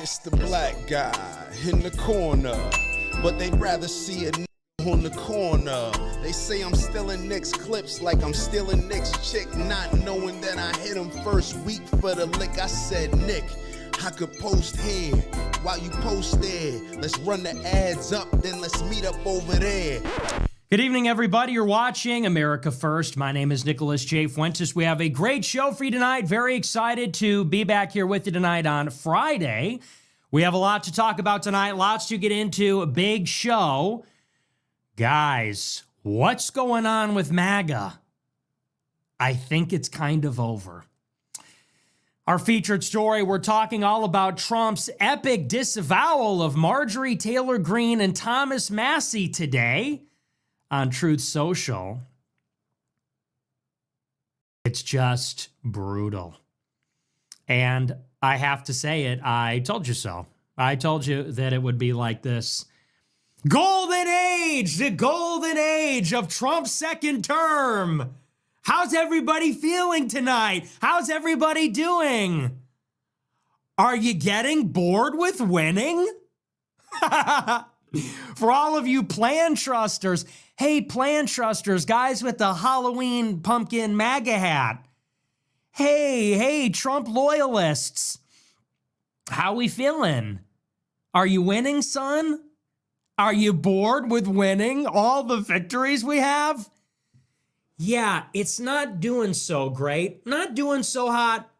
It's the black guy in the corner, but they'd rather see a on the corner. They say I'm stealing Nick's clips like I'm stealing Nick's chick, not knowing that I hit him first week for the lick. I said, Nick, I could post here while you post there. Let's run the ads up, then let's meet up over there. Good evening, everybody. You're watching America First. My name is Nicholas J. Fuentes. We have a great show for you tonight. Very excited to be back here with you tonight on Friday. We have a lot to talk about tonight, lots to get into, a big show. Guys, what's going on with MAGA? I think it's kind of over. Our featured story, we're talking all about Trump's epic disavowal of Marjorie Taylor Greene and Thomas Massie today on Truth Social. It's just brutal. And I have to say it, I told you so. I told you that it would be like this. Golden age, the golden age of Trump's second term. How's everybody feeling tonight? How's everybody doing? Are you getting bored with winning? For all of you plan trusters, hey, plan trusters, guys with the Halloween pumpkin MAGA hat. Hey, Trump loyalists. How we feeling? Are you winning, son? Are you bored with winning all the victories we have? Yeah, it's not doing so great, not doing so hot.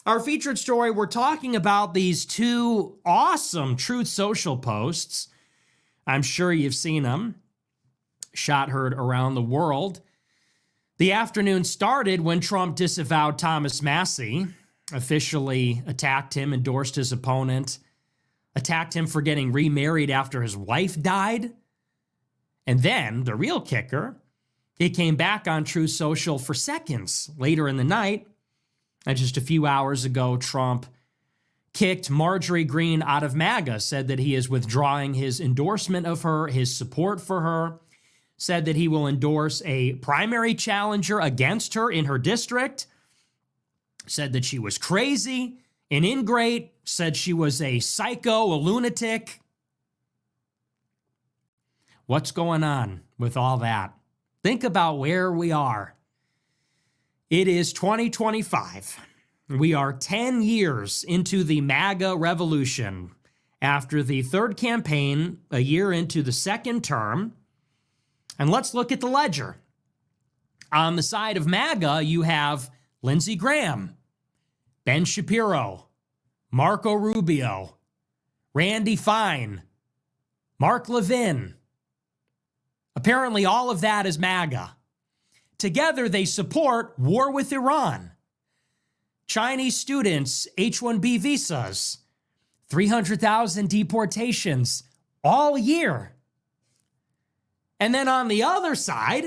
Our featured story, we're talking about these two awesome Truth Social posts. I'm sure you've seen them. Shot heard around the world. The afternoon started when Trump disavowed Thomas Massie, officially attacked him, endorsed his opponent, attacked him for getting remarried after his wife died. And then, the real kicker, it came back on Truth Social for seconds later in the night. And just a few hours ago, Trump kicked Marjorie Greene out of MAGA, said that he is withdrawing his endorsement of her, his support for her, said that he will endorse a primary challenger against her in her district, said that she was crazy, an ingrate, said she was a psycho, a lunatic. What's going on with all that? Think about where we are. It is 2025. We are 10 years into the MAGA revolution. After the third campaign, a year into the second term. And let's look at the ledger. On the side of MAGA, you have Lindsey Graham, Ben Shapiro, Marco Rubio, Randy Fine, Mark Levin. Apparently, all of that is MAGA. Together, they support war with Iran, Chinese students, H-1B visas, 300,000 deportations all year. And then on the other side,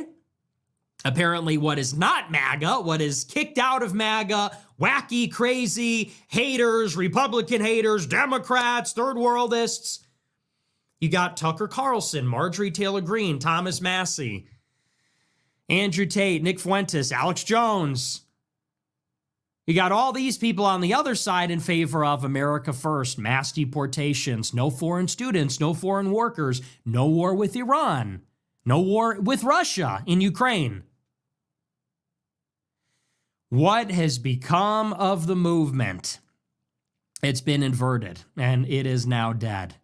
apparently what is not MAGA, what is kicked out of MAGA, wacky, crazy haters, Republican haters, Democrats, third worldists. You got Tucker Carlson, Marjorie Taylor Greene, Thomas Massie, Andrew Tate, Nick Fuentes, Alex Jones. You got all these people on the other side in favor of America First, mass deportations, no foreign students, no foreign workers, no war with Iran, no war with Russia in Ukraine. What has become of the movement? It's been inverted, and it is now dead.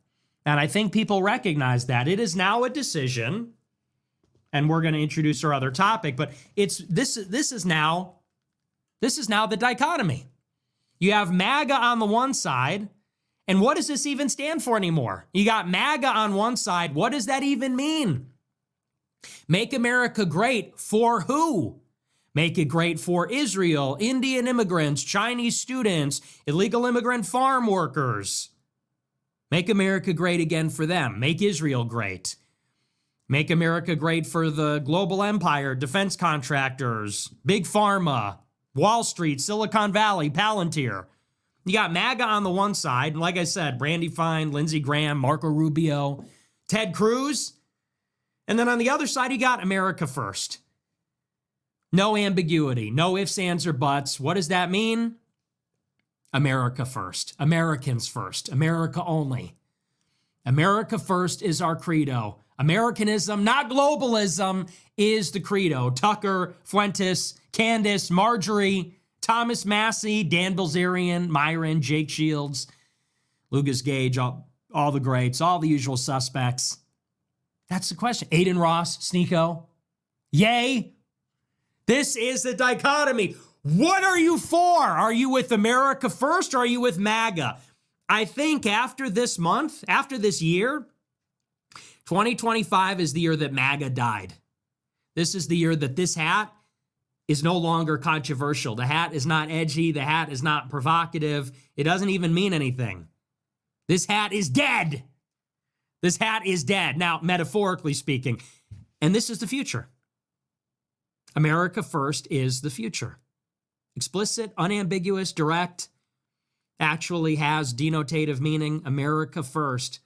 And I think people recognize that. It is now a decision, and we're going to introduce our other topic, but this is now the dichotomy. You have MAGA on the one side, and what does this even stand for anymore? You got MAGA on one side. What does that even mean? Make America great for who? Make it great for Israel, Indian immigrants, Chinese students, illegal immigrant farm workers. Make America great again for them. Make Israel great. Make America great for the global empire, defense contractors, big pharma, Wall Street, Silicon Valley, Palantir. You got MAGA on the one side, and like I said, Randy Fine, Lindsey Graham, Marco Rubio, Ted Cruz. And then on the other side, you got America First. No ambiguity, no ifs, ands, or buts. What does that mean? America first, Americans first, America only. America first is our credo. Americanism, not globalism, is the credo. Tucker, Fuentes, Candace, Marjorie, Thomas Massie, Dan Bilzerian, Myron, Jake Shields, Lucas Gage, all the greats, all the usual suspects. That's the question. Aiden Ross, Sneeko, yay. This is the dichotomy. What are you for? Are you with America first or are you with MAGA? I think after this month, after this year, 2025 is the year that MAGA died. This is the year that this hat is no longer controversial. The hat is not edgy. The hat is not provocative. It doesn't even mean anything. This hat is dead. This hat is dead. Now, metaphorically speaking, and this is the future. America first is the future. Explicit, unambiguous, direct, actually has denotative meaning. America first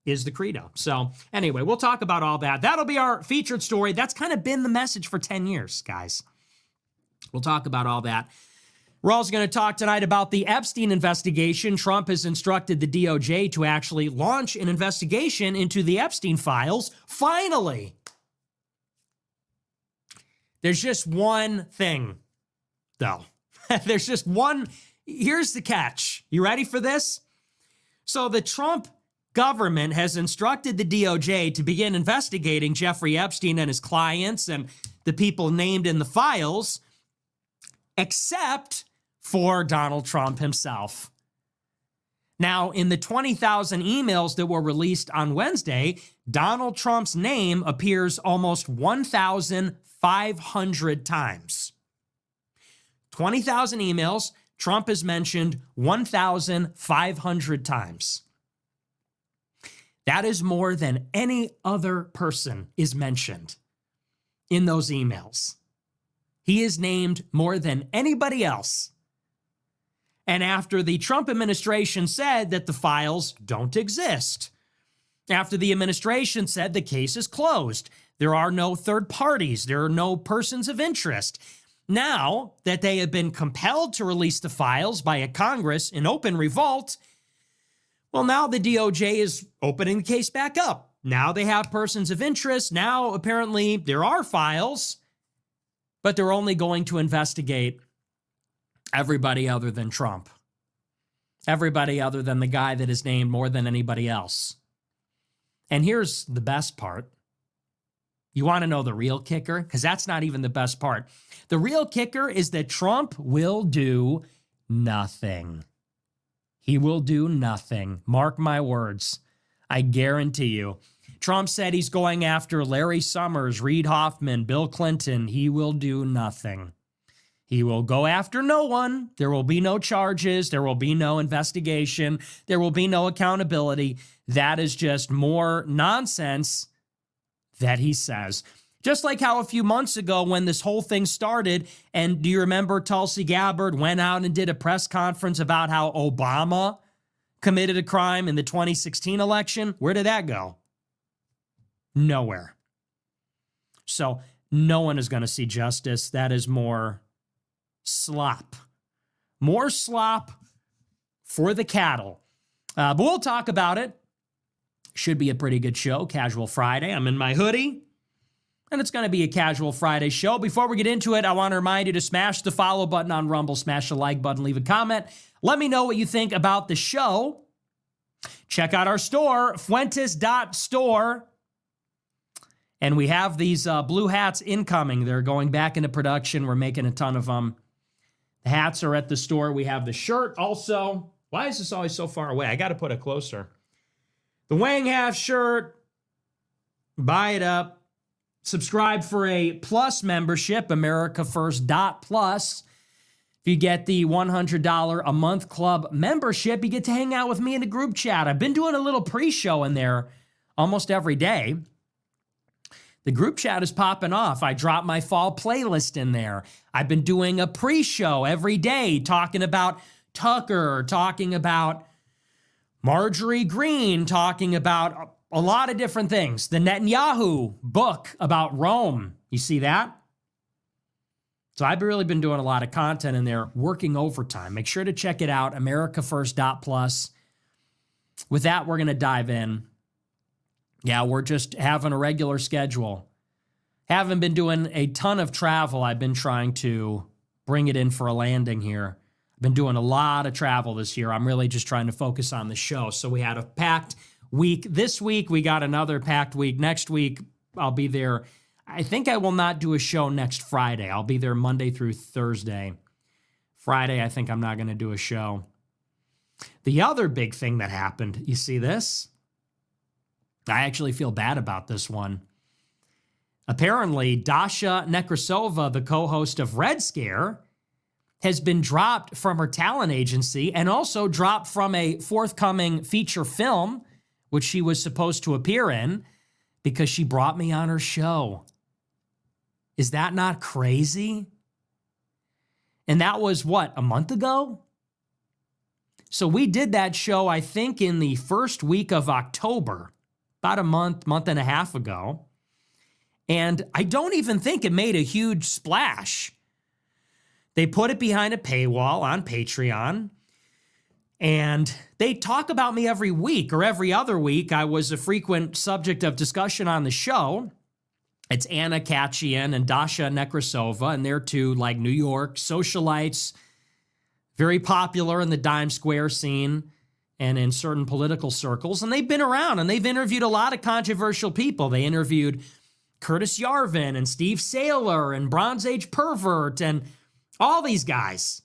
is the credo. So anyway, we'll talk about all that. That'll be our featured story. That's kind of been the message for 10 years, guys. We'll talk about all that. We're also going to talk tonight about the Epstein investigation. Trump has instructed the DOJ to actually launch an investigation into the Epstein files. Finally. There's just one thing, though. There's just one. Here's the catch. You ready for this? So the Trump government has instructed the DOJ to begin investigating Jeffrey Epstein and his clients and the people named in the files, except for Donald Trump himself. Now, in the 20,000 emails that were released on Wednesday, Donald Trump's name appears almost 1,500 times. 20,000 emails, Trump is mentioned 1,500 times. That is more than any other person is mentioned in those emails. He is named more than anybody else. And after the Trump administration said that the files don't exist, after the administration said the case is closed, there are no third parties, there are no persons of interest. Now that they have been compelled to release the files by a Congress in open revolt, well, now the DOJ is opening the case back up. Now they have persons of interest. Now, apparently, there are files, but they're only going to investigate everybody other than Trump. Everybody other than the guy that is named more than anybody else. And here's the best part. You want to know the real kicker? Because that's not even the best part. The real kicker is that Trump will do nothing. He will do nothing. Mark my words. I guarantee you. Trump said he's going after Larry Summers, Reid Hoffman, Bill Clinton. He will do nothing. He will go after no one. There will be no charges. There will be no investigation. There will be no accountability. That is just more nonsense that he says. Just like how a few months ago when this whole thing started, and do you remember Tulsi Gabbard went out and did a press conference about how Obama committed a crime in the 2016 election? Where did that go? Nowhere. So no one is going to see justice. That is more slop. More slop for the cattle. But we'll talk about it. Should be a pretty good show. Casual Friday. I'm in my hoodie. And it's going to be a Casual Friday show. Before we get into it, I want to remind you to smash the follow button on Rumble, smash the like button, leave a comment. Let me know what you think about the show. Check out our store, Fuentes.store. And we have these blue hats incoming. They're going back into production. We're making a ton of them. The hats are at the store. We have the shirt also. Why is this always so far away? I got to put it closer. The Wang Half shirt. Buy it up. Subscribe for a Plus membership, America First Plus. If you get the $100 a month club membership, you get to hang out with me in the group chat. I've been doing a little pre-show in there almost every day. The group chat is popping off. I drop my fall playlist in there. I've been doing a pre-show every day talking about Tucker, talking about Marjorie Greene, talking about a lot of different things. The Netanyahu book about Rome. You see that? So I've really been doing a lot of content in there, working overtime. Make sure to check it out, americafirst.plus. With that, we're going to dive in. Yeah, we're just having a regular schedule. Haven't been doing a ton of travel. I've been trying to bring it in for a landing here. I've been doing a lot of travel this year. I'm really just trying to focus on the show. So we had a packed week this week. We got another packed week next week. I'll be there. I think I will not do a show next Friday. I'll be there Monday through Thursday. Friday, I think I'm not going to do a show. The other big thing that happened, you see this? I actually feel bad about this one. Apparently, Dasha Nekrasova, the co-host of Red Scare, has been dropped from her talent agency and also dropped from a forthcoming feature film, which she was supposed to appear in, because she brought me on her show. Is that not crazy? And that was, what, a month ago? So we did that show, I think, in the first week of October, about a month and a half ago. And I don't even think it made a huge splash. They put it behind a paywall on Patreon. And they talk about me every week or every other week. I was a frequent subject of discussion on the show. It's Anna Kachian and Dasha Nekrasova, and they're two like New York socialites, very popular in the Dime Square scene and in certain political circles. And they've been around and they've interviewed a lot of controversial people. They interviewed Curtis Yarvin and Steve Saylor and Bronze Age Pervert and all these guys.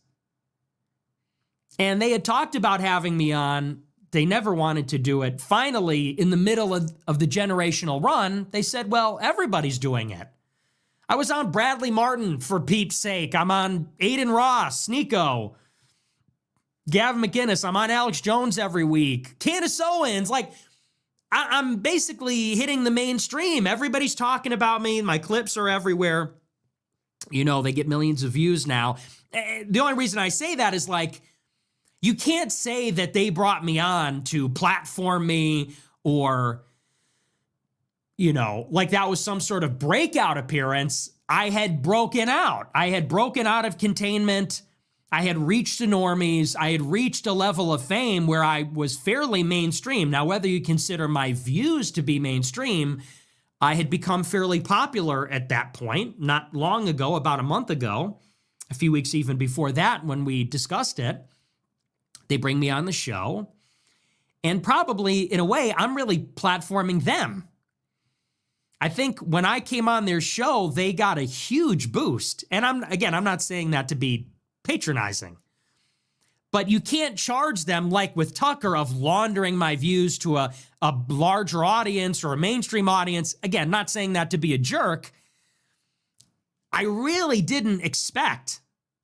And they had talked about having me on. They never wanted to do it. Finally, in the middle of the generational run, they said, well, everybody's doing it. I was on Bradley Martin, for Pete's sake. I'm on Aiden Ross, Nico, Gavin McInnes. I'm on Alex Jones every week. Candace Owens. Like, I'm basically hitting the mainstream. Everybody's talking about me. My clips are everywhere. You know, they get millions of views now. The only reason I say that is like, you can't say that they brought me on to platform me or, you know, like that was some sort of breakout appearance. I had broken out. I had broken out of containment. I had reached the normies. I had reached a level of fame where I was fairly mainstream. Now, whether you consider my views to be mainstream, I had become fairly popular at that point, not long ago, about a month ago, a few weeks even before that when we discussed it. They bring me on the show, and probably, in a way, I'm really platforming them. I think when I came on their show, they got a huge boost. And I'm not saying that to be patronizing, but you can't charge them, like with Tucker, of laundering my views to a larger audience or a mainstream audience. Again, not saying that to be a jerk. I really didn't expect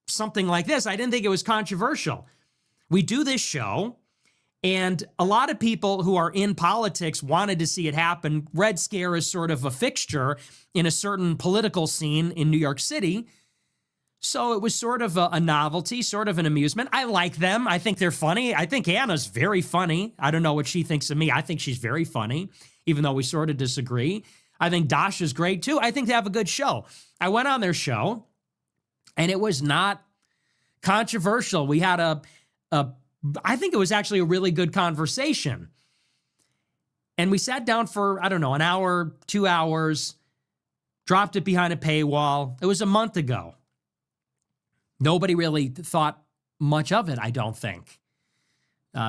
something like this. I didn't think it was controversial. We do this show, and a lot of people who are in politics wanted to see it happen. Red Scare is sort of a fixture in a certain political scene in New York City. So it was sort of a novelty, sort of an amusement. I like them. I think they're funny. I think Anna's very funny. I don't know what she thinks of me. I think she's very funny, even though we sort of disagree. I think Dasha's great too. I think they have a good show. I went on their show, and it was not controversial. We had I think it was actually a really good conversation. And we sat down for, I don't know, an hour, 2 hours, dropped it behind a paywall. It was a month ago. Nobody really thought much of it, I don't think.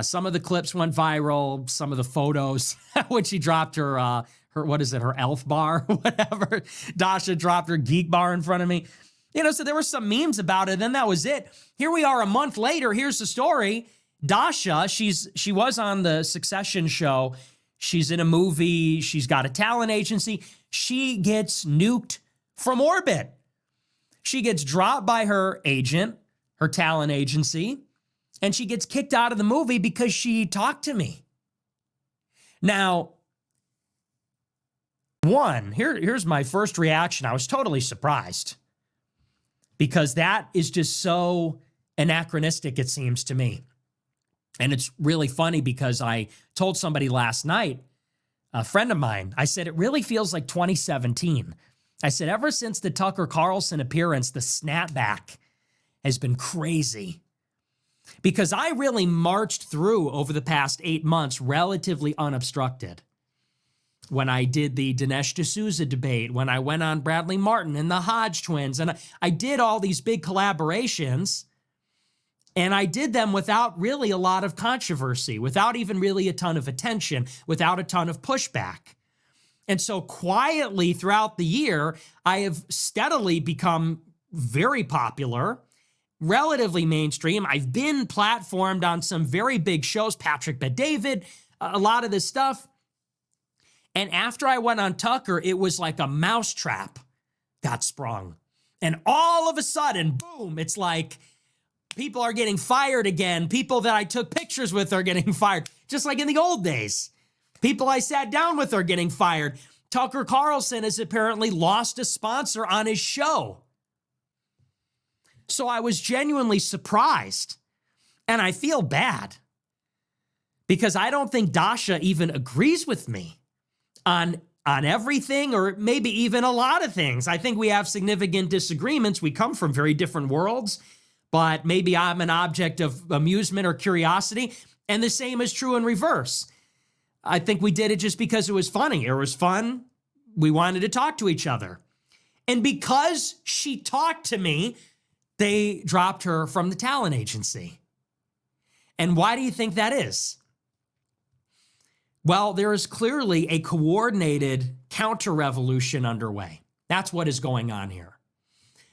Some of the clips went viral, some of the photos, when she dropped her what is it, her elf bar, whatever. Dasha dropped her geek bar in front of me. You know, so there were some memes about it, and that was it. Here we are a month later. Here's the story. Dasha, she was on the Succession show. She's in a movie. She's got a talent agency. She gets nuked from orbit. She gets dropped by her agent, her talent agency, and she gets kicked out of the movie because she talked to me. Now, here's my first reaction. I was totally surprised because that is just so anachronistic, it seems to me. And it's really funny because I told somebody last night, a friend of mine, I said, it really feels like 2017. I said, ever since the Tucker Carlson appearance, the snapback has been crazy. Because I really marched through over the past 8 months relatively unobstructed. When I did the Dinesh D'Souza debate, when I went on Bradley Martin and the Hodge twins, and I did all these big collaborations, and I did them without really a lot of controversy, without even really a ton of attention, without a ton of pushback. And so quietly throughout the year, I have steadily become very popular, relatively mainstream. I've been platformed on some very big shows, Patrick Bet-David, a lot of this stuff. And after I went on Tucker, it was like a mousetrap got sprung. And all of a sudden, boom, it's like people are getting fired again. People that I took pictures with are getting fired, just like in the old days. People I sat down with are getting fired. Tucker Carlson has apparently lost a sponsor on his show. So I was genuinely surprised. And I feel bad because I don't think Dasha even agrees with me on everything, or maybe even a lot of things. I think we have significant disagreements. We come from very different worlds, but maybe I'm an object of amusement or curiosity. And the same is true in reverse. I think we did it just because it was funny. It was fun. We wanted to talk to each other. And because she talked to me, they dropped her from the talent agency. And why do you think that is? Well, there is clearly a coordinated counter-revolution underway. That's what is going on here.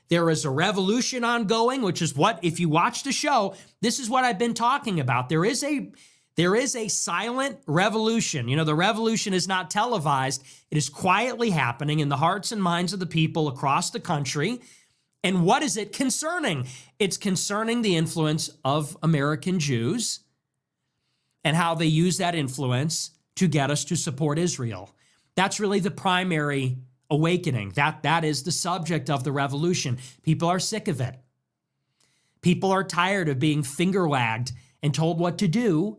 There is a revolution ongoing, which is what, if you watch the show, this is what I've been talking about. There is a silent revolution. You know, the revolution is not televised. It is quietly happening in the hearts and minds of the people across the country. And what is it concerning? It's concerning the influence of American Jews and how they use that influence to get us to support Israel. That's really the primary awakening. That is the subject of the revolution. People are sick of it. People are tired of being finger-wagged and told what to do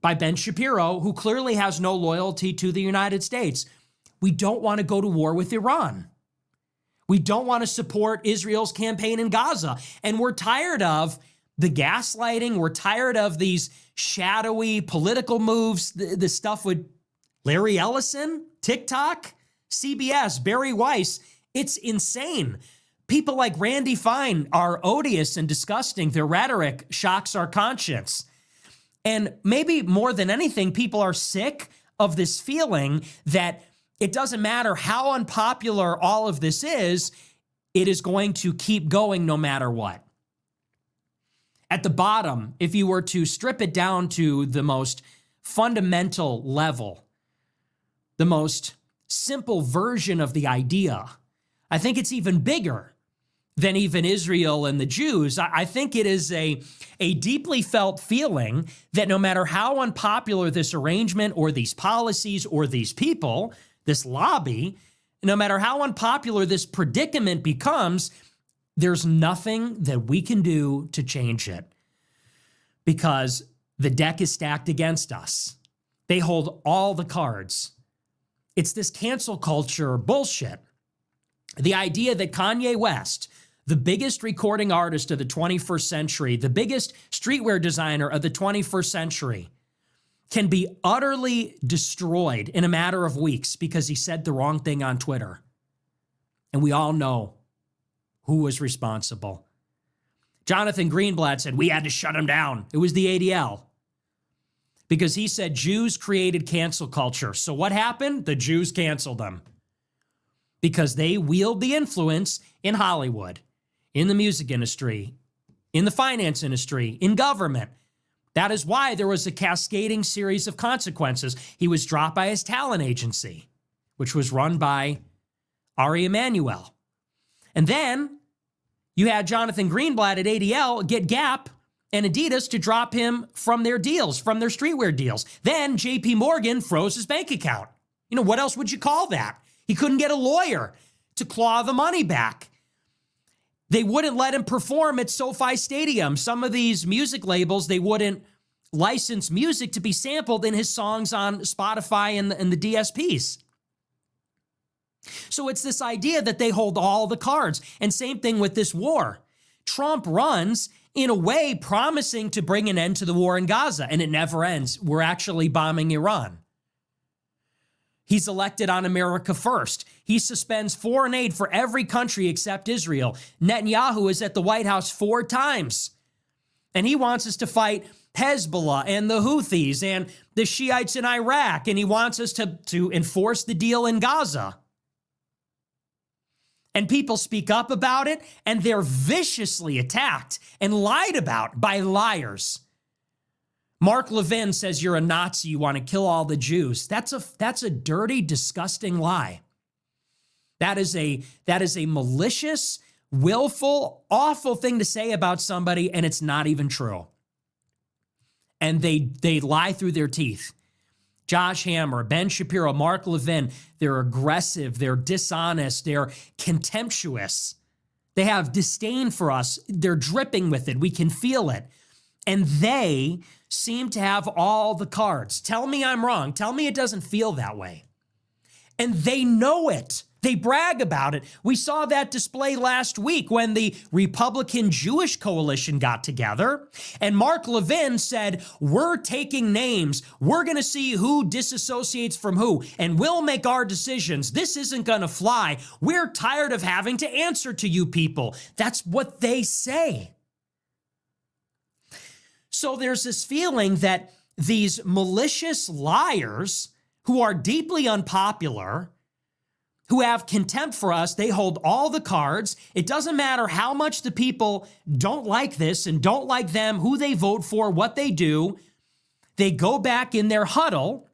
by Ben Shapiro, who clearly has no loyalty to the United States. We don't want to go to war with Iran. We don't want to support Israel's campaign in Gaza. And we're tired of the gaslighting. We're tired of these shadowy political moves, the stuff with Larry Ellison, TikTok, CBS, Barry Weiss. It's insane. People like Randy Fine are odious and disgusting. Their rhetoric shocks our conscience. And maybe more than anything, people are sick of this feeling that it doesn't matter how unpopular all of this is, it is going to keep going no matter what. At the bottom, if you were to strip it down to the most fundamental level, the most simple version of the idea, I think it's even bigger than even Israel and the Jews. I think it is a deeply felt feeling that no matter how unpopular this arrangement or these policies or these people, this lobby, no matter how unpopular this predicament becomes, there's nothing that we can do to change it because the deck is stacked against us. They hold all the cards. It's this cancel culture bullshit. The idea that Kanye West, the biggest recording artist of the 21st century, the biggest streetwear designer of the 21st century, can be utterly destroyed in a matter of weeks because he said the wrong thing on Twitter. And we all know who was responsible. Jonathan Greenblatt said, we had to shut him down. It was the ADL. Because he said Jews created cancel culture. So what happened? The Jews canceled them. Because they wield the influence in Hollywood, in the music industry, in the finance industry, in government. That is why there was a cascading series of consequences. He was dropped by his talent agency, which was run by Ari Emanuel. And then you had Jonathan Greenblatt at ADL get Gap and Adidas to drop him from their deals, from their streetwear deals. Then JP Morgan froze his bank account. You know, what else would you call that? He couldn't get a lawyer to claw the money back. They wouldn't let him perform at SoFi Stadium. Some of these music labels, they wouldn't license music to be sampled in his songs on Spotify and the DSPs. So it's this idea that they hold all the cards. And same thing with this war. Trump runs in a way promising to bring an end to the war in Gaza, and it never ends. We're actually bombing Iran. He's elected on America First. He suspends foreign aid for every country except Israel. Netanyahu is at the White House 4 times. And he wants us to fight Hezbollah and the Houthis and the Shiites in Iraq. And he wants us to enforce the deal in Gaza. And people speak up about it, and they're viciously attacked and lied about by liars. Mark Levin says you're a Nazi, you want to kill all the Jews. That's a dirty, disgusting lie. That is a malicious, willful, awful thing to say about somebody, and it's not even true. And they lie through their teeth. Josh Hammer, Ben Shapiro, Mark Levin, they're aggressive, they're dishonest, they're contemptuous. They have disdain for us. They're dripping with it. We can feel it. And they seem to have all the cards. Tell me I'm wrong. Tell me it doesn't feel that way. And they know it. They brag about it. We saw that display last week when the Republican Jewish coalition got together, and Mark Levin said, we're taking names. We're going to see who disassociates from who, and we'll make our decisions. This isn't going to fly. We're tired of having to answer to you people. That's what they say. So there's this feeling that these malicious liars who are deeply unpopular, who have contempt for us, they hold all the cards. It doesn't matter how much the people don't like this and don't like them, who they vote for, what they do. They go back in their huddle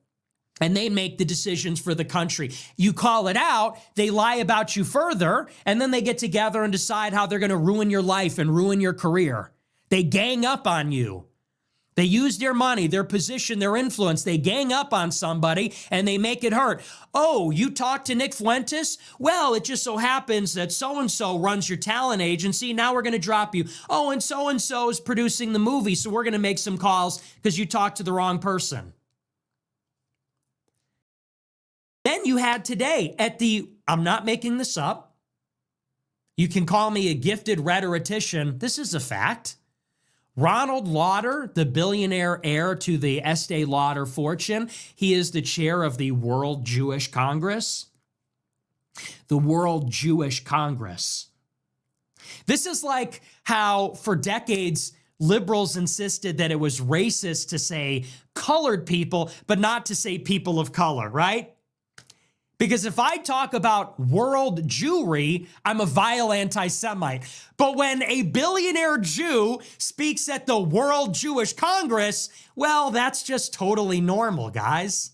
and they make the decisions for the country. You call it out, they lie about you further, and then they get together and decide how they're going to ruin your life and ruin your career. They gang up on you. They use their money, their position, their influence. They gang up on somebody and they make it hurt. Oh, you talked to Nick Fuentes? Well, it just so happens that so-and-so runs your talent agency. Now we're going to drop you. Oh, and so-and-so is producing the movie, so we're going to make some calls because you talked to the wrong person. Then you had today at I'm not making this up. You can call me a gifted rhetorician. This is a fact. Ronald Lauder, the billionaire heir to the Estee Lauder fortune, he is the chair of the World Jewish Congress. The World Jewish Congress. This is like how for decades liberals insisted that it was racist to say colored people, but not to say people of color, right? Because if I talk about world Jewry, I'm a vile anti-Semite. But when a billionaire Jew speaks at the World Jewish Congress, well, that's just totally normal, guys.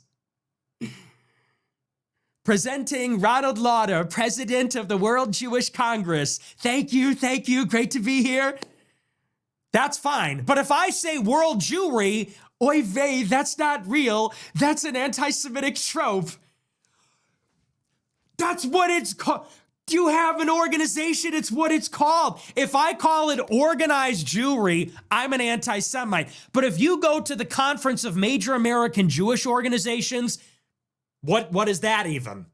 Presenting Ronald Lauder, president of the World Jewish Congress. Thank you, great to be here. That's fine. But if I say world Jewry, oy vey, that's not real. That's an anti-Semitic trope. That's what it's called. You have an organization, it's what it's called. If I call it organized Jewry, I'm an anti-Semite. But if you go to the Conference of Major American Jewish Organizations, what is that even?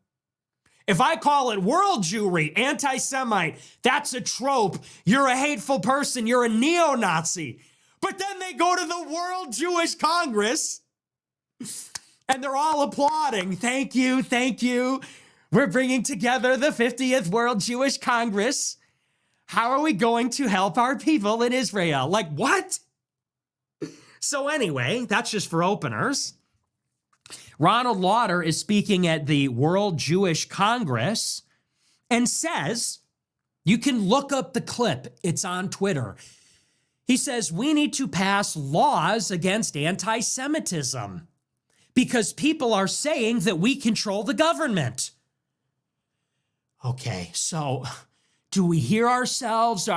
If I call it world Jewry, anti-Semite, that's a trope. You're a hateful person, you're a neo-Nazi. But then they go to the World Jewish Congress and they're all applauding. Thank you. We're bringing together the 50th World Jewish Congress. How are we going to help our people in Israel? Like, what? So anyway, that's just for openers. Ronald Lauder is speaking at the World Jewish Congress and says, you can look up the clip. It's on Twitter. He says, we need to pass laws against anti-Semitism because people are saying that we control the government. Okay, so do we hear ourselves?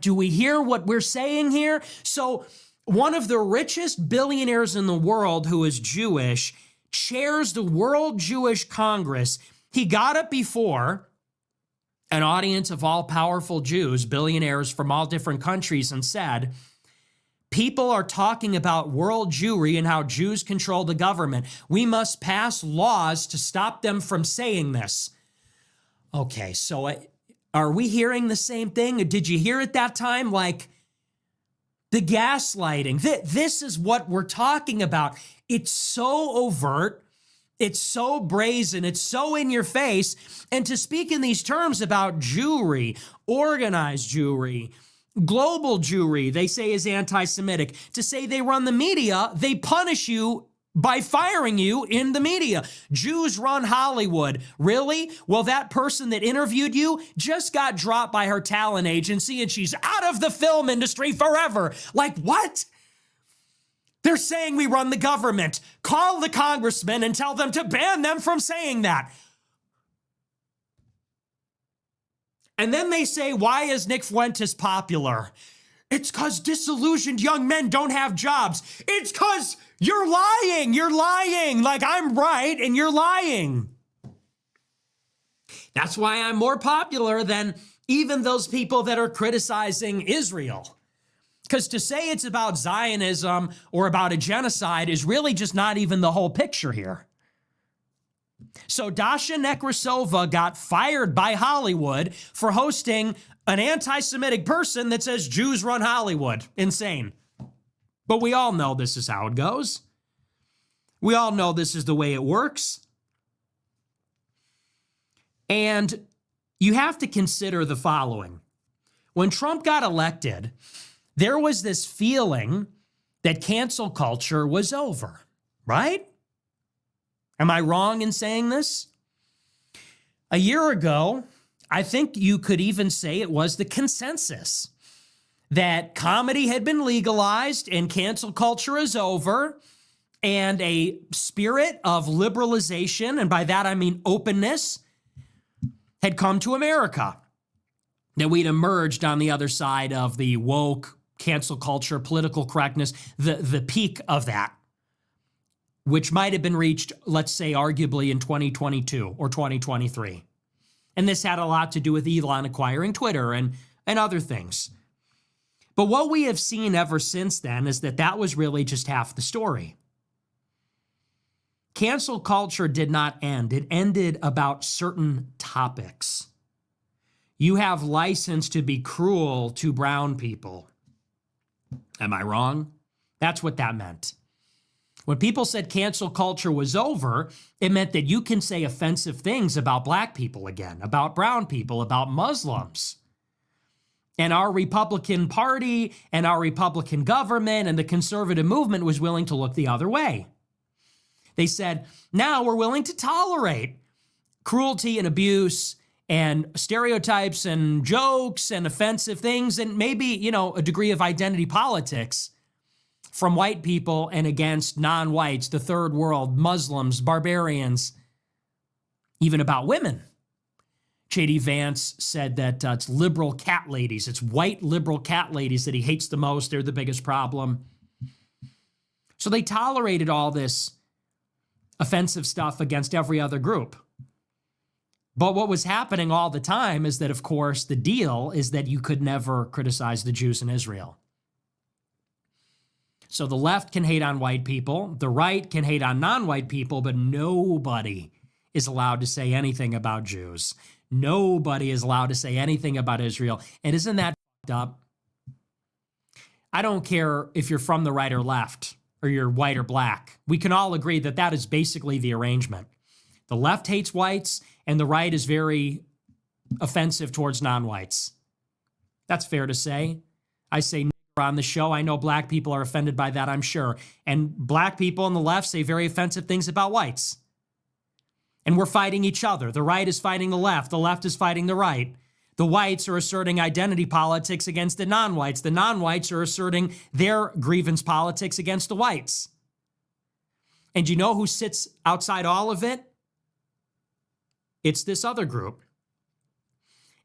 Do we hear what we're saying here? So one of the richest billionaires in the world who is Jewish chairs the World Jewish Congress. He got up before an audience of all powerful Jews, billionaires from all different countries, and said, people are talking about world Jewry and how Jews control the government. We must pass laws to stop them from saying this. Okay, so are we hearing the same thing? Did you hear it that time? Like the gaslighting. This is what we're talking about. It's so overt. It's so brazen. It's so in your face. And to speak in these terms about Jewry, organized Jewry, global Jewry, they say is anti-Semitic. To say they run the media, they punish you by firing you in the media. Jews run Hollywood. Really? Well, that person that interviewed you just got dropped by her talent agency and she's out of the film industry forever. Like, what? They're saying we run the government. Call the congressman and tell them to ban them from saying that. And then they say, why is Nick Fuentes popular? It's because disillusioned young men don't have jobs. It's because you're lying. You're lying. Like, I'm right and you're lying. That's why I'm more popular than even those people that are criticizing Israel. Because to say it's about Zionism or about a genocide is really just not even the whole picture here. So Dasha Nekrasova got fired by Hollywood for hosting an anti-Semitic person that says Jews run Hollywood. Insane. But we all know this is how it goes. We all know this is the way it works. And you have to consider the following. When Trump got elected, there was this feeling that cancel culture was over, right? Am I wrong in saying this? A year ago, I think you could even say it was the consensus that comedy had been legalized and cancel culture is over, and a spirit of liberalization, and by that I mean openness, had come to America. That we'd emerged on the other side of the woke, cancel culture, political correctness, the peak of that, which might have been reached, let's say, arguably in 2022 or 2023. And this had a lot to do with Elon acquiring Twitter and other things. But what we have seen ever since then is that that was really just half the story. Cancel culture did not end. It ended about certain topics. You have license to be cruel to brown people. Am I wrong? That's what that meant. When people said cancel culture was over, it meant that you can say offensive things about black people again, about brown people, about Muslims. And our Republican Party and our Republican government and the conservative movement was willing to look the other way. They said, now we're willing to tolerate cruelty and abuse and stereotypes and jokes and offensive things and maybe, a degree of identity politics from white people and against non-whites, the third world, Muslims, barbarians, even about women. J.D. Vance said that it's liberal cat ladies. It's white liberal cat ladies that he hates the most. They're the biggest problem. So they tolerated all this offensive stuff against every other group. But what was happening all the time is that, of course, the deal is that you could never criticize the Jews in Israel. So the left can hate on white people, the right can hate on non-white people, but nobody is allowed to say anything about Jews. Nobody is allowed to say anything about Israel. And isn't that fucked up? I don't care if you're from the right or left, or you're white or black. We can all agree that that is basically the arrangement. The left hates whites, and the right is very offensive towards non-whites. That's fair to say. I say on the show. I know black people are offended by that, I'm sure. And black people on the left say very offensive things about whites. And we're fighting each other. The right is fighting the left is fighting the right. The whites are asserting identity politics against the non-whites. The non-whites are asserting their grievance politics against the whites. And you know who sits outside all of it? It's this other group.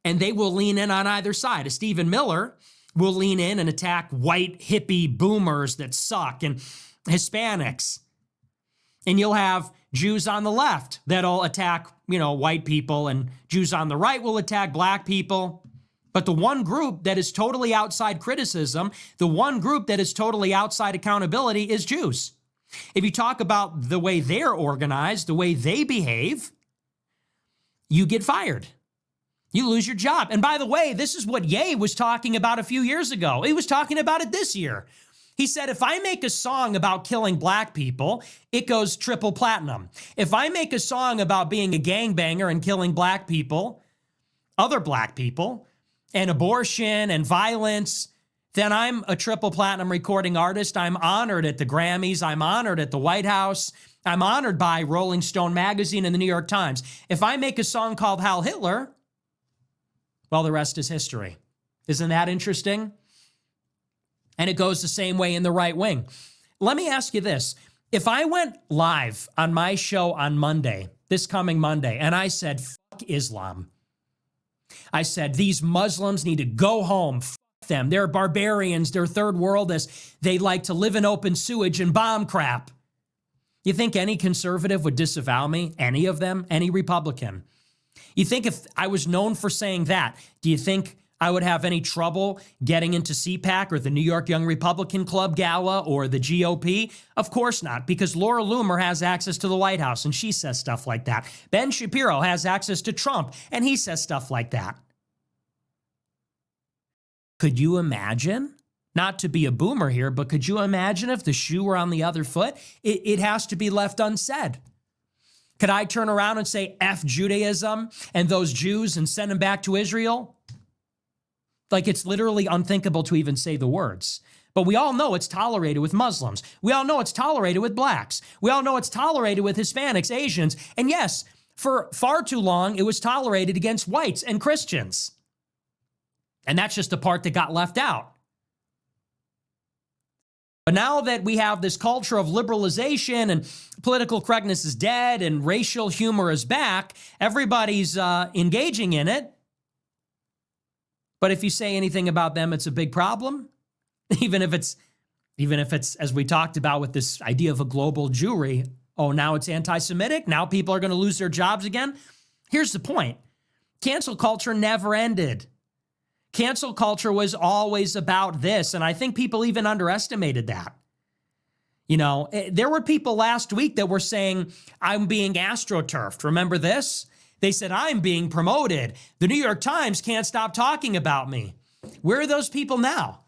And they will lean in on either side. Stephen Miller will lean in and attack white hippie boomers that suck and Hispanics. And you'll have Jews on the left that'll attack, white people, and Jews on the right will attack black people. But the one group that is totally outside criticism, the one group that is totally outside accountability is Jews. If you talk about the way they're organized, the way they behave, you get fired. You lose your job. And by the way, this is what Ye was talking about a few years ago. He was talking about it this year. He said, if I make a song about killing black people, it goes triple platinum. If I make a song about being a gangbanger and killing black people, other black people, and abortion and violence, then I'm a triple platinum recording artist. I'm honored at the Grammys. I'm honored at the White House. I'm honored by Rolling Stone magazine and the New York Times. If I make a song called Heil Hitler, well, the rest is history. Isn't that interesting? And it goes the same way in the right wing. Let me ask you this. If I went live on my show on Monday, this coming Monday, and I said, fuck Islam. I said, these Muslims need to go home. Fuck them. They're barbarians. They're third worldists. They like to live in open sewage and bomb crap. You think any conservative would disavow me? Any of them? Any Republican? You think if I was known for saying that, do you think I would have any trouble getting into CPAC or the New York Young Republican Club Gala or the GOP? Of course not, because Laura Loomer has access to the White House and she says stuff like that. Ben Shapiro has access to Trump and he says stuff like that. Could you imagine? Not to be a boomer here, but could you imagine if the shoe were on the other foot? It has to be left unsaid. Could I turn around and say F Judaism and those Jews and send them back to Israel? Like, it's literally unthinkable to even say the words. But we all know it's tolerated with Muslims. We all know it's tolerated with blacks. We all know it's tolerated with Hispanics, Asians. And yes, for far too long, it was tolerated against whites and Christians. And that's just the part that got left out. But now that we have this culture of liberalization and political correctness is dead and racial humor is back, everybody's engaging in it. But if you say anything about them, it's a big problem. Even if it's, as we talked about with this idea of a global Jewry, oh, now it's anti-Semitic. Now people are going to lose their jobs again. Here's the point. Cancel culture never ended. Cancel culture was always about this. And I think people even underestimated that. You know, there were people last week that were saying, I'm being astroturfed. Remember this? They said, I'm being promoted. The New York Times can't stop talking about me. Where are those people now?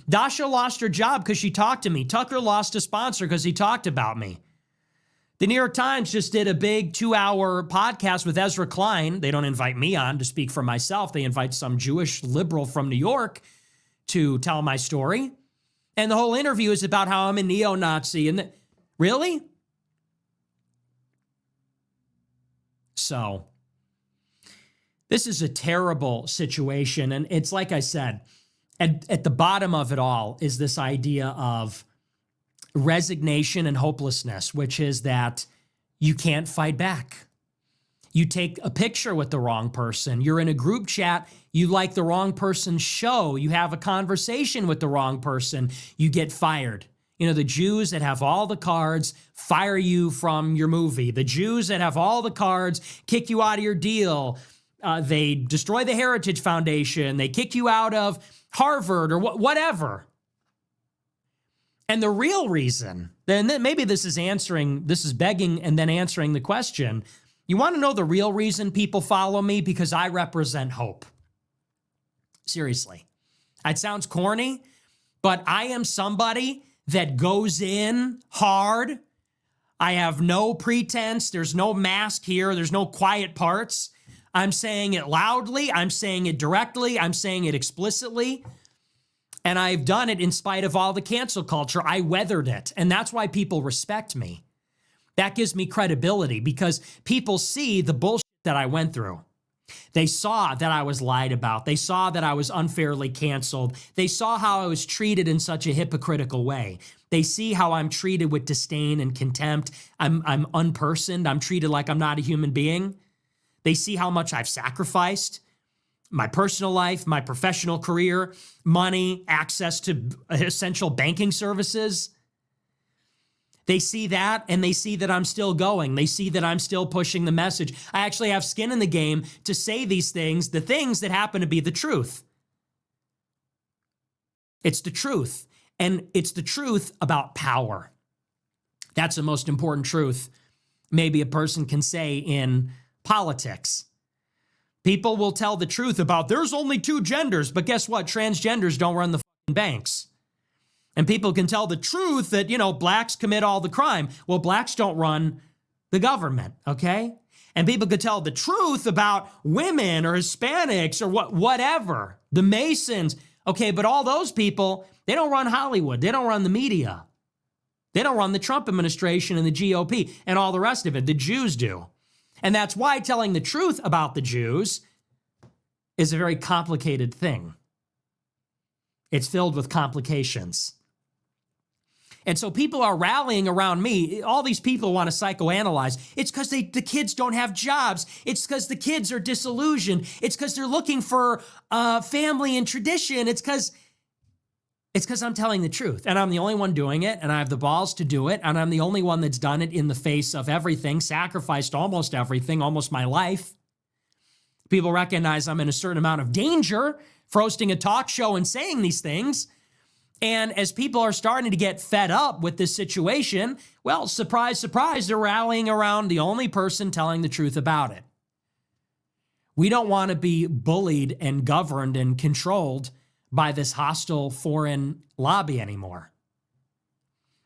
Dasha lost her job because she talked to me. Tucker lost a sponsor because he talked about me. The New York Times just did a big 2-hour podcast with Ezra Klein. They don't invite me on to speak for myself. They invite some Jewish liberal from New York to tell my story. And the whole interview is about how I'm a neo-Nazi. And really? So this is a terrible situation. And it's like I said, at the bottom of it all is this idea of resignation and hopelessness, which is that you can't fight back. You take a picture with the wrong person. You're in a group chat. You like the wrong person's show. You have a conversation with the wrong person. You get fired. You know, the Jews that have all the cards fire you from your movie. The Jews that have all the cards kick you out of your deal. They destroy the Heritage Foundation. They kick you out of Harvard or whatever. And the real reason, then maybe this is begging and then answering the question. You want to know the real reason people follow me? Because I represent hope. Seriously. It sounds corny, but I am somebody that goes in hard. I have no pretense. There's no mask here. There's no quiet parts. I'm saying it loudly. I'm saying it directly. I'm saying it explicitly. And I've done it in spite of all the cancel culture. I weathered it. And that's why people respect me. That gives me credibility because people see the bullshit that I went through. They saw that I was lied about. They saw that I was unfairly canceled. They saw how I was treated in such a hypocritical way. They see how I'm treated with disdain and contempt. I'm unpersoned. I'm treated like I'm not a human being. They see how much I've sacrificed. My personal life, my professional career, money, access to essential banking services. They see that and they see that I'm still going. They see that I'm still pushing the message. I actually have skin in the game to say these things, the things that happen to be the truth. It's the truth. And it's the truth about power. That's the most important truth maybe a person can say in politics. People will tell the truth about there's only two genders, but guess what? Transgenders don't run the fucking banks. And people can tell the truth that, blacks commit all the crime. Well, blacks don't run the government, okay? And people could tell the truth about women or Hispanics or whatever, the Masons. Okay, but all those people, they don't run Hollywood. They don't run the media. They don't run the Trump administration and the GOP and all the rest of it. The Jews do. And that's why telling the truth about the Jews is a very complicated thing. It's filled with complications. And so people are rallying around me. All these people want to psychoanalyze. It's because the kids don't have jobs. It's because the kids are disillusioned. It's because they're looking for family and tradition. It's because I'm telling the truth. And I'm the only one doing it. And I have the balls to do it. And I'm the only one that's done it in the face of everything, sacrificed almost everything, almost my life. People recognize I'm in a certain amount of danger for hosting a talk show and saying these things. And as people are starting to get fed up with this situation, well, surprise, surprise, they're rallying around the only person telling the truth about it. We don't want to be bullied and governed and controlled by this hostile foreign lobby anymore.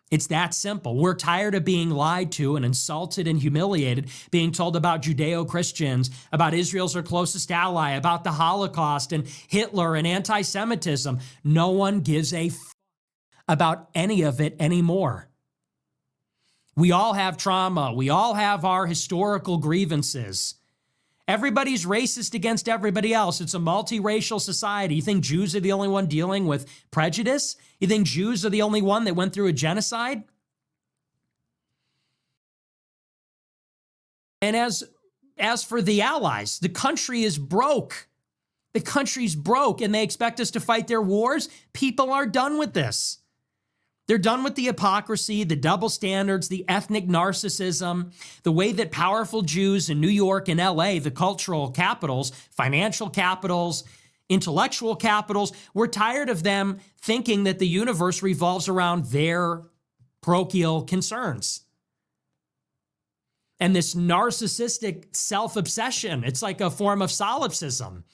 It's that simple. We're tired of being lied to and insulted and humiliated, being told about Judeo-Christians, about Israel's our closest ally, about the Holocaust and Hitler and anti-Semitism. No one gives a about any of it anymore. We all have trauma. We all have our historical grievances. Everybody's racist against everybody else. It's a multiracial society. You think Jews are the only one dealing with prejudice? You think Jews are the only one that went through a genocide? And as for the allies, the country is broke. The country's broke, and they expect us to fight their wars. People are done with this. They're done with the hypocrisy, the double standards, the ethnic narcissism, the way that powerful Jews in New York and LA, the cultural capitals, financial capitals, intellectual capitals, we're tired of them thinking that the universe revolves around their parochial concerns. And this narcissistic self-obsession, it's like a form of solipsism.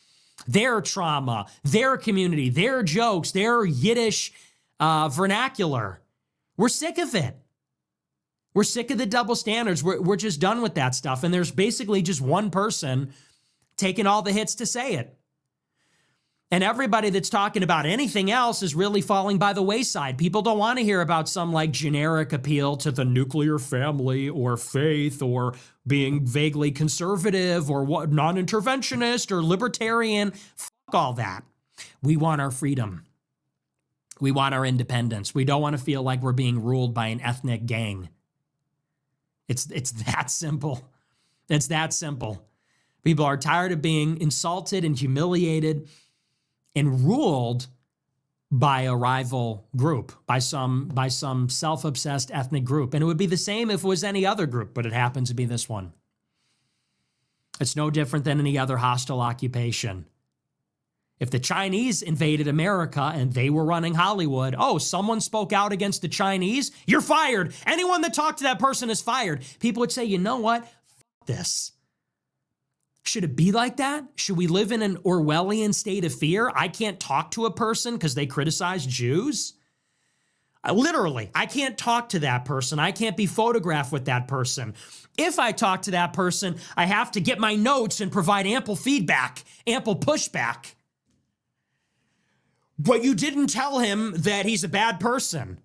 Their trauma, their community, their jokes, their Yiddish vernacular. We're sick of it. We're sick of the double standards. We're just done with that stuff. And there's basically just one person taking all the hits to say it. And everybody that's talking about anything else is really falling by the wayside. People don't want to hear about some like generic appeal to the nuclear family or faith or being vaguely conservative or what non-interventionist or libertarian. Fuck all that. We want our freedom. We want our independence. We don't want to feel like we're being ruled by an ethnic gang. It's that simple. It's that simple. People are tired of being insulted and humiliated and ruled by a rival group, by some self-obsessed ethnic group. And it would be the same if it was any other group, but it happens to be this one. It's no different than any other hostile occupation. If the Chinese invaded America and they were running Hollywood, oh, someone spoke out against the Chinese, you're fired. Anyone that talked to that person is fired. People would say, you know what? Fuck this. Should it be like that? Should we live in an Orwellian state of fear? I can't talk to a person because they criticize Jews? I can't talk to that person. I can't be photographed with that person. If I talk to that person, I have to get my notes and provide ample feedback, ample pushback. But you didn't tell him that he's a bad person.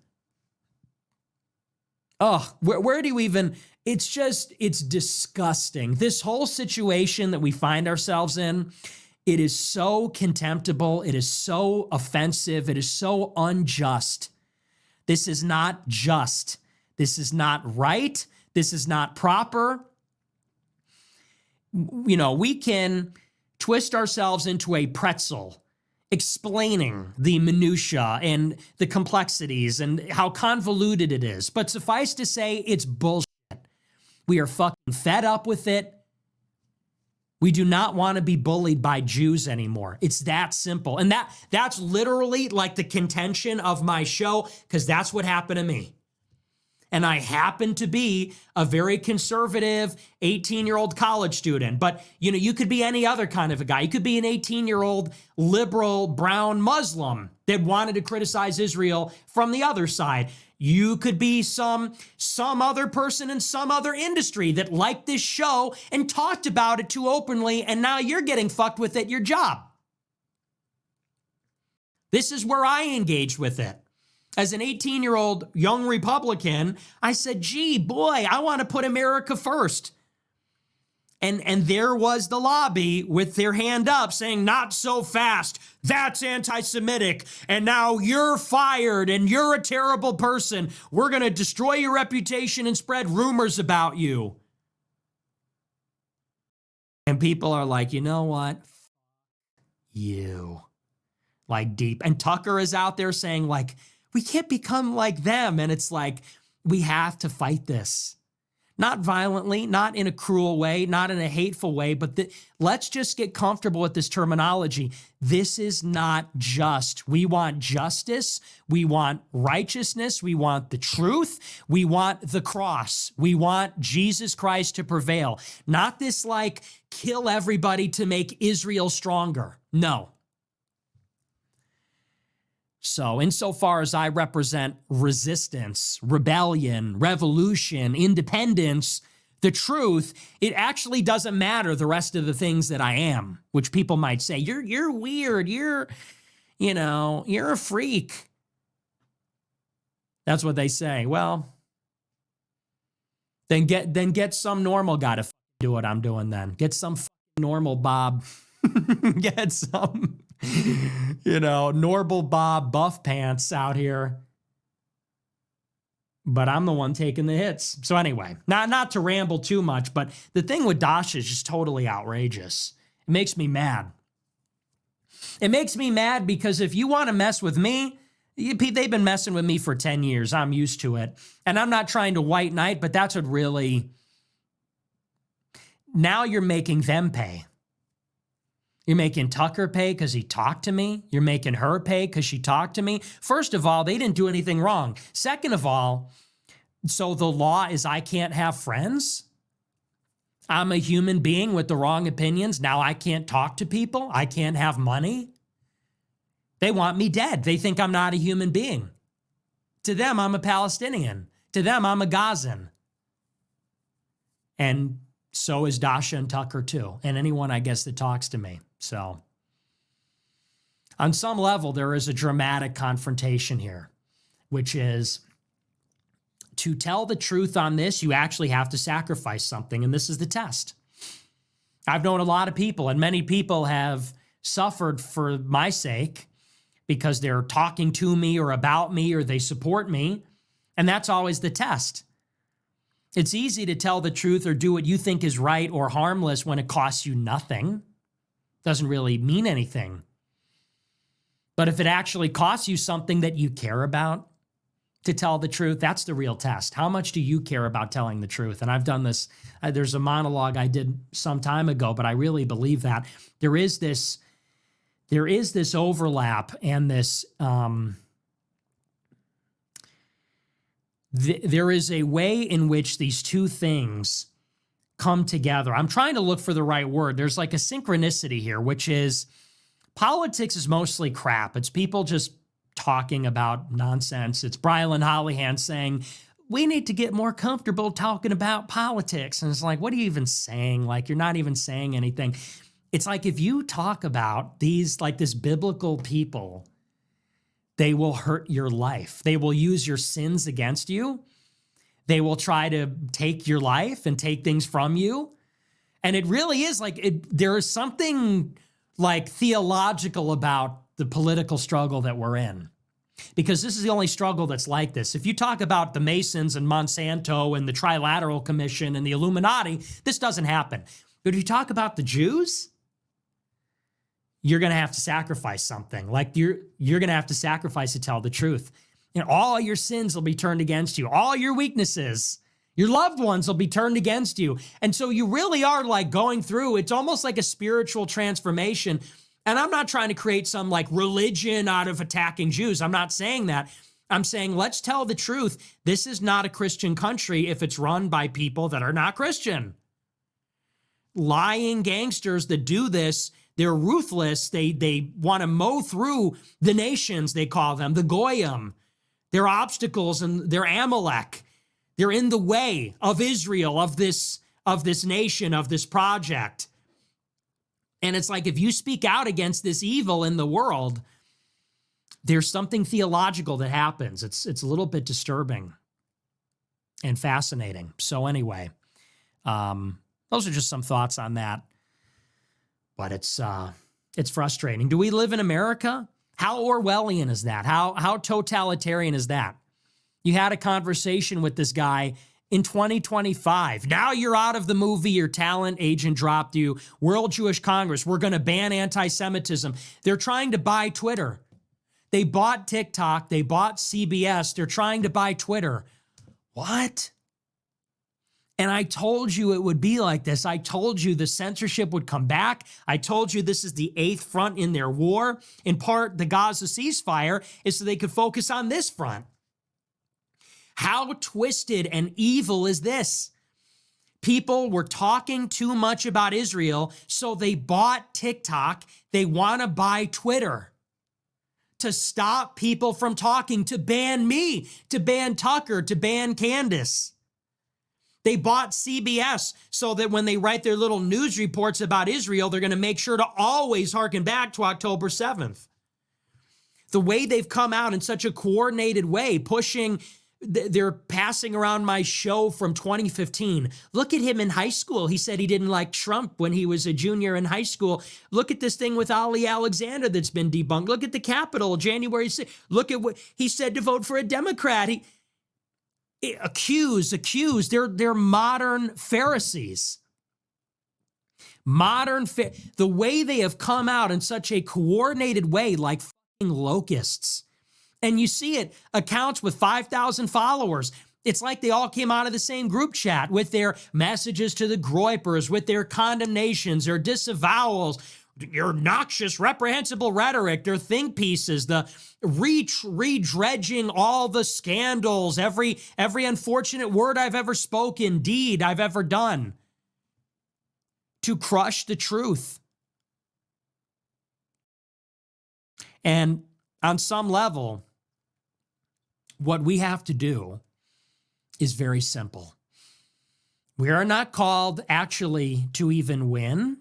Oh, where do you even... It's disgusting. This whole situation that we find ourselves in, it is so contemptible. It is so offensive. It is so unjust. This is not just. This is not right. This is not proper. You know, we can twist ourselves into a pretzel explaining the minutia and the complexities and how convoluted it is. But suffice to say, it's bullshit. We are fucking fed up with it. We do not want to be bullied by Jews anymore. It's that simple. And that's literally like the contention of my show, because that's what happened to me. And I happen to be a very conservative 18-year-old college student. But, you could be any other kind of a guy. You could be an 18-year-old liberal brown Muslim that wanted to criticize Israel from the other side. You could be some other person in some other industry that liked this show and talked about it too openly, and now you're getting fucked with at your job. This is where I engaged with it. As an 18-year-old young Republican, I said, gee, boy, I want to put America first. And there was the lobby with their hand up saying, not so fast. That's anti-Semitic. And now you're fired and you're a terrible person. We're going to destroy your reputation and spread rumors about you. And people are like, you know what? You. Like deep. And Tucker is out there saying like, we can't become like them. And it's like, we have to fight this. Not violently, not in a cruel way, not in a hateful way, but let's just get comfortable with this terminology. This is not just. We want justice. We want righteousness. We want the truth. We want the cross. We want Jesus Christ to prevail. Not this like kill everybody to make Israel stronger. No. So insofar as I represent resistance, rebellion, revolution, independence, the truth, it actually doesn't matter the rest of the things that I am, which people might say, you're weird, you're a freak. That's what they say. Well, then get some normal guy to do what I'm doing then. Get some normal Bob. Get some Normal Bob buff pants out here. But I'm the one taking the hits. So anyway, not to ramble too much, but the thing with Dasha is just totally outrageous. It makes me mad. It makes me mad because if you want to mess with me, they've been messing with me for 10 years. I'm used to it. And I'm not trying to white knight, but that's what really... Now you're making them pay. You're making Tucker pay because he talked to me. You're making her pay because she talked to me. First of all, they didn't do anything wrong. Second of all, so the law is I can't have friends? I'm a human being with the wrong opinions. Now I can't talk to people. I can't have money. They want me dead. They think I'm not a human being. To them, I'm a Palestinian. To them, I'm a Gazan. And so is Dasha and Tucker too. And anyone, I guess, that talks to me. So on some level, there is a dramatic confrontation here, which is to tell the truth on this, you actually have to sacrifice something. And this is the test. I've known a lot of people, and many people have suffered for my sake because they're talking to me or about me or they support me. And that's always the test. It's easy to tell the truth or do what you think is right or harmless when it costs you nothing. Doesn't really mean anything. But if it actually costs you something that you care about to tell the truth, that's the real test. How much do you care about telling the truth? And I've done this. There's a monologue I did some time ago, but I really believe that there is this overlap and this, there is a way in which these two things come together. I'm trying to look for the right word. There's like a synchronicity here, which is politics is mostly crap. It's people just talking about nonsense. It's Brylan Hollyhan saying, we need to get more comfortable talking about politics. And it's like, what are you even saying? Like, you're not even saying anything. It's like if you talk about these, like this biblical people, they will hurt your life. They will use your sins against you. They will try to take your life and take things from you. And it really is like, there is something like theological about the political struggle that we're in. Because this is the only struggle that's like this. If you talk about the Masons and Monsanto and the Trilateral Commission and the Illuminati, this doesn't happen. But if you talk about the Jews, you're going to have to sacrifice something. Like you're going to have to sacrifice to tell the truth. You know, all your sins will be turned against you. All your weaknesses, your loved ones will be turned against you. And so you really are like going through, it's almost like a spiritual transformation. And I'm not trying to create some like religion out of attacking Jews. I'm not saying that. I'm saying, let's tell the truth. This is not a Christian country if it's run by people that are not Christian. Lying gangsters that do this, they're ruthless. They want to mow through the nations, they call them, the Goyim. They're obstacles and they're Amalek. They're in the way of Israel, of this nation, of this project. And it's like, if you speak out against this evil in the world, there's something theological that happens. It's a little bit disturbing and fascinating. So anyway, those are just some thoughts on that. But it's frustrating. Do we live in America? How Orwellian is that? How totalitarian is that? You had a conversation with this guy in 2025. Now you're out of the movie. Your talent agent dropped you. World Jewish Congress. We're going to ban anti-Semitism. They're trying to buy Twitter. They bought TikTok. They bought CBS. They're trying to buy Twitter. What? And I told you it would be like this. I told you the censorship would come back. I told you this is the eighth front in their war. In part, the Gaza ceasefire is so they could focus on this front. How twisted and evil is this? People were talking too much about Israel, so they bought TikTok. They want to buy Twitter to stop people from talking, to ban me, to ban Tucker, to ban Candace. They bought CBS so that when they write their little news reports about Israel, they're going to make sure to always harken back to October 7th. The way they've come out in such a coordinated way, pushing, they're passing around my show from 2015. Look at him in high school. He said he didn't like Trump when he was a junior in high school. Look at this thing with Ali Alexander that's been debunked. Look at the Capitol, January 6th. Look at what he said to vote for a Democrat. Accused. They're modern Pharisees. The way they have come out in such a coordinated way, like fucking locusts. And you see it, accounts with 5,000 followers. It's like they all came out of the same group chat with their messages to the Groypers, with their condemnations, their disavowals, your noxious, reprehensible rhetoric, their think pieces, the redredging all the scandals, every unfortunate word I've ever spoken, deed I've ever done to crush the truth. And on some level, what we have to do is very simple. We are not called actually to even win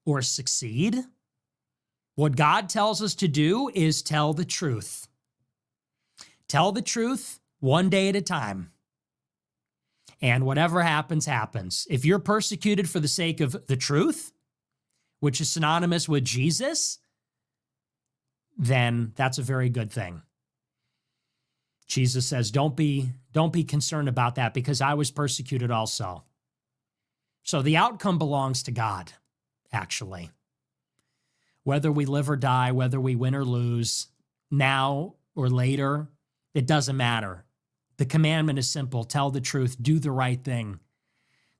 or succeed. What God tells us to do is tell the truth. Tell the truth one day at a time. And whatever happens, happens. If you're persecuted for the sake of the truth, which is synonymous with Jesus, then that's a very good thing. Jesus says, don't be concerned about that because I was persecuted also. So the outcome belongs to God, actually. Whether we live or die, whether we win or lose, now or later, it doesn't matter. The commandment is simple. Tell the truth. Do the right thing.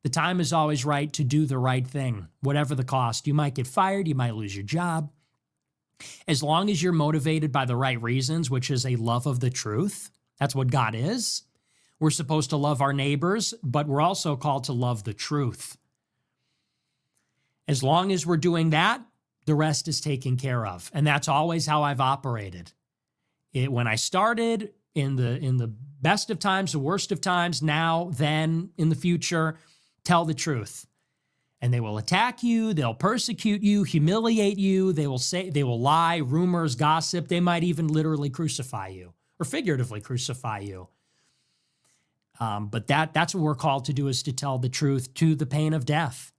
The time is always right to do the right thing, whatever the cost. You might get fired. You might lose your job. As long as you're motivated by the right reasons, which is a love of the truth, that's what God is. We're supposed to love our neighbors, but we're also called to love the truth. As long as we're doing that, the rest is taken care of. And that's always how I've operated. When I started, in the best of times, the worst of times, now, then, in the future, tell the truth. And they will attack you, they'll persecute you, humiliate you, they will lie, rumors, gossip, they might even literally crucify you or figuratively crucify you. But that's what we're called to do, is to tell the truth to the pain of death.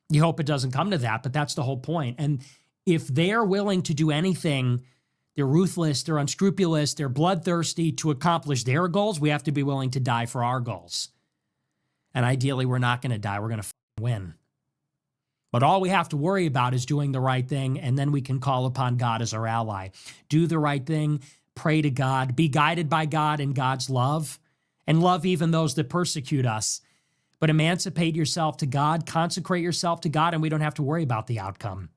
You hope it doesn't come to that, but that's the whole point. And if they're willing to do anything, they're ruthless, they're unscrupulous, they're bloodthirsty to accomplish their goals, we have to be willing to die for our goals. And ideally, we're not going to die. We're going to win. But all we have to worry about is doing the right thing, and then we can call upon God as our ally. Do the right thing, pray to God, be guided by God and God's love, and love even those that persecute us. But emancipate yourself to God, consecrate yourself to God, and we don't have to worry about the outcome.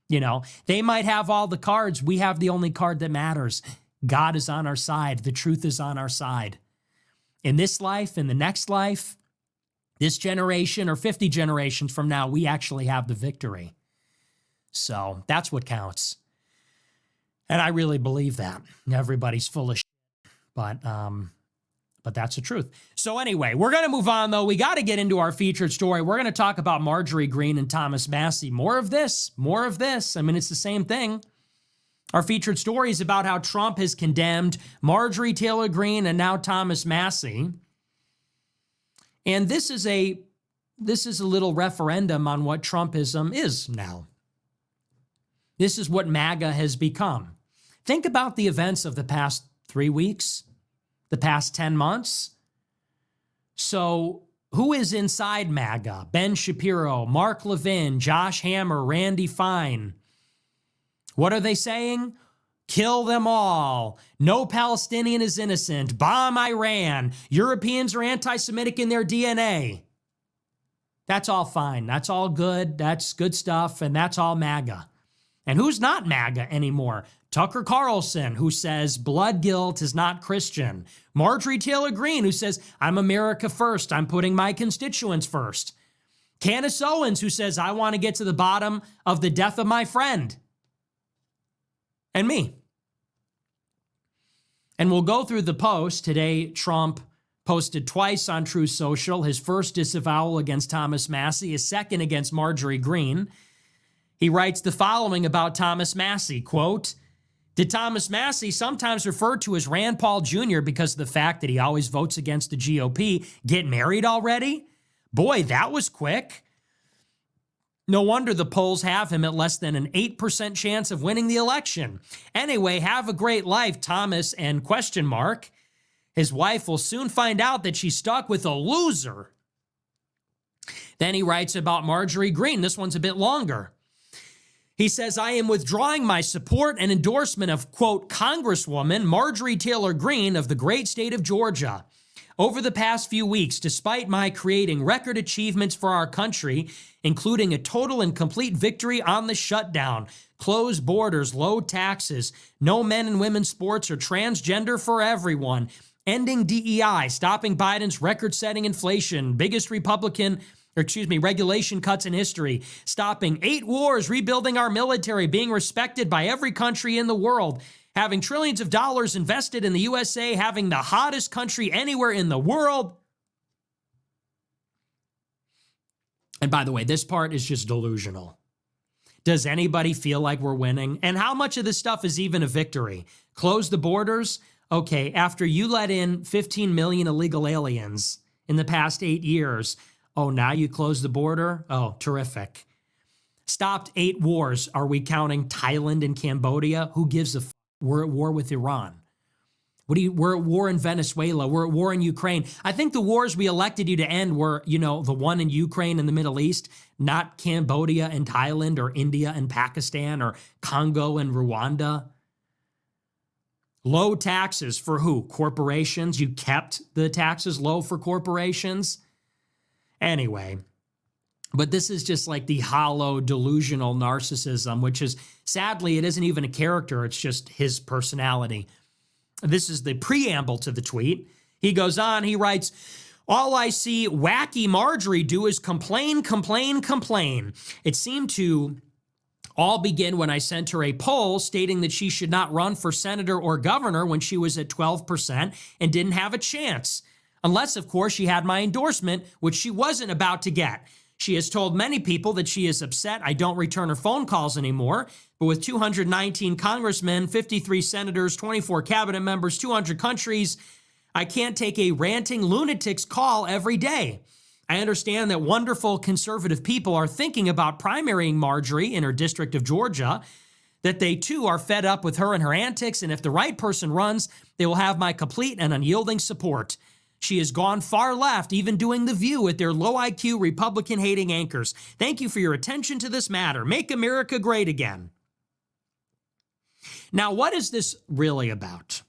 You know, they might have all the cards. We have the only card that matters, God is on our side. The truth is on our side. In this life, in the next life, this generation or 50 generations from now, we actually have the victory. So that's what counts. And I really believe that. Everybody's full of shit, but that's the truth. So anyway, we're going to move on, though. We got to get into our featured story. We're going to talk about Marjorie Greene and Thomas Massie. More of this, more of this. I mean, it's the same thing. Our featured story is about how Trump has condemned Marjorie Taylor Greene and now Thomas Massie. And this is a little referendum on what Trumpism is now. This is what MAGA has become. Think about the events of the past 3 weeks, the past 10 months. So who is inside MAGA? Ben Shapiro, Mark Levin, Josh Hammer, Randy Fine. What are they saying? Kill them all. No Palestinian is innocent. Bomb Iran. Europeans are anti-Semitic in their DNA. That's all fine. That's all good. That's good stuff. And that's all MAGA. And who's not MAGA anymore? Tucker Carlson, who says blood guilt is not Christian. Marjorie Taylor Greene, who says, I'm America first. I'm putting my constituents first. Candace Owens, who says, I want to get to the bottom of the death of my friend. And me. And we'll go through the post. Today, Trump posted twice on Truth Social. His first disavowal against Thomas Massie, his second against Marjorie Greene. He writes the following about Thomas Massie, quote, did Thomas Massie, sometimes referred to as Rand Paul Jr. because of the fact that he always votes against the GOP, get married already? Boy, that was quick. No wonder the polls have him at less than an 8% chance of winning the election. Anyway, have a great life, Thomas, and question mark. His wife will soon find out that she's stuck with a loser. Then he writes about Marjorie Greene. This one's a bit longer. He says, I am withdrawing my support and endorsement of, quote, Congresswoman Marjorie Taylor Greene of the great state of Georgia. Over the past few weeks, despite my creating record achievements for our country, including a total and complete victory on the shutdown, closed borders, low taxes, no men and women's sports or transgender for everyone, ending DEI, stopping Biden's record-setting inflation, biggest regulation cuts in history, stopping 8 wars, rebuilding our military, being respected by every country in the world, having trillions of dollars invested in the USA, having the hottest country anywhere in the world. And by the way, this part is just delusional. Does anybody feel like we're winning? And how much of this stuff is even a victory? Close the borders? Okay, after you let in 15 million illegal aliens in the past 8 years, oh, now you close the border? Oh, terrific. Stopped 8 wars. Are we counting Thailand and Cambodia? Who gives a f? We're at war with Iran. We're at war in Venezuela. We're at war in Ukraine. I think the wars we elected you to end were, the one in Ukraine and the Middle East, not Cambodia and Thailand or India and Pakistan or Congo and Rwanda. Low taxes for who? Corporations. You kept the taxes low for corporations. Anyway, but this is just like the hollow, delusional narcissism, which is, sadly, it isn't even a character. It's just his personality. This is the preamble to the tweet. He goes on, he writes, all I see wacky Marjorie do is complain, complain, complain. It seemed to all begin when I sent her a poll stating that she should not run for senator or governor when she was at 12% and didn't have a chance. Unless, of course, she had my endorsement, which she wasn't about to get. She has told many people that she is upset I don't return her phone calls anymore, but with 219 congressmen, 53 senators, 24 cabinet members, 200 countries, I can't take a ranting lunatic's call every day. I understand that wonderful conservative people are thinking about primarying Marjorie in her district of Georgia, that they too are fed up with her and her antics, and if the right person runs, they will have my complete and unyielding support. She has gone far left, even doing The View with their low IQ, Republican-hating anchors. Thank you for your attention to this matter. Make America great again. Now, what is this really about?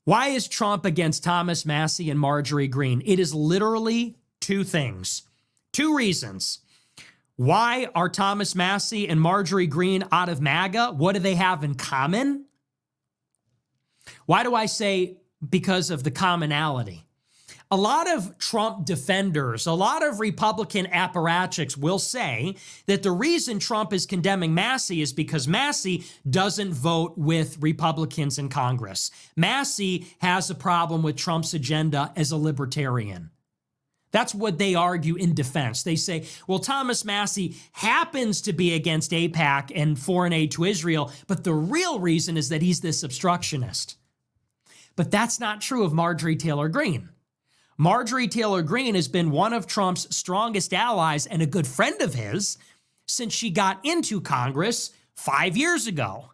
Why is Trump against Thomas Massie and Marjorie Greene? It is literally 2 things. 2 reasons. Why are Thomas Massie and Marjorie Greene out of MAGA? What do they have in common? Why do I say because of the commonality? A lot of Trump defenders, a lot of Republican apparatchiks will say that the reason Trump is condemning Massie is because Massie doesn't vote with Republicans in Congress. Massie has a problem with Trump's agenda as a libertarian. That's what they argue in defense. They say, well, Thomas Massie happens to be against AIPAC and foreign aid to Israel, but the real reason is that he's this obstructionist. But that's not true of Marjorie Taylor Greene. Marjorie Taylor Greene has been one of Trump's strongest allies and a good friend of his since she got into Congress 5 years ago.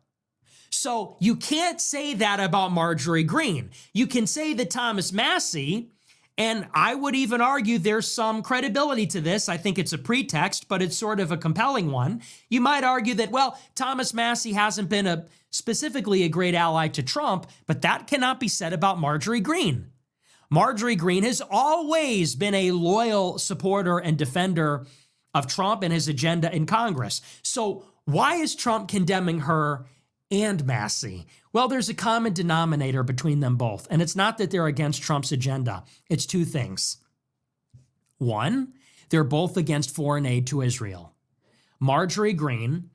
So you can't say that about Marjorie Greene. You can say that Thomas Massie, and I would even argue there's some credibility to this. I think it's a pretext, but it's sort of a compelling one. You might argue that, well, Thomas Massie hasn't been specifically a great ally to Trump, but that cannot be said about Marjorie Greene. Marjorie Greene has always been a loyal supporter and defender of Trump and his agenda in Congress. So why is Trump condemning her and Massie? Well, there's a common denominator between them both, and it's not that they're against Trump's agenda. It's two things. One, they're both against foreign aid to Israel. Marjorie Greene,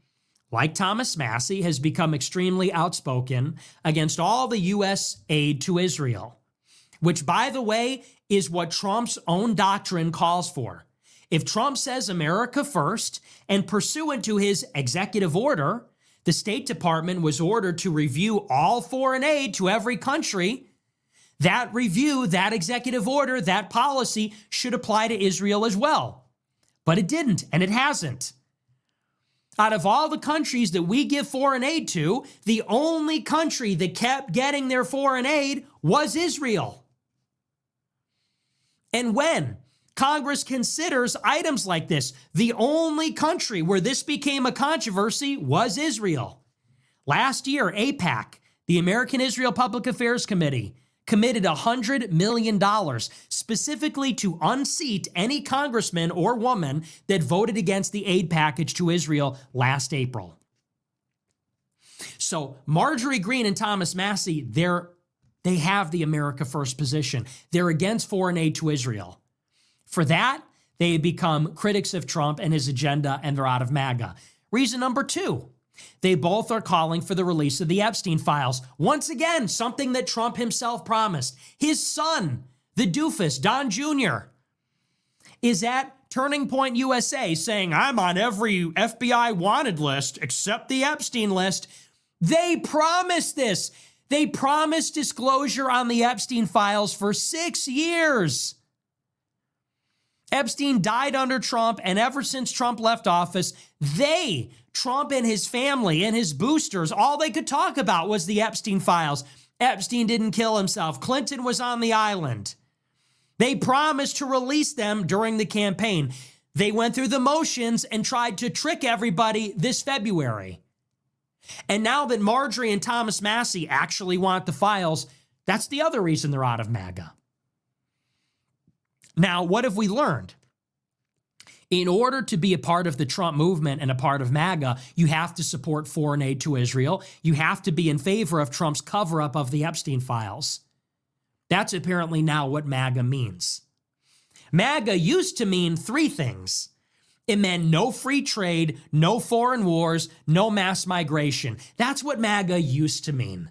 like Thomas Massie, has become extremely outspoken against all the U.S. aid to Israel, which, by the way, is what Trump's own doctrine calls for. If Trump says America first, and pursuant to his executive order, the State Department was ordered to review all foreign aid to every country, that review, that executive order, that policy should apply to Israel as well. But it didn't, and it hasn't. Out of all the countries that we give foreign aid to, the only country that kept getting their foreign aid was Israel. And when Congress considers items like this, the only country where this became a controversy was Israel. Last year, AIPAC, the American Israel Public Affairs Committee, committed $100 million specifically to unseat any congressman or woman that voted against the aid package to Israel last April. So Marjorie Greene and Thomas Massie, they have the America First position. They're against foreign aid to Israel. For that, they become critics of Trump and his agenda, and they're out of MAGA. Reason number two, they both are calling for the release of the Epstein files. Once again, something that Trump himself promised. His son, the doofus, Don Jr., is at Turning Point USA saying, I'm on every FBI wanted list except the Epstein list. They promised this. They promised disclosure on the Epstein files for 6 years. Epstein died under Trump, and ever since Trump left office, Trump and his family and his boosters, all they could talk about was the Epstein files. Epstein didn't kill himself. Clinton was on the island. They promised to release them during the campaign. They went through the motions and tried to trick everybody this February. And now that Marjorie and Thomas Massie actually want the files, that's the other reason they're out of MAGA. Now, what have we learned? In order to be a part of the Trump movement and a part of MAGA, you have to support foreign aid to Israel. You have to be in favor of Trump's cover-up of the Epstein files. That's apparently now what MAGA means. MAGA used to mean three things. It meant no free trade, no foreign wars, no mass migration. That's what MAGA used to mean.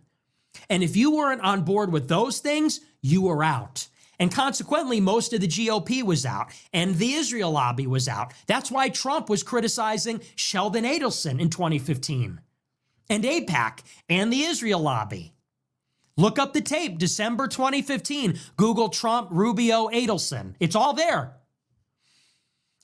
And if you weren't on board with those things, you were out. And consequently, most of the GOP was out, and the Israel lobby was out. That's why Trump was criticizing Sheldon Adelson in 2015, and AIPAC, and the Israel lobby. Look up the tape, December 2015. Google Trump, Rubio, Adelson. It's all there.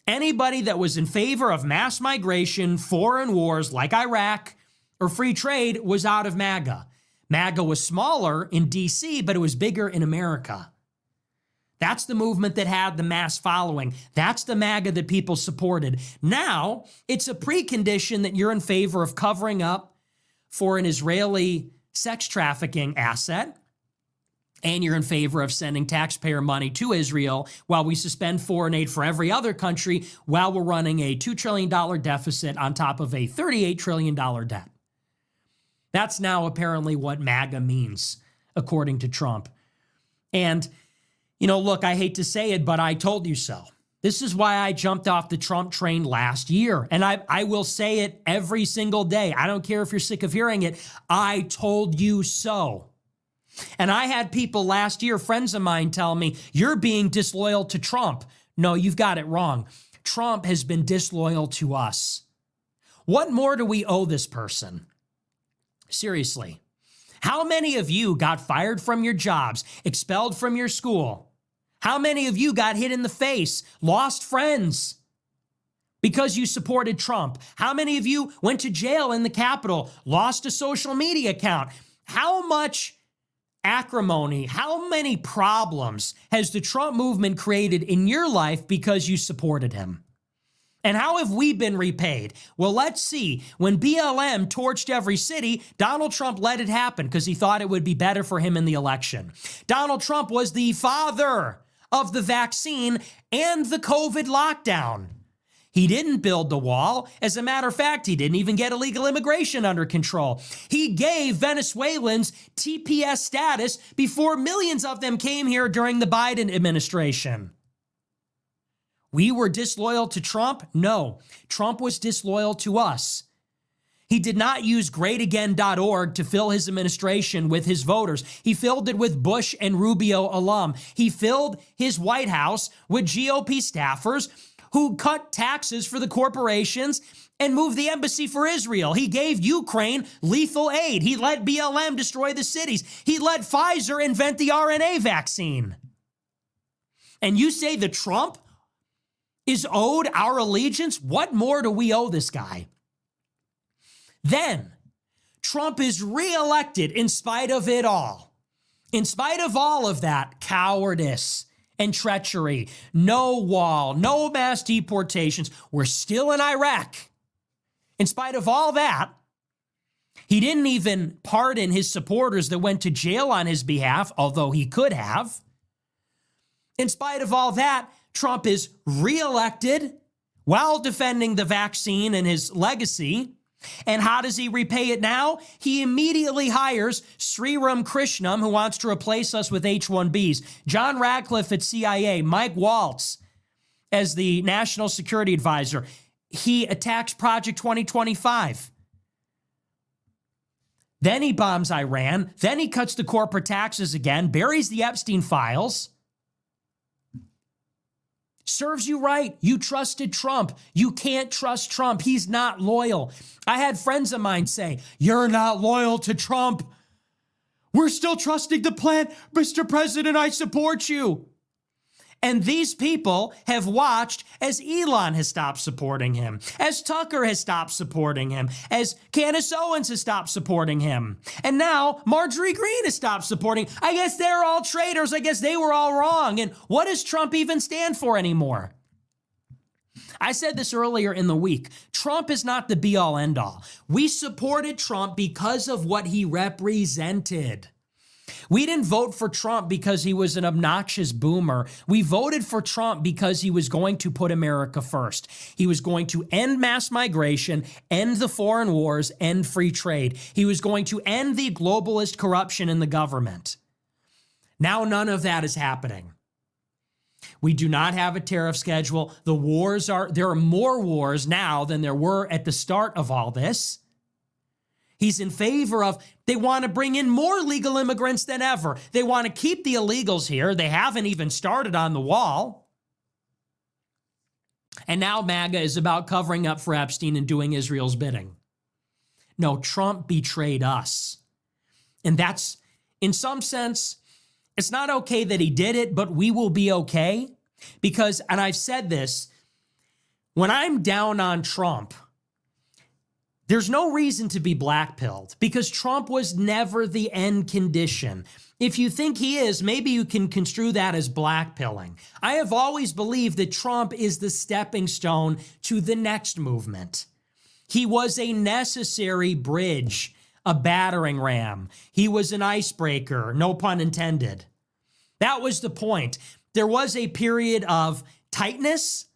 Anybody that was in favor of mass migration, foreign wars like Iraq, or free trade was out of MAGA. MAGA was smaller in DC, but it was bigger in America. That's the movement that had the mass following. That's the MAGA that people supported. Now, it's a precondition that you're in favor of covering up for an Israeli sex trafficking asset, and you're in favor of sending taxpayer money to Israel while we suspend foreign aid for every other country while we're running a $2 trillion deficit on top of a $38 trillion debt. That's now apparently what MAGA means. according to Trump. And, you know, look, I hate to say it, but I told you so. This is why I jumped off the Trump train last year. And I will say it every single day. I don't care if you're sick of hearing it. I told you so. And I had people last year, friends of mine, tell me, you're being disloyal to Trump. No, you've got it wrong. Trump has been disloyal to us. What more do we owe this person? Seriously. How many of you got fired from your jobs, expelled from your school? How many of you got hit in the face, lost friends because you supported Trump? How many of you went to jail in the Capitol, lost a social media account? How much acrimony, how many problems has the Trump movement created in your life because you supported him? And how have we been repaid? Well, let's see. When BLM torched every city, Donald Trump let it happen because he thought it would be better for him in the election. Donald Trump was the father of the vaccine and the COVID lockdown. He didn't build the wall. As a matter of fact, he didn't even get illegal immigration under control. He gave Venezuelans TPS status before millions of them came here during the Biden administration. We were disloyal to Trump? No, Trump was disloyal to us. He did not use greatagain.org to fill his administration with his voters. He filled it with Bush and Rubio alum. He filled his White House with GOP staffers who cut taxes for the corporations and moved the embassy for Israel. He gave Ukraine lethal aid. He let BLM destroy the cities. He let Pfizer invent the RNA vaccine. And you say that Trump is owed our allegiance? What more do we owe this guy? Then Trump is reelected in spite of it all. In spite of all of that cowardice and treachery, no wall, no mass deportations. We're still in Iraq. In spite of all that, he didn't even pardon his supporters that went to jail on his behalf, although he could have. In spite of all that, Trump is reelected while defending the vaccine and his legacy. And how does he repay it now? He immediately hires Sriram Krishnam, who wants to replace us with H-1Bs, John Radcliffe at CIA, Mike Waltz as the National Security Advisor. He attacks Project 2025. Then he bombs Iran. Then he cuts the corporate taxes again, buries the Epstein files. Serves you right. You trusted Trump. You can't trust Trump. He's not loyal. I had friends of mine say, you're not loyal to Trump. We're still trusting the plan. Mr. President, I support you. And these people have watched as Elon has stopped supporting him, as Tucker has stopped supporting him, as Candace Owens has stopped supporting him. And now Marjorie Greene has stopped supporting. I guess they're all traitors. I guess they were all wrong. And what does Trump even stand for anymore? I said this earlier in the week. Trump is not the be-all, end-all. We supported Trump because of what he represented. We didn't vote for Trump because he was an obnoxious boomer. We voted for Trump because he was going to put America first. He was going to end mass migration, end the foreign wars, end free trade. He was going to end the globalist corruption in the government. Now none of that is happening. We do not have a tariff schedule. There are more wars now than there were at the start of all this. He's in favor of, they want to bring in more legal immigrants than ever. They want to keep the illegals here. They haven't even started on the wall. And now MAGA is about covering up for Epstein and doing Israel's bidding. No, Trump betrayed us. And that's, in some sense, it's not okay that he did it, but we will be okay. Because, and I've said this, when I'm down on Trump, there's no reason to be blackpilled because Trump was never the end condition. If you think he is, maybe you can construe that as blackpilling. I have always believed that Trump is the stepping stone to the next movement. He was a necessary bridge, a battering ram. He was an icebreaker, no pun intended. That was the point. There was a period of tightness.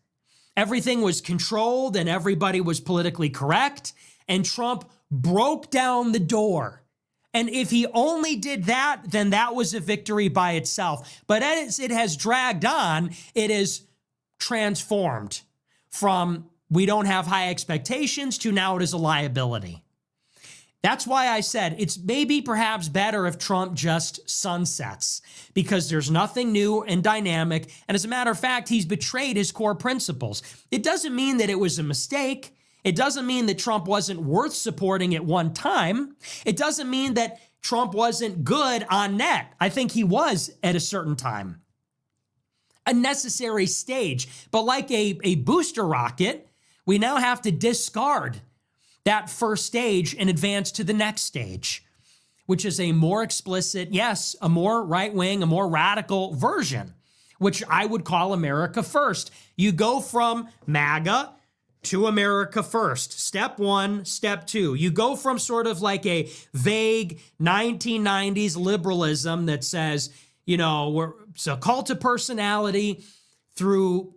Everything was controlled and everybody was politically correct. And Trump broke down the door And if he only did that, then that was a victory by itself. But as it has dragged on, it is transformed from we don't have high expectations to now it is a liability. That's why I said it's maybe perhaps better if Trump just sunsets, because there's nothing new and dynamic. And as a matter of fact, he's betrayed his core principles. It doesn't mean that it was a mistake. It doesn't mean that Trump wasn't worth supporting at one time. It doesn't mean that Trump wasn't good on net. I think he was at a certain time. A necessary stage. But like a booster rocket, we now have to discard that first stage and advance to the next stage, which is a more explicit, yes, a more right-wing, a more radical version, which I would call America First. You go from MAGA to America First. Step one, step two. You go from sort of like a vague 1990s liberalism that says, you know, it's a cult of personality through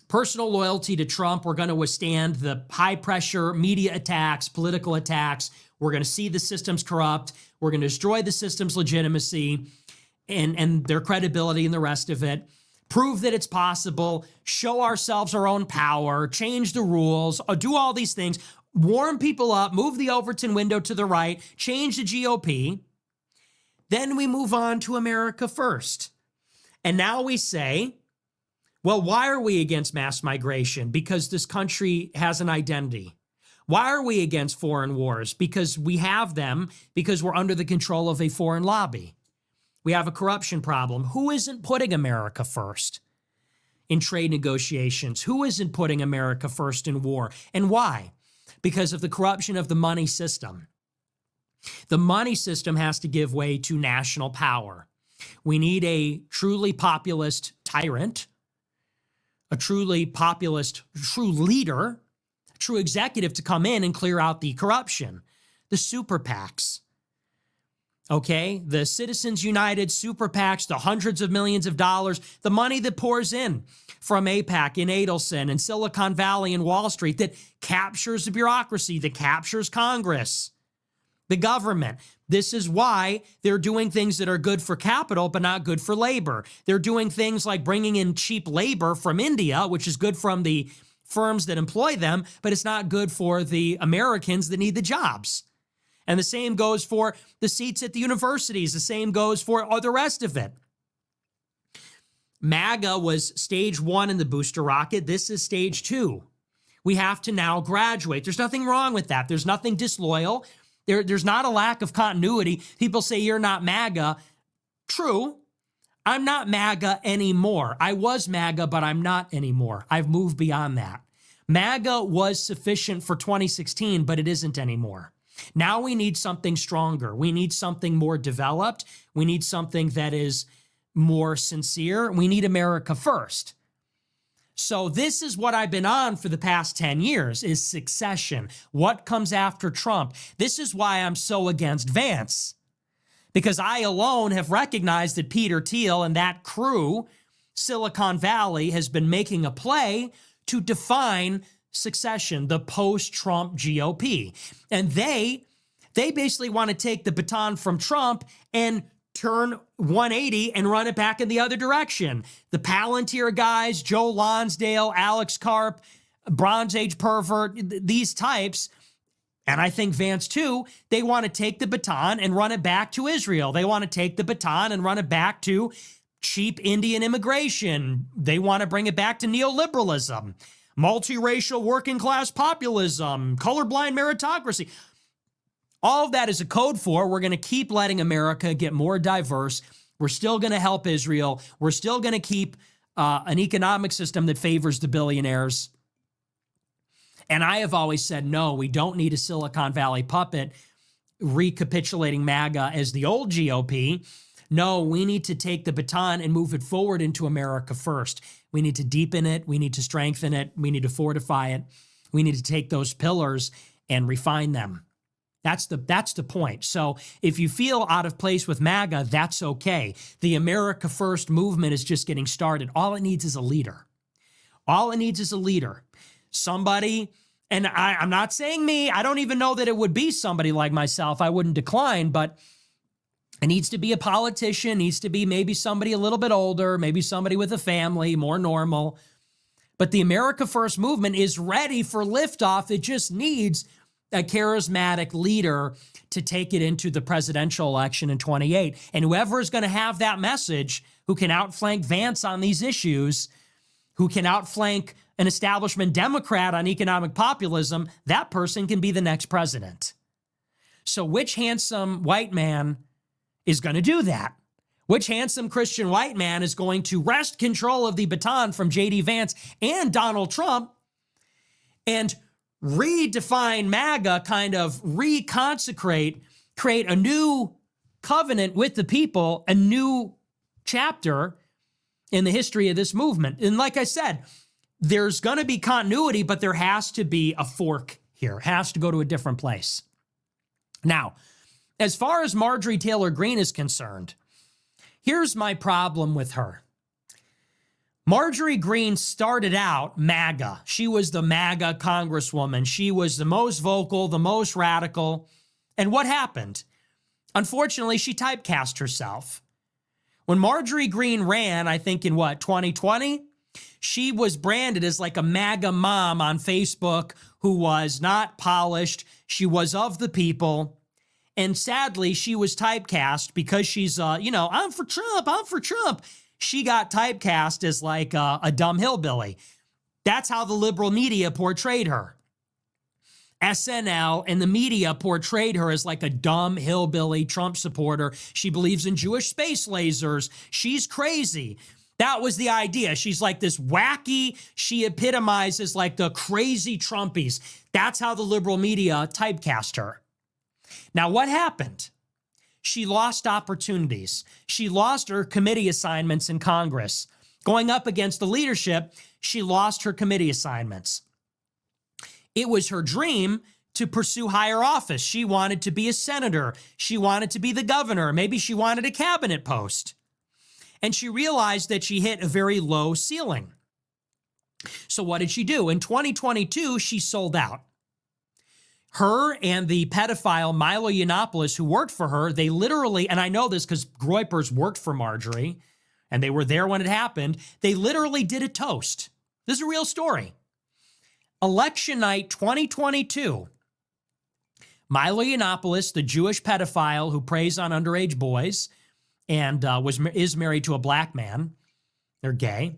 personal loyalty to Trump. We're going to withstand the high pressure media attacks, political attacks. We're going to see the systems corrupt. We're going to destroy the system's legitimacy and their credibility and the rest of it. Prove that it's possible, show ourselves our own power, change the rules, do all these things, warm people up, move the Overton window to the right, change the GOP. Then we move on to America First. And now we say, well, why are we against mass migration? Because this country has an identity. Why are we against foreign wars? Because we have them, because we're under the control of a foreign lobby. We have a corruption problem. Who isn't putting America first in trade negotiations? Who isn't putting America first in war? And why? Because of the corruption of the money system. The money system has to give way to national power. We need a truly populist tyrant, a truly populist, true leader, true executive to come in and clear out the corruption. The super PACs. Okay, the Citizens United super PACs, the hundreds of millions of dollars, the money that pours in from AIPAC in Adelson and Silicon Valley and Wall Street that captures the bureaucracy, that captures Congress, the government. This is why they're doing things that are good for capital but not good for labor. They're doing things like bringing in cheap labor from India, which is good from the firms that employ them, but it's not good for the Americans that need the jobs. And the same goes for the seats at the universities. The same goes for all the rest of it. MAGA was stage one in the booster rocket. This is stage two. We have to now graduate. There's nothing wrong with that. There's nothing disloyal. There's not a lack of continuity. People say you're not MAGA. True. I'm not MAGA anymore. I was MAGA, but I'm not anymore. I've moved beyond that. MAGA was sufficient for 2016, but it isn't anymore. Now we need something stronger. We need something more developed. We need something that is more sincere. We need America first. So this is what I've been on for the past 10 years, is succession. What comes after Trump? This is why I'm so against Vance, because I alone have recognized that Peter Thiel and that crew, Silicon Valley, has been making a play to define succession, the post-Trump GOP. And they basically want to take the baton from Trump and turn 180 and run it back in the other direction. The Palantir guys, Joe Lonsdale, Alex Karp, Bronze Age pervert, these types, and I think Vance too, they want to take the baton and run it back to Israel. They want to take the baton and run it back to cheap Indian immigration. They want to bring it back to neoliberalism, multiracial working class populism, colorblind meritocracy. All of that is a code for we're going to keep letting America get more diverse. We're still going to help Israel. We're still going to keep an economic system that favors the billionaires. And I have always said, no, we don't need a Silicon Valley puppet recapitulating MAGA as the old GOP. No, we need to take the baton and move it forward into America first. We need to deepen it. We need to strengthen it. We need to fortify it. We need to take those pillars and refine them. That's the point. So if you feel out of place with MAGA, that's okay. The America First movement is just getting started. All it needs is a leader. All it needs is a leader. Somebody And I'm not saying me. I don't even know that it would be somebody like myself. I wouldn't decline, but it needs to be a politician, needs to be maybe somebody a little bit older, maybe somebody with a family, more normal. But the America First movement is ready for liftoff. It just needs a charismatic leader to take it into the presidential election in 28. And whoever is going to have that message, who can outflank Vance on these issues, who can outflank an establishment Democrat on economic populism, that person can be the next president. So which handsome white man is going to do that? Which handsome Christian white man is going to wrest control of the baton from J.D. Vance and Donald Trump and redefine MAGA, kind of reconsecrate, create a new covenant with the people, a new chapter in the history of this movement? And like I said, there's going to be continuity, but there has to be a fork here. It has to go to a different place. Now, as far as Marjorie Taylor Greene is concerned, here's my problem with her. Marjorie Greene started out MAGA. She was the MAGA congresswoman. She was the most vocal, the most radical. And what happened? Unfortunately, she typecast herself. When Marjorie Greene ran, I think in 2020, she was branded as like a MAGA mom on Facebook who was not polished. She was of the people. And sadly, she was typecast because she's, I'm for Trump, I'm for Trump. She got typecast as like a dumb hillbilly. That's how the liberal media portrayed her. SNL and the media portrayed her as like a dumb hillbilly Trump supporter. She believes in Jewish space lasers. She's crazy. That was the idea. She's like this wacky, she epitomizes like the crazy Trumpies. That's how the liberal media typecast her. Now, what happened? She lost opportunities. She lost her committee assignments in Congress. Going up against the leadership, she lost her committee assignments. It was her dream to pursue higher office. She wanted to be a senator. She wanted to be the governor. Maybe she wanted a cabinet post. And she realized that she hit a very low ceiling. So what did she do? In 2022, she sold out. Her and the pedophile Milo Yiannopoulos, who worked for her, they literally, and I know this because Groypers worked for Marjorie, and they were there when it happened, they literally did a toast. This is a real story. Election night 2022, Milo Yiannopoulos, the Jewish pedophile who preys on underage boys, and is married to a black man. They're gay.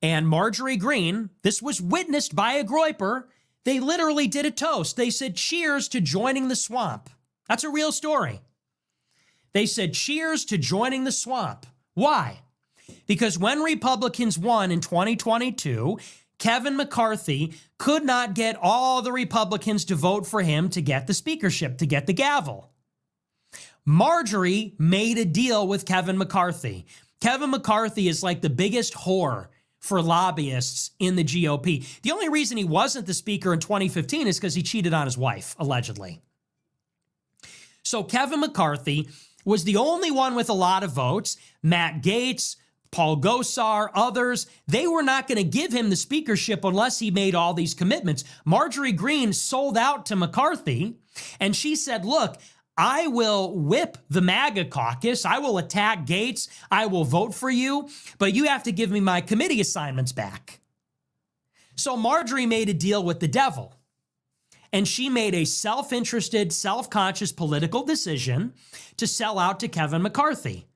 And Marjorie Greene, this was witnessed by a Groyper. They literally did a toast. They said, cheers to joining the swamp. That's a real story. They said, cheers to joining the swamp. Why? Because when Republicans won in 2022, Kevin McCarthy could not get all the Republicans to vote for him to get the speakership, to get the gavel. Marjorie made a deal with Kevin McCarthy. Kevin McCarthy is like the biggest whore for lobbyists in the GOP. The only reason he wasn't the speaker in 2015 is because he cheated on his wife, allegedly. So Kevin McCarthy was the only one with a lot of votes. Matt Gaetz, Paul Gosar, others, they were not going to give him the speakership unless he made all these commitments. Marjorie Greene sold out to McCarthy, and she said, look, I will whip the MAGA caucus. I will attack Gaetz. I will vote for you, but you have to give me my committee assignments back. So Marjorie made a deal with the devil, and she made a self-interested, self-conscious political decision to sell out to Kevin McCarthy.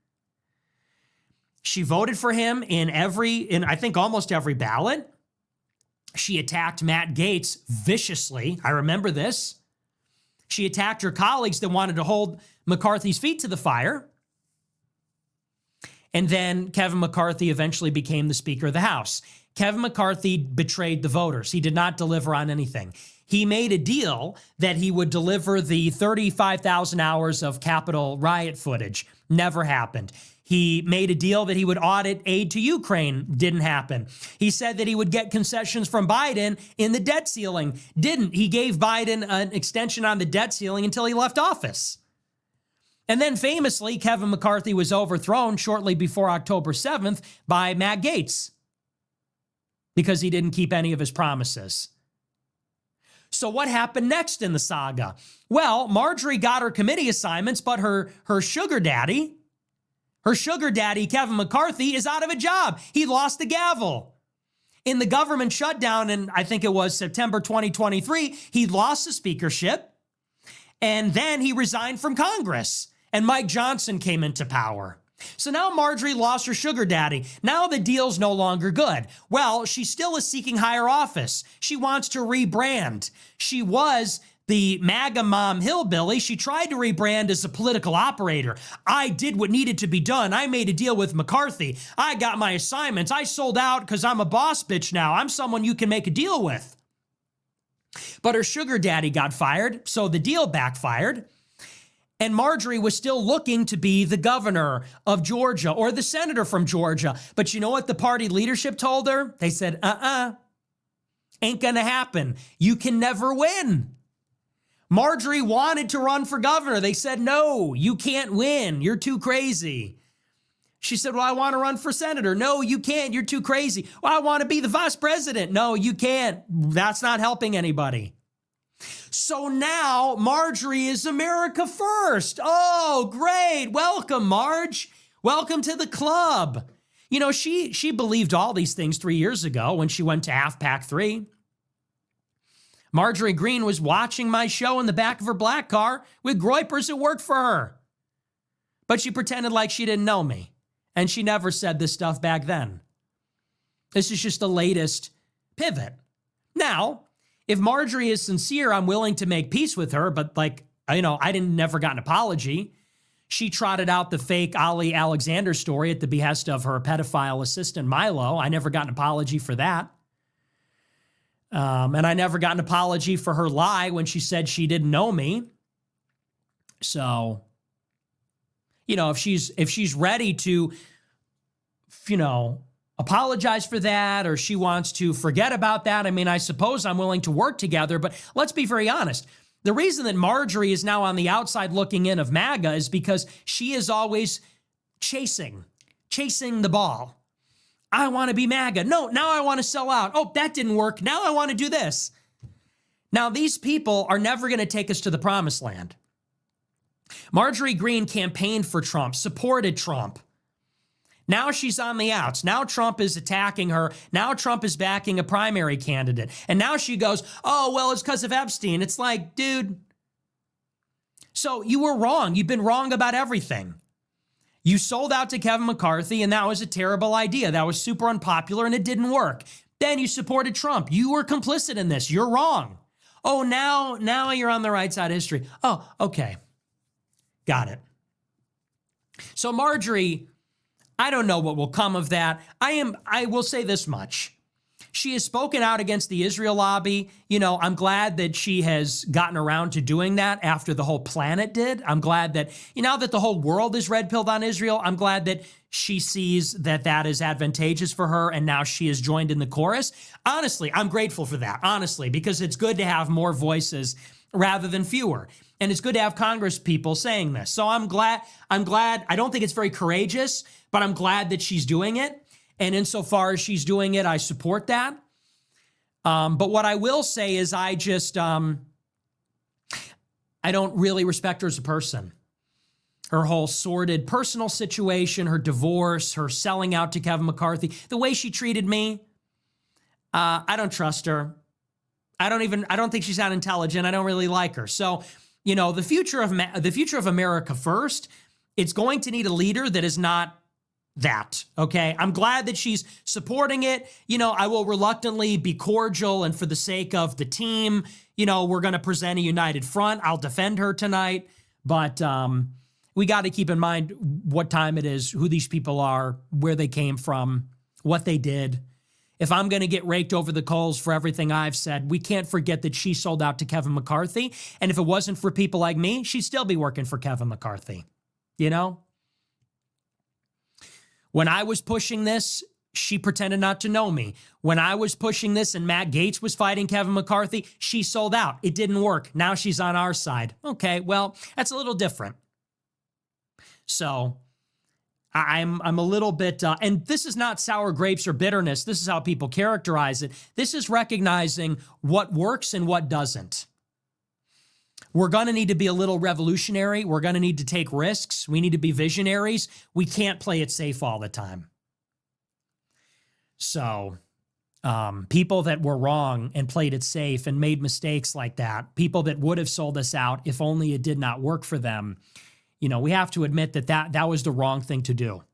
She voted for him in I think almost every ballot. She attacked Matt Gaetz viciously. I remember this. She attacked her colleagues that wanted to hold McCarthy's feet to the fire. And then Kevin McCarthy eventually became the Speaker of the House. Kevin McCarthy betrayed the voters. He did not deliver on anything. He made a deal that he would deliver the 35,000 hours of Capitol riot footage. Never happened. He made a deal that he would audit aid to Ukraine. Didn't happen. He said that he would get concessions from Biden in the debt ceiling. Didn't. He gave Biden an extension on the debt ceiling until he left office. And then famously, Kevin McCarthy was overthrown shortly before October 7th by Matt Gaetz because he didn't keep any of his promises. So what happened next in the saga? Well, Marjorie got her committee assignments, but her sugar daddy, Kevin McCarthy, is out of a job. He lost the gavel. In the government shutdown in, I think it was September 2023, he lost the speakership, and then he resigned from Congress, and Mike Johnson came into power. So now Marjorie lost her sugar daddy. Now the deal's no longer good. Well, she still is seeking higher office. She wants to rebrand. She was the MAGA mom hillbilly. She tried to rebrand as a political operator. I did what needed to be done. I made a deal with McCarthy. I got my assignments. I sold out because I'm a boss bitch now. I'm someone you can make a deal with. But her sugar daddy got fired, so the deal backfired. And Marjorie was still looking to be the governor of Georgia or the senator from Georgia. But you know what the party leadership told her? They said, ain't gonna happen. You can never win. Marjorie wanted to run for governor. They said, no, you can't win. You're too crazy. She said, well, I want to run for senator. No, you can't. You're too crazy. Well, I want to be the vice president. No, you can't. That's not helping anybody. So now Marjorie is America first. Oh, great. Welcome, Marge. Welcome to the club. You know, she believed all these things 3 years ago when she went to AFPAC 3. Marjorie Greene was watching my show in the back of her black car with groypers who worked for her. But she pretended like she didn't know me. And she never said this stuff back then. This is just the latest pivot. Now, if Marjorie is sincere, I'm willing to make peace with her, but I never got an apology. She trotted out the fake Ali Alexander story at the behest of her pedophile assistant, Milo. I never got an apology for that. And I never got an apology for her lie when she said she didn't know me. So, you know, if she's ready to, apologize for that, or she wants to forget about that, I mean, I suppose I'm willing to work together, but let's be very honest. The reason that Marjorie is now on the outside looking in of MAGA is because she is always chasing the ball. I want to be MAGA. No, now I want to sell out. Oh, that didn't work. Now I want to do this. Now, these people are never going to take us to the promised land. Marjorie Greene campaigned for Trump, supported Trump. Now she's on the outs. Now Trump is attacking her. Now Trump is backing a primary candidate. And now she goes, oh, well, it's because of Epstein. It's like, dude, so you were wrong. You've been wrong about everything. You sold out to Kevin McCarthy, and that was a terrible idea. That was super unpopular, and it didn't work. Then you supported Trump. You were complicit in this. You're wrong. Oh, now you're on the right side of history. Oh, okay. Got it. So Marjorie, I don't know what will come of that. I will say this much. She has spoken out against the Israel lobby. You know, I'm glad that she has gotten around to doing that after the whole planet did. I'm glad that, now that the whole world is red-pilled on Israel, I'm glad that she sees that that is advantageous for her, and now she has joined in the chorus. Honestly, I'm grateful for that, honestly, because it's good to have more voices rather than fewer. And it's good to have Congress people saying this. So I'm glad. I don't think it's very courageous, but I'm glad that she's doing it. And insofar as she's doing it, I support that. But what I will say is I don't really respect her as a person. Her whole sordid personal situation, her divorce, her selling out to Kevin McCarthy, the way she treated me, I don't trust her. I don't think she's that intelligent. I don't really like her. So, the future of America first, it's going to need a leader that is not that, okay? I'm glad that she's supporting it. I will reluctantly be cordial, and for the sake of the team, we're going to present a united front. I'll defend her tonight, but we got to keep in mind what time it is, who these people are, where they came from, what they did. If I'm going to get raked over the coals for everything I've said, we can't forget that she sold out to Kevin McCarthy, and if it wasn't for people like me, she'd still be working for Kevin McCarthy, When I was pushing this, she pretended not to know me. When I was pushing this and Matt Gaetz was fighting Kevin McCarthy, she sold out. It didn't work. Now she's on our side. Okay, well, that's a little different. So I'm a little bit, and this is not sour grapes or bitterness. This is how people characterize it. This is recognizing what works and what doesn't. We're going to need to be a little revolutionary. We're going to need to take risks. We need to be visionaries. We can't play it safe all the time. So people that were wrong and played it safe and made mistakes like that, people that would have sold us out if only it did not work for them, you know, we have to admit that was the wrong thing to do.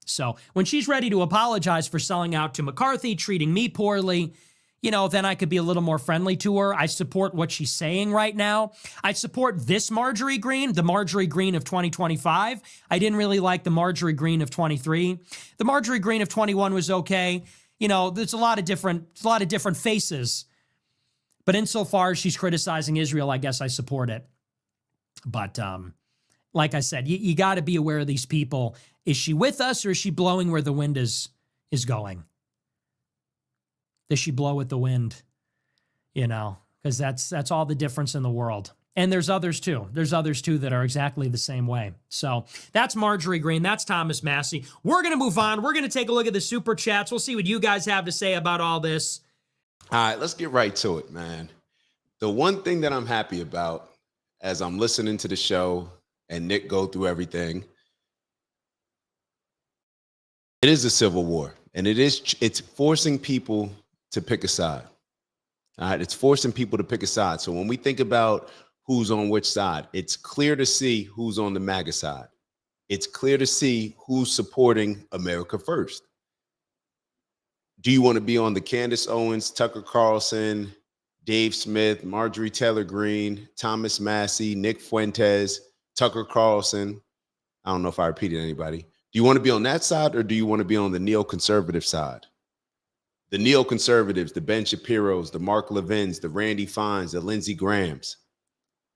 So when she's ready to apologize for selling out to McCarthy, treating me poorly, you know, then I could be a little more friendly to her. I support what she's saying right now. I support this Marjorie Greene, the Marjorie Greene of 2025. I didn't really like the Marjorie Greene of 23. The Marjorie Greene of 21 was okay. You know, there's a lot of different faces. But insofar as she's criticizing Israel, I guess I support it. But like I said, you got to be aware of these people. Is she with us or is she blowing where the wind is going? Does she blow with the wind? You know, because that's all the difference in the world. And there's others too. There's others too that are exactly the same way. So that's Marjorie Greene. That's Thomas Massie. We're going to move on. We're going to take a look at the super chats. We'll see what you guys have to say about all this. All right, let's get right to it, man. The one thing that I'm happy about as I'm listening to the show and Nick go through everything, it is a civil war, and it's forcing people to pick a side. All right, it's forcing people to pick a side. So when we think about who's on which side, it's clear to see who's on the MAGA side. It's clear to see who's supporting America first. Do you want to be on the Candace Owens, Tucker Carlson, Dave Smith, Marjorie Taylor Greene, Thomas Massie, Nick Fuentes, Tucker Carlson? I don't know if I repeated anybody. Do you want to be on that side, or do you want to be on the neoconservative side? The neoconservatives, the Ben Shapiros, the Mark Levins, the Randy Fines, the Lindsey Grahams.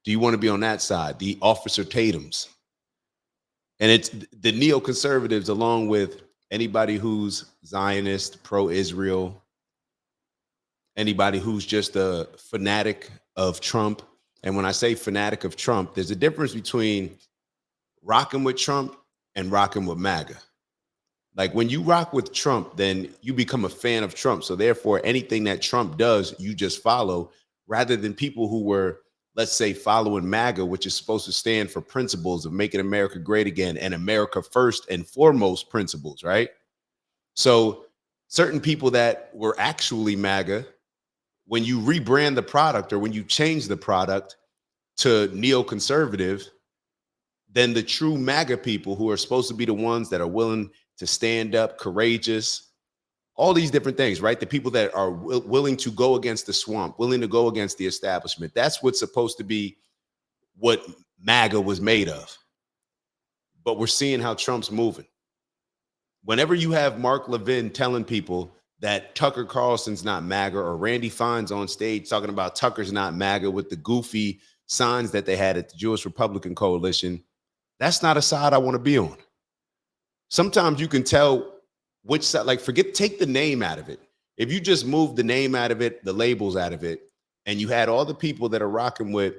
Do you want to be on that side? The Officer Tatums. And it's the neoconservatives, along with anybody who's Zionist, pro-Israel, anybody who's just a fanatic of Trump. And when I say fanatic of Trump, there's a difference between rocking with Trump and rocking with MAGA. Like when you rock with Trump, then you become a fan of Trump. So therefore, anything that Trump does, you just follow, rather than people who were, let's say, following MAGA, which is supposed to stand for principles of making America great again and America first and foremost principles, right? So certain people that were actually MAGA, when you rebrand the product or when you change the product to neoconservative, then the true MAGA people who are supposed to be the ones that are willing to stand up, courageous, all these different things, right? The people that are willing to go against the swamp, willing to go against the establishment. That's what's supposed to be what MAGA was made of. But we're seeing how Trump's moving. Whenever you have Mark Levin telling people that Tucker Carlson's not MAGA, or Randy Fines on stage talking about Tucker's not MAGA with the goofy signs that they had at the Jewish Republican Coalition, that's not a side I want to be on. Sometimes you can tell which side, like take the name out of it. If you just move the name out of it, the labels out of it, and you had all the people that are rocking with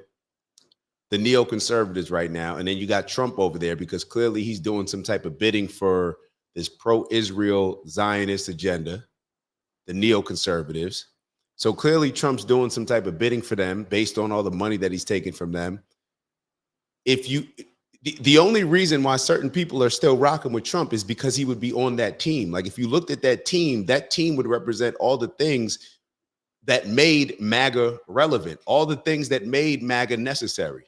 the neoconservatives right now, and then you got Trump over there because clearly he's doing some type of bidding for this pro-Israel Zionist agenda, the neoconservatives. So clearly Trump's doing some type of bidding for them based on all the money that he's taking from them. The only reason why certain people are still rocking with Trump is because he would be on that team. Like if you looked at that team would represent all the things that made MAGA relevant, all the things that made MAGA necessary.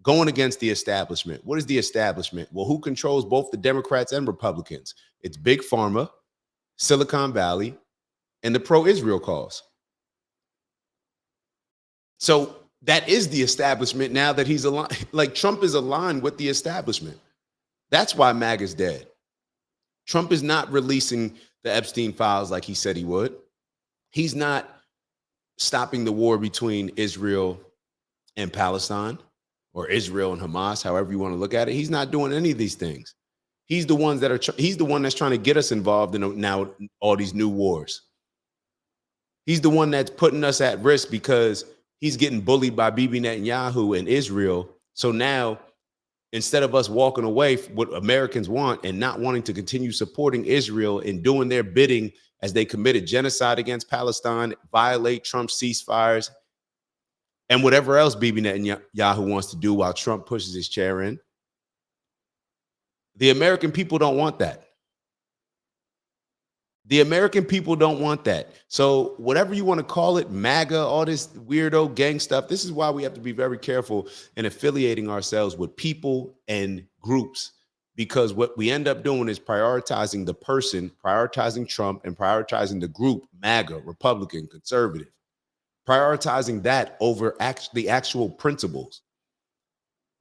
Going against the establishment. What is the establishment? Well, who controls both the Democrats and Republicans? It's Big Pharma, Silicon Valley, and the pro-Israel cause. So that is the establishment now that he's aligned. Like Trump is aligned with the establishment. That's why MAGA's dead. Trump is not releasing the Epstein files like he said he would. He's not stopping the war between Israel and Palestine, or Israel and Hamas, however you want to look at it. He's not doing any of these things. He's the one that's trying to get us involved in now all these new wars. He's the one that's putting us at risk because he's getting bullied by Bibi Netanyahu and Israel. So now instead of us walking away from what Americans want and not wanting to continue supporting Israel and doing their bidding as they committed genocide against Palestine, violate Trump's ceasefires, and whatever else Bibi Netanyahu wants to do while Trump pushes his chair in. The American people don't want that. The American people don't want that. So whatever you want to call it, MAGA, all this weirdo gang stuff, this is why we have to be very careful in affiliating ourselves with people and groups, because what we end up doing is prioritizing the person, prioritizing Trump, and prioritizing the group, MAGA, Republican, conservative, prioritizing that over the actual principles.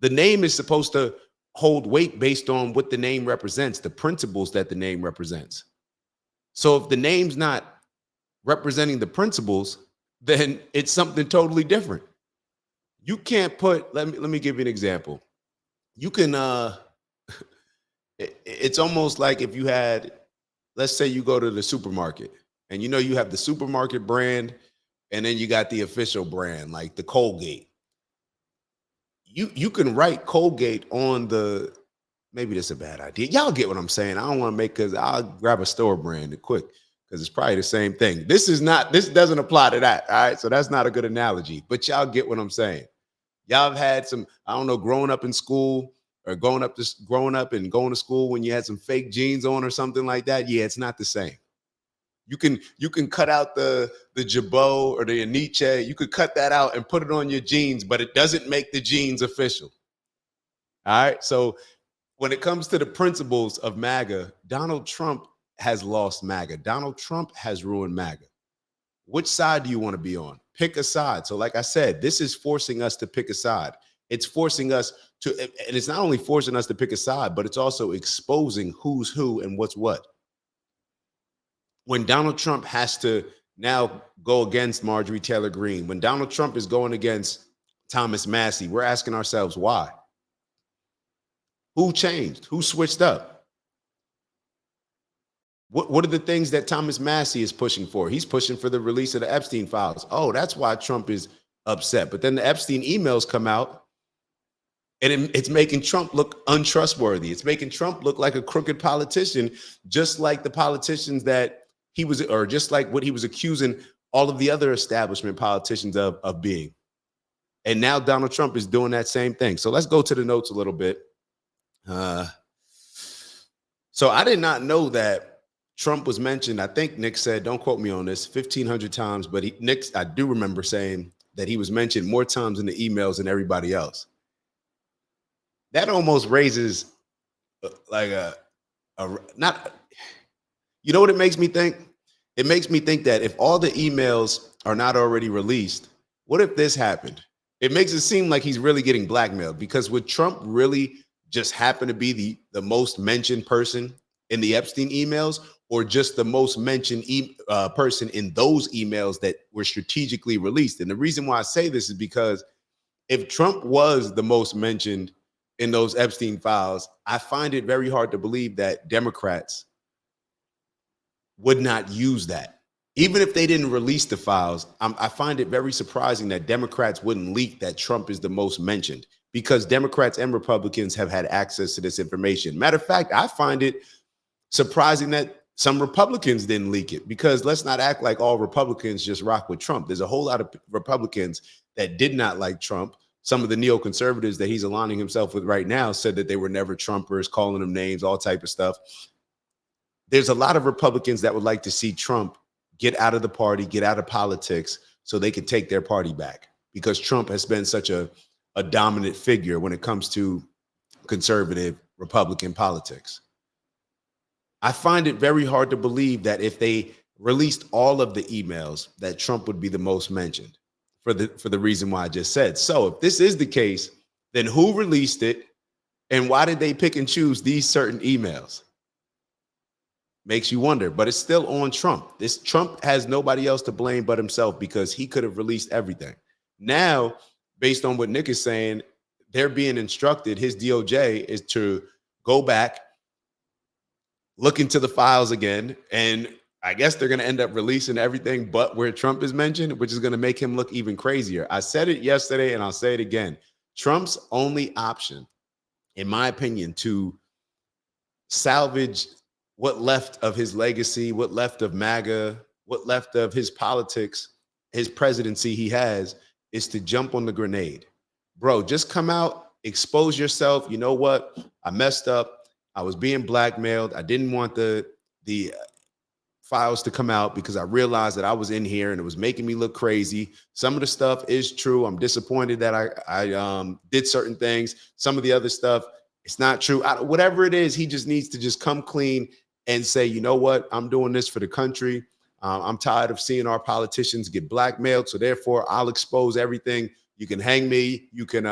The name is supposed to hold weight based on what the name represents, the principles that the name represents. So if the name's not representing the principles, then it's something totally different. You can't put, let me give you an example. You can, it's almost like if you had, let's say you go to the supermarket and you know you have the supermarket brand and then you got the official brand, like the Colgate. You can write Colgate on the, maybe that's a bad idea. Y'all get what I'm saying. I don't want to make, because I'll grab a store brand quick because it's probably the same thing. This doesn't apply to that. All right. So that's not a good analogy, but y'all get what I'm saying. Y'all have had some, I don't know, growing up in school or growing up and going to school when you had some fake jeans on or something like that. Yeah, it's not the same. You can cut out the Jabot or the Aniche. You could cut that out and put it on your jeans, but it doesn't make the jeans official. All right. So when it comes to the principles of MAGA, Donald Trump has lost MAGA. Donald Trump has ruined MAGA. Which side do you want to be on? Pick a side. So like I said, this is forcing us to pick a side. It's forcing us to, and it's not only forcing us to pick a side, but it's also exposing who's who and what's what. When Donald Trump has to now go against Marjorie Taylor Greene, when Donald Trump is going against Thomas Massie, we're asking ourselves why. Who changed? Who switched up? What are the things that Thomas Massie is pushing for? He's pushing for the release of the Epstein files. Oh, that's why Trump is upset. But then the Epstein emails come out and it's making Trump look untrustworthy. It's making Trump look like a crooked politician, just like the politicians that he was, or just like what he was accusing all of the other establishment politicians of being. And now Donald Trump is doing that same thing. So let's go to the notes a little bit. So I did not know that Trump was mentioned. I think Nick said, don't quote me on this, 1,500 times, but Nick, I do remember saying that he was mentioned more times in the emails than everybody else. That almost raises like not, you know what it makes me think? It makes me think that if all the emails are not already released, what if this happened? It makes it seem like he's really getting blackmailed, because would Trump really just happen to be the most mentioned person in the Epstein emails, or just the most mentioned person in those emails that were strategically released? And the reason why I say this is because if Trump was the most mentioned in those Epstein files, I find it very hard to believe that Democrats would not use that. Even if they didn't release the files, I find it very surprising that Democrats wouldn't leak that Trump is the most mentioned, because Democrats and Republicans have had access to this information. Matter of fact, I find it surprising that some Republicans didn't leak it, because let's not act like all Republicans just rock with Trump. There's a whole lot of Republicans that did not like Trump. Some of the neoconservatives that he's aligning himself with right now said that they were never Trumpers, calling them names, all type of stuff. There's a lot of Republicans that would like to see Trump get out of the party, get out of politics, so they can take their party back, because Trump has been such a dominant figure when it comes to conservative Republican politics. I find it very hard to believe that if they released all of the emails, that Trump would be the most mentioned, for the reason why I just said. So if this is the case, then who released it, and why did they pick and choose these certain emails? Makes you wonder, but it's still on Trump. Trump has nobody else to blame but himself, because he could have released everything. Now, based on what Nick is saying, they're being instructed, his DOJ is to go back, look into the files again, and I guess they're going to end up releasing everything but where Trump is mentioned, which is going to make him look even crazier. I said it yesterday and I'll say it again. Trump's only option in my opinion, to salvage what left of his legacy, what left of MAGA, what left of his politics, his presidency he has, is to jump on the grenade. Bro, just come out, expose yourself. You know what? I messed up. I was being blackmailed. I didn't want the files to come out because I realized that I was in here and it was making me look crazy. Some of the stuff is true. I'm disappointed that I did certain things. Some of the other stuff, it's not true. Whatever it is, he just needs to just come clean and say, you know what? I'm doing this for the country. I'm tired of seeing our politicians get blackmailed. So therefore, I'll expose everything. You can hang me. You can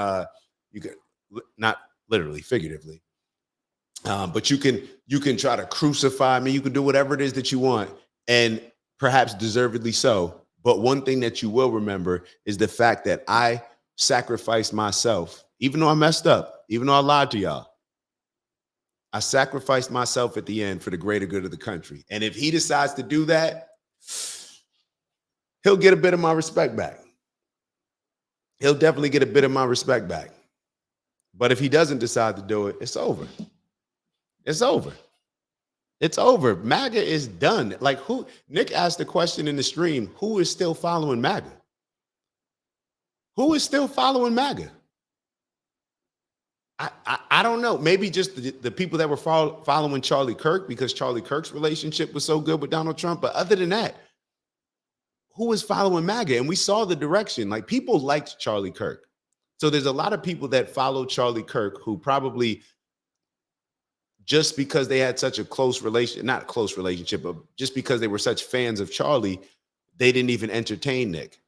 not literally, figuratively. But you can try to crucify me. You can do whatever it is that you want, and perhaps deservedly so. But one thing that you will remember is the fact that I sacrificed myself, even though I messed up, even though I lied to y'all. I sacrificed myself at the end for the greater good of the country. And if he decides to do that, he'll get a bit of my respect back. He'll definitely get a bit of my respect back. But if he doesn't decide to do it, it's over. It's over. It's over. MAGA is done. Like, who? Nick asked the question in the stream, who is still following MAGA? Who is still following MAGA? I don't know. Maybe just the people that were following Charlie Kirk because Charlie Kirk's relationship was so good with Donald Trump. But other than that, who is following MAGA? And we saw the direction. Like, people liked Charlie Kirk. So there's a lot of people that follow Charlie Kirk who probably, just because they had such a close not close relationship, but just because they were such fans of Charlie, they didn't even entertain Nick.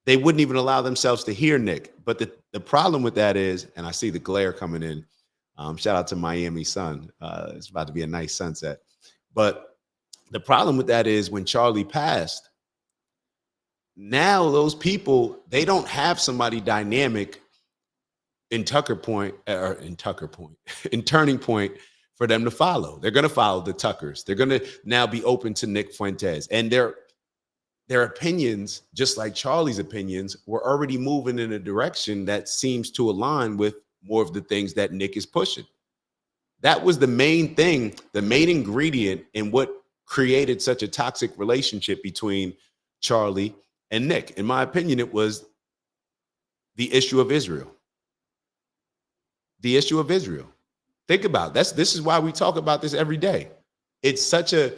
They wouldn't even allow themselves to hear Nick. But the problem with that is, and I see the glare coming in. Shout out to Miami sun. It's about to be a nice sunset. But the problem with that is when Charlie passed, now those people, they don't have somebody dynamic in Turning Point for them to follow. They're going to follow the Tuckers. They're going to now be open to Nick Fuentes. And their opinions, just like Charlie's opinions, were already moving in a direction that seems to align with more of the things that Nick is pushing. That was the main thing, the main ingredient in what created such a toxic relationship between Charlie and Nick. In my opinion, it was the issue of Israel. The issue of Israel. Think about it. This is why we talk about this every day. It's such a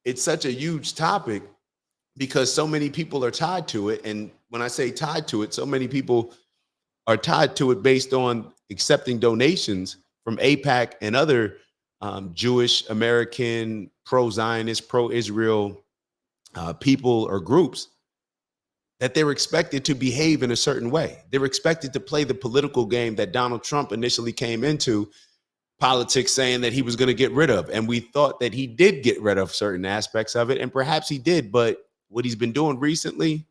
huge topic because so many people are tied to it. And when I say tied to it, so many people are tied to it based on accepting donations from AIPAC and other Jewish, American, pro-Zionist, pro-Israel people or groups, that they're expected to behave in a certain way. They're expected to play the political game that Donald Trump initially came into politics saying that he was going to get rid of. And we thought that he did get rid of certain aspects of it, and perhaps he did. But what he's been doing recently,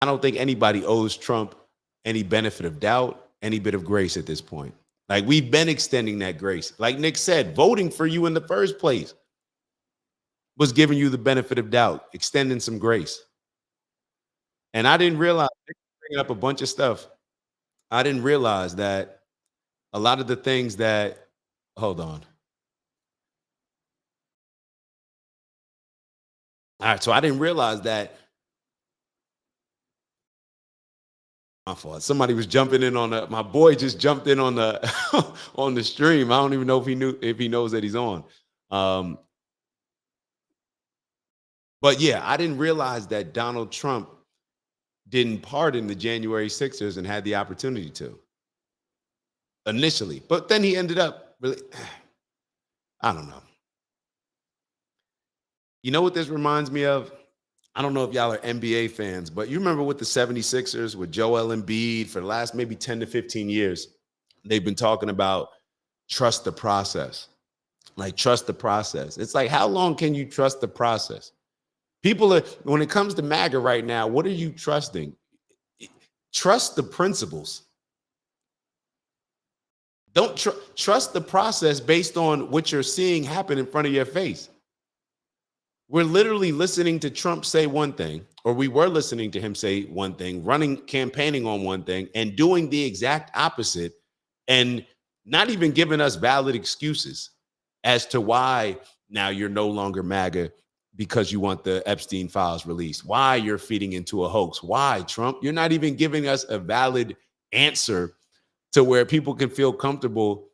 I don't think anybody owes Trump any benefit of doubt, any bit of grace at this point. Like, we've been extending that grace. Like Nick said, voting for you in the first place was giving you the benefit of doubt, extending some grace. And I didn't realize, bringing up a bunch of stuff, I didn't realize that a lot of the things that, hold on. All right, so I didn't realize that. My fault. Somebody was jumping in on my boy just jumped in on the on the stream. I don't even know if he knows that he's on. But yeah, I didn't realize that Donald Trump didn't pardon the January 6ers and had the opportunity to initially. But then he ended up really, I don't know. You know what this reminds me of? I don't know if y'all are NBA fans, but you remember with the 76ers, with Joel Embiid, for the last maybe 10 to 15 years, they've been talking about trust the process. Like, trust the process. It's like, how long can you trust the process? People are, when it comes to MAGA right now, what are you trusting? Trust the principles. Don't trust the process based on what you're seeing happen in front of your face. We're literally listening to Trump say one thing, or we were listening to him say one thing, campaigning on one thing, and doing the exact opposite, and not even giving us valid excuses as to why now you're no longer MAGA because you want the Epstein files released, why you're feeding into a hoax. Why, Trump? You're not even giving us a valid answer to where people can feel comfortable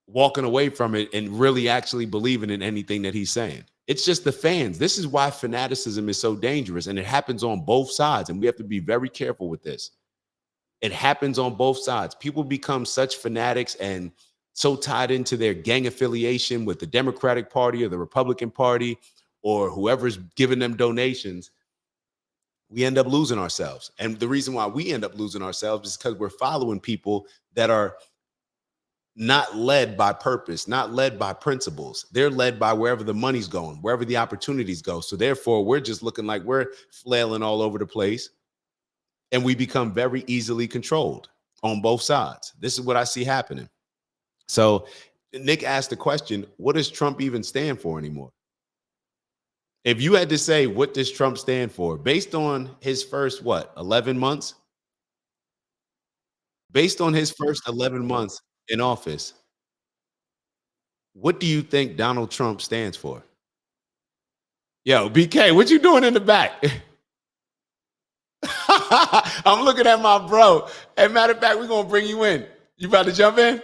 walking away from it and really actually believing in anything that he's saying. It's just the fans. This is why fanaticism is so dangerous, and it happens on both sides, and we have to be very careful with this. It happens on both sides. People become such fanatics and so tied into their gang affiliation with the Democratic Party or the Republican Party or whoever's giving them donations. We end up losing ourselves. And the reason why we end up losing ourselves is because we're following people that are not led by purpose, not led by principles. They're led by wherever the money's going, wherever the opportunities go. So therefore, we're just looking like we're flailing all over the place, and we become very easily controlled on both sides. This is what I see happening. So Nick asked the question, what does Trump even stand for anymore? If you had to say, what does Trump stand for based on his first, 11 months? Based on his first 11 months in office, what do you think Donald Trump stands for? Yo, BK, what you doing in the back? I'm looking at my bro. As a matter of fact, we're going to bring you in. You about to jump in?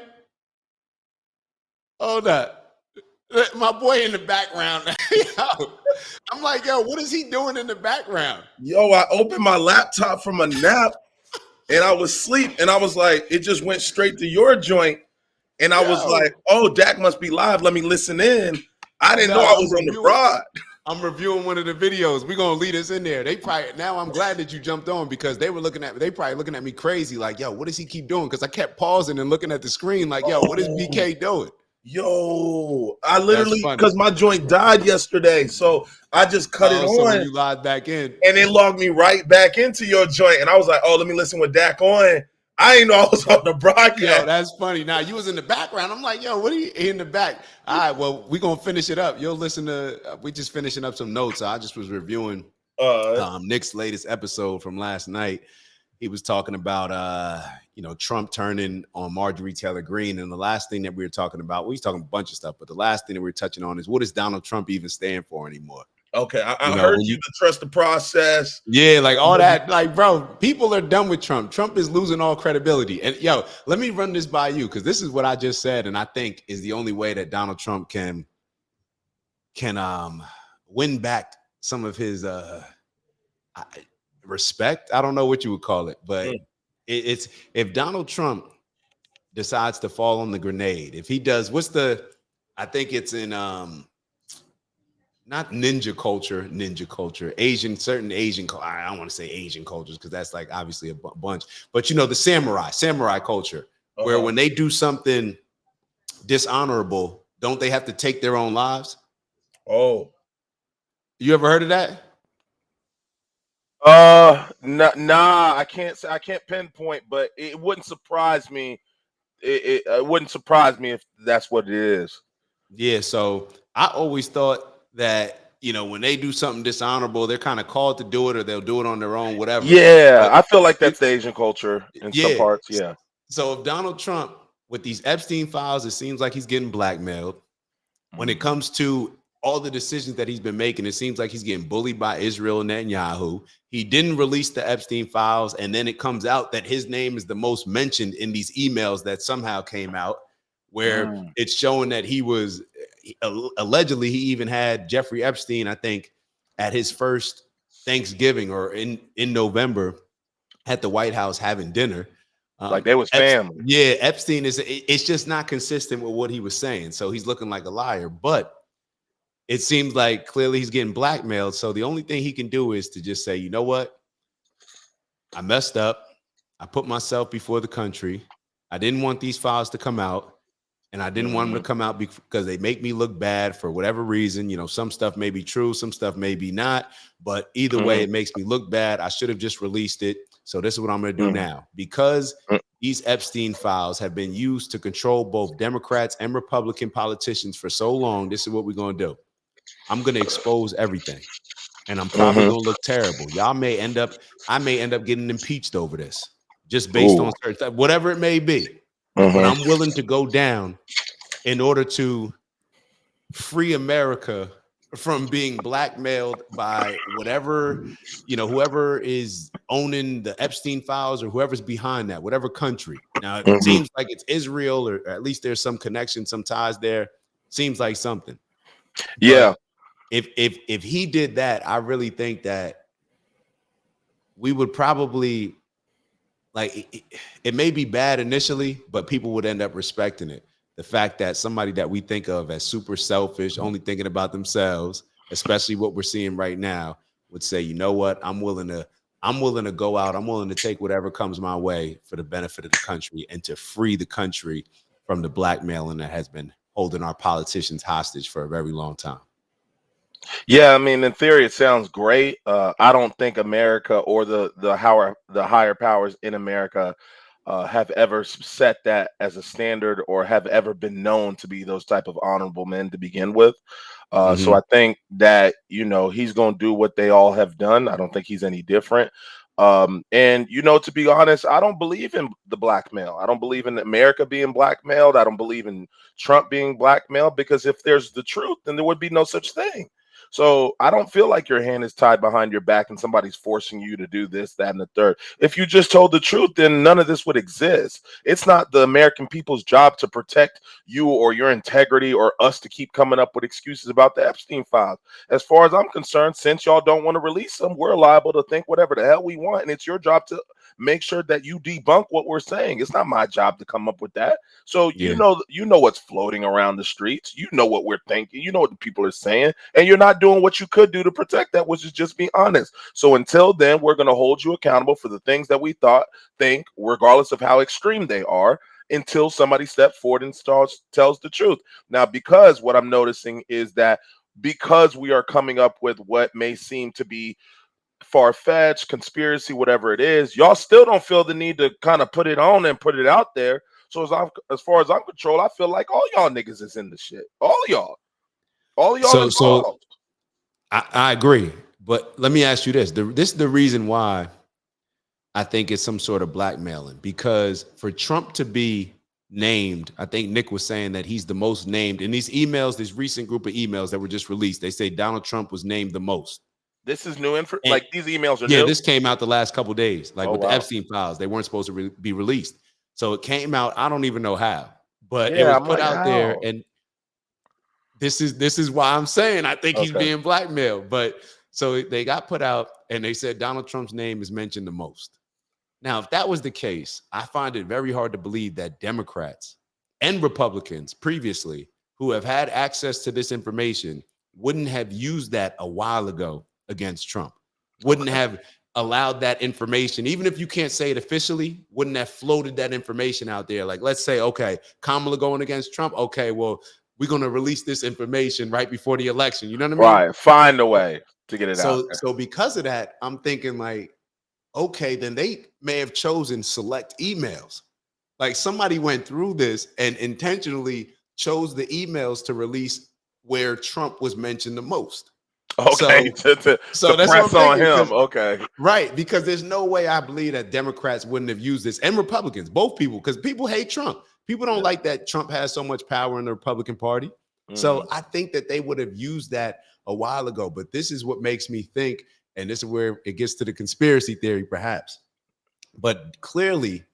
Hold up. My boy in the background. Yo, I'm like, yo, what is he doing in the background? Yo, I opened my laptop from a nap and I was asleep and I was like, it just went straight to your joint. And I was like, oh, Dak must be live. Let me listen in. I didn't know I was on the rod. I'm reviewing one of the videos. We're gonna lead us in there. Now I'm glad that you jumped on because they probably looking at me crazy, like, yo, what does he keep doing? Because I kept pausing and looking at the screen, like, yo, what is BK doing? Yo, I literally, because my joint died yesterday, so I just cut it on. So when you logged back in, and it logged me right back into your joint, and I was like, oh, let me listen with Dak on. I didn't know I was on the broadcast. Yo, that's funny. Now you was in the background. I'm like, yo, what are you in the back? All right, well, we're gonna finish it up. You'll listen to we just finishing up some notes. I just was reviewing Nick's latest episode from last night. He was talking about Trump turning on Marjorie Taylor Greene. And the last thing that we were talking about, we was talking a bunch of stuff, but the last thing that we were touching on is, what does Donald Trump even stand for anymore? Okay, I heard you to trust the process. Yeah, like all that. Like, bro, people are done with Trump. Trump is losing all credibility. And yo, let me run this by you, because this is what I just said, and I think is the only way that Donald Trump can win back some of his respect. I don't know what you would call it, but it's if Donald Trump decides to fall on the grenade, if he does, I think it's in not ninja culture, certain Asian, I don't want to say Asian cultures because that's like obviously a bunch, but the samurai culture, where when they do something dishonorable, don't they have to take their own lives? Oh, you ever heard of that? Nah, I can't pinpoint, but it wouldn't surprise me. It wouldn't surprise me if that's what it is. Yeah, so I always thought that, when they do something dishonorable, they're kind of called to do it, or they'll do it on their own, whatever. Yeah, I feel like that's the Asian culture in some parts. Yeah. So if Donald Trump, with these Epstein files, it seems like he's getting blackmailed. When it comes to all the decisions that he's been making, it seems like he's getting bullied by Israel and Netanyahu. He didn't release the Epstein files, and then it comes out that his name is the most mentioned in these emails that somehow came out, where it's showing that he was allegedly, he even had Jeffrey Epstein, I think, at his first Thanksgiving or in November at the White House having dinner. Like they was family. Yeah, Epstein it's just not consistent with what he was saying. So he's looking like a liar, but it seems like clearly he's getting blackmailed. So the only thing he can do is to just say, you know what? I messed up. I put myself before the country. I didn't want these files to come out. And I didn't want them to come out because they make me look bad for whatever reason. Some stuff may be true, some stuff may be not. But either way, it makes me look bad. I should have just released it. So this is what I'm going to do now. Because these Epstein files have been used to control both Democrats and Republican politicians for so long, this is what we're going to do. I'm going to expose everything. And I'm probably going to look terrible. I may end up getting impeached over this just based on certain stuff, whatever it may be. But I'm willing to go down in order to free America from being blackmailed by whatever, whoever is owning the Epstein files or whoever's behind that, whatever country. Now, it seems like it's Israel, or at least there's some connection, some ties there. Seems like something. Yeah. But if he did that, I really think that we would probably, like, it may be bad initially, but people would end up respecting it. The fact that somebody that we think of as super selfish, only thinking about themselves, especially what we're seeing right now, would say, you know what, I'm willing to go out, I'm willing to take whatever comes my way for the benefit of the country and to free the country from the blackmailing that has been holding our politicians hostage for a very long time. Yeah, I mean, in theory, it sounds great. I don't think America or the higher powers in America have ever set that as a standard or have ever been known to be those type of honorable men to begin with. So I think that, he's going to do what they all have done. I don't think he's any different. And, to be honest, I don't believe in the blackmail. I don't believe in America being blackmailed. I don't believe in Trump being blackmailed, because if there's the truth, then there would be no such thing. So I don't feel like your hand is tied behind your back and somebody's forcing you to do this, that, and the third. If you just told the truth, then none of this would exist. It's not the American people's job to protect you or your integrity or us to keep coming up with excuses about the Epstein files. As far as I'm concerned, since y'all don't want to release them, we're liable to think whatever the hell we want. And it's your job to make sure that you debunk what we're saying. It's not my job to come up with that. So Yeah. you know what's floating around the streets. You know what we're thinking. You know what the people are saying, and you're not doing what you could do to protect that, which is just be honest. So until then, we're going to hold you accountable for the things that we think, regardless of how extreme they are, until somebody steps forward and tells the truth. Now, because what I'm noticing is that because we are coming up with what may seem to be far-fetched conspiracy, whatever it is, y'all still don't feel the need to kind of put it on and put it out there. So as far as I'm controlled, I feel like all y'all niggas is in the shit. All y'all involved. So I agree, but let me ask you this. This is the reason why I think it's some sort of blackmailing, because for Trump to be named, I think Nick was saying that he's the most named in these emails, this recent group of emails that were just released. They say Donald Trump was named the most. This is new info. Like, these emails are new. new. This came out the last couple of days, like with the Epstein files. They weren't supposed to be released. So it came out. I don't even know how, but it was put out there. And this is why I'm saying I think he's being blackmailed. But so they got put out and they said Donald Trump's name is mentioned the most. Now, if that was the case, I find it very hard to believe that Democrats and Republicans previously who have had access to this information wouldn't have used that a while ago against Trump, wouldn't have allowed that information, even if you can't say it officially, wouldn't have floated that information out there. Like, let's say, okay, Kamala going against Trump. Okay, well, we're going to release this information right before the election. You know what I mean? Right. Find a way to get it out there. So because of that, I'm thinking like, okay, then they may have chosen select emails. Like somebody went through this and intentionally chose the emails to release where Trump was mentioned the most. Okay, so that's press what I'm on thinking, him. Okay, right? Because there's no way I believe that Democrats wouldn't have used this, and Republicans, both people, because people hate Trump. People don't like that Trump has so much power in the Republican Party. So I think that they would have used that a while ago. But this is what makes me think, and this is where it gets to the conspiracy theory, perhaps. But clearly,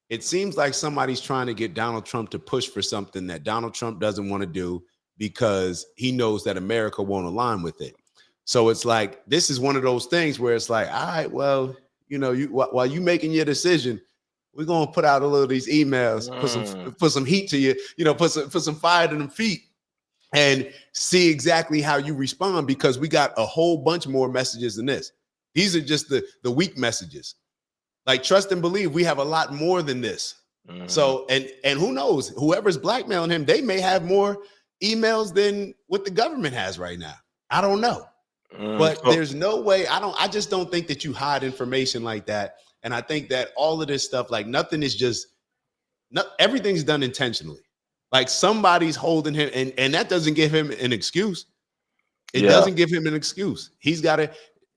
it seems like somebody's trying to get Donald Trump to push for something that Donald Trump doesn't want to do because he knows that America won't align with it. So it's like, this is one of those things where it's like, all right, well, while you making your decision, we're going to put out a little of these emails, put some heat to you, put some fire to them feet and see exactly how you respond, because we got a whole bunch more messages than this. These are just the weak messages. Like, trust and believe, we have a lot more than this. So, and who knows, whoever's blackmailing him, they may have more emails than what the government has right now. I don't know. But there's no way, I just don't think that you hide information like that. And I think that all of this stuff, like everything's done intentionally. Like somebody's holding him, and that doesn't give him an excuse. It doesn't give him an excuse. He's got to,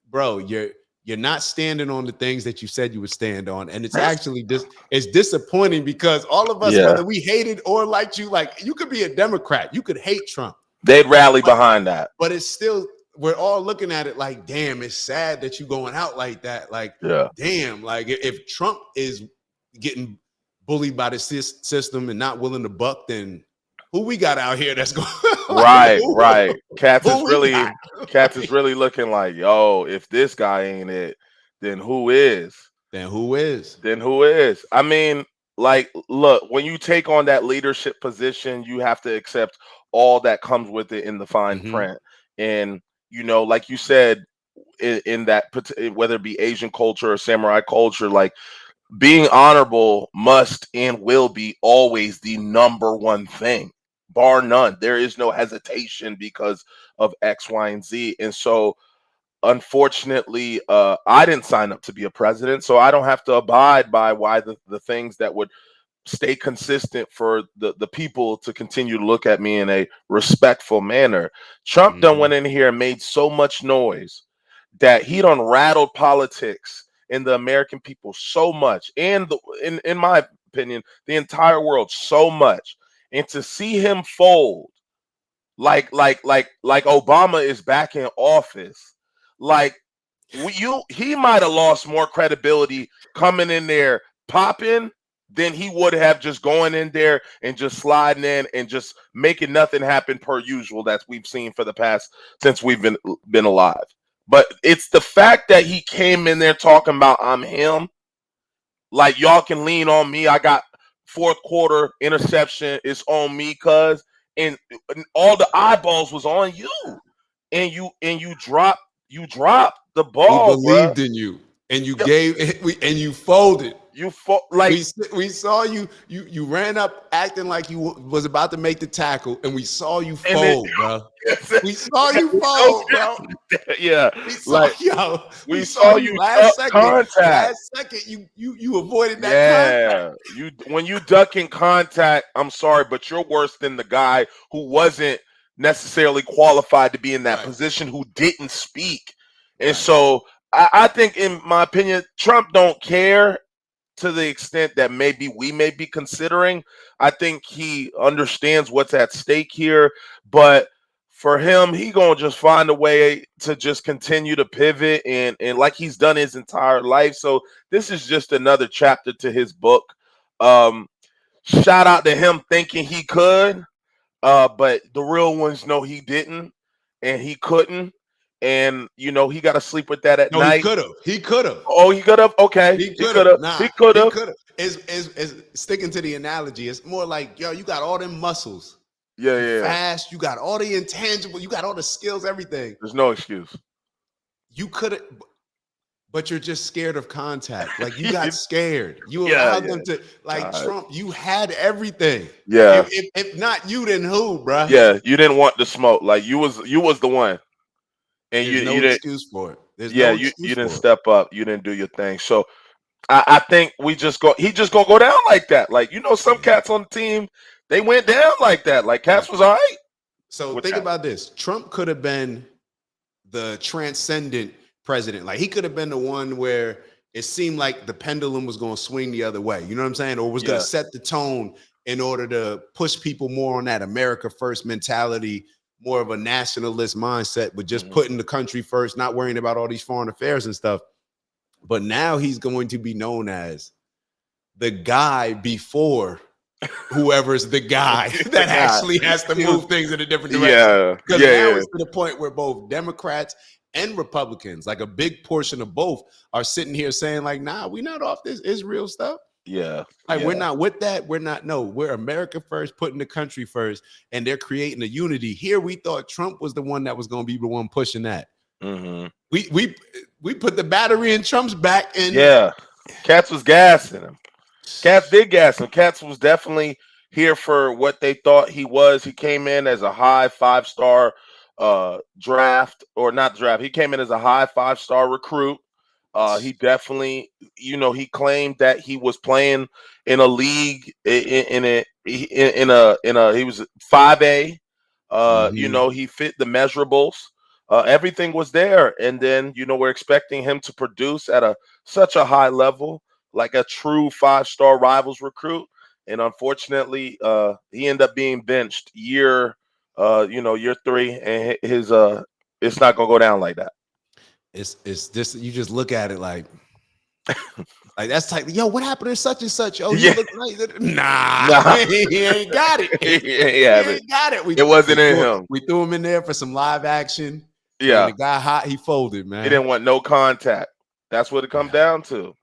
bro, you're not standing on the things that you said you would stand on. And it's actually it's disappointing because all of us, whether we hated or liked you, like you could be a Democrat, you could hate Trump. They'd rally behind that. But it's still, we're all looking at it like, damn, it's sad that you going out like that. Like, damn, like if Trump is getting bullied by the system and not willing to buck, then who we got out here that's going right. Cats is really looking like, yo, if this guy ain't it, then who is? I mean, like, look, when you take on that leadership position, you have to accept all that comes with it in the fine print. And, you know, like you said, in that, whether it be Asian culture or samurai culture, like being honorable must and will be always the number one thing, bar none. There is no hesitation because of X, Y, and Z. And so, unfortunately, I didn't sign up to be a president, so I don't have to abide by the things that would stay consistent for the people to continue to look at me in a respectful manner. Trump done went in here and made so much noise that he done rattled politics and the American people so much, and in my opinion, the entire world so much. And to see him fold like Obama is back in office, like he might have lost more credibility coming in there popping than he would have just going in there and just sliding in and just making nothing happen per usual that we've seen for the past since we've been alive. But it's the fact that he came in there talking about I'm him, like y'all can lean on me. I got fourth quarter interception. It's on me, cuz, and all the eyeballs was on you, and you dropped the ball. We believed in you, and you gave, and you folded. Like we saw you ran up acting like you was about to make the tackle, and we saw you fold, bro. We saw you fold, bro. Yeah, we saw you last second. Contact. Last second, you avoided that contact. When you duck in contact, I'm sorry, but you're worse than the guy who wasn't necessarily qualified to be in that position, who didn't speak. And so I think, in my opinion, Trump don't care to the extent that maybe we may be considering. I think he understands what's at stake here, but for him, he gonna just find a way to just continue to pivot and like he's done his entire life. So this is just another chapter to his book. Shout out to him thinking he could, but the real ones know he didn't and he couldn't. And you know, he got to sleep with that at night. He could have. Oh, he could have. Okay, he could have. He could have. Is sticking to the analogy. It's more like, yo, you got all them muscles. Yeah. Fast. You got all the intangible. You got all the skills. Everything. There's no excuse. You could have, but you're just scared of contact. Like you got scared. You allowed them to. Like Trump, you had everything. Yeah. If not you, then who, bro? Yeah, you didn't want the smoke. Like you was the one. And you didn't excuse for it. You didn't step up. You didn't do your thing. So I think he just gonna go down like that. Like, you know, some cats on the team, they went down like that. Like cats was all right. So think about this. Trump could have been the transcendent president. Like he could have been the one where it seemed like the pendulum was going to swing the other way. You know what I'm saying? Or was going to set the tone in order to push people more on that America first mentality, more of a nationalist mindset, but just putting the country first, not worrying about all these foreign affairs and stuff. But now he's going to be known as the guy before whoever's the guy that actually has to move things in a different direction. Yeah. Because now it's to the point where both Democrats and Republicans, like a big portion of both, are sitting here saying like, nah, we're not off this Israel stuff. Yeah. Like we're not with that. We're America first, putting the country first, and they're creating a unity. Here we thought Trump was the one that was going to be the one pushing that. We put the battery in Trump's back, and Cats was gassing him. Cats did gas him. Cats was definitely here for what they thought he was. He came in as a high 5-star draft, or not draft. He came in as a high 5-star recruit. He definitely, you know, he claimed that he was playing in a league he was 5A. You know, he fit the measurables. everything was there. And then, we're expecting him to produce at such a high level, like a true 5-star rivals recruit. And unfortunately, he ended up being benched year 3, and it's not gonna go down like that. It's just, you just look at it like that's like, yo, what happened to such and such? Oh, Yeah. you look like nah, Nah. he ain't got it. He ain't got it. It wasn't in him. We threw him in there for some live action. Yeah. And the guy hot, he folded, man. He didn't want no contact. That's what it comes down to.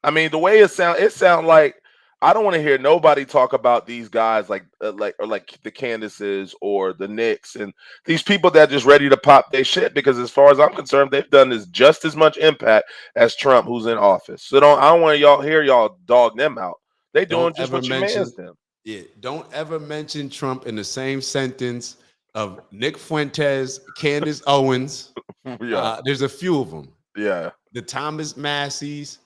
I mean, the way it sound like, I don't want to hear nobody talk about these guys like the Candaces or the Knicks and these people that are just ready to pop their shit, because as far as I'm concerned, they've done this just as much impact as Trump, who's in office. So I don't want y'all dog them out. They doing just what your man's them. Yeah, don't ever mention Trump in the same sentence of Nick Fuentes, Candace Owens. Yeah. There's a few of them. Yeah. The Thomas Massies.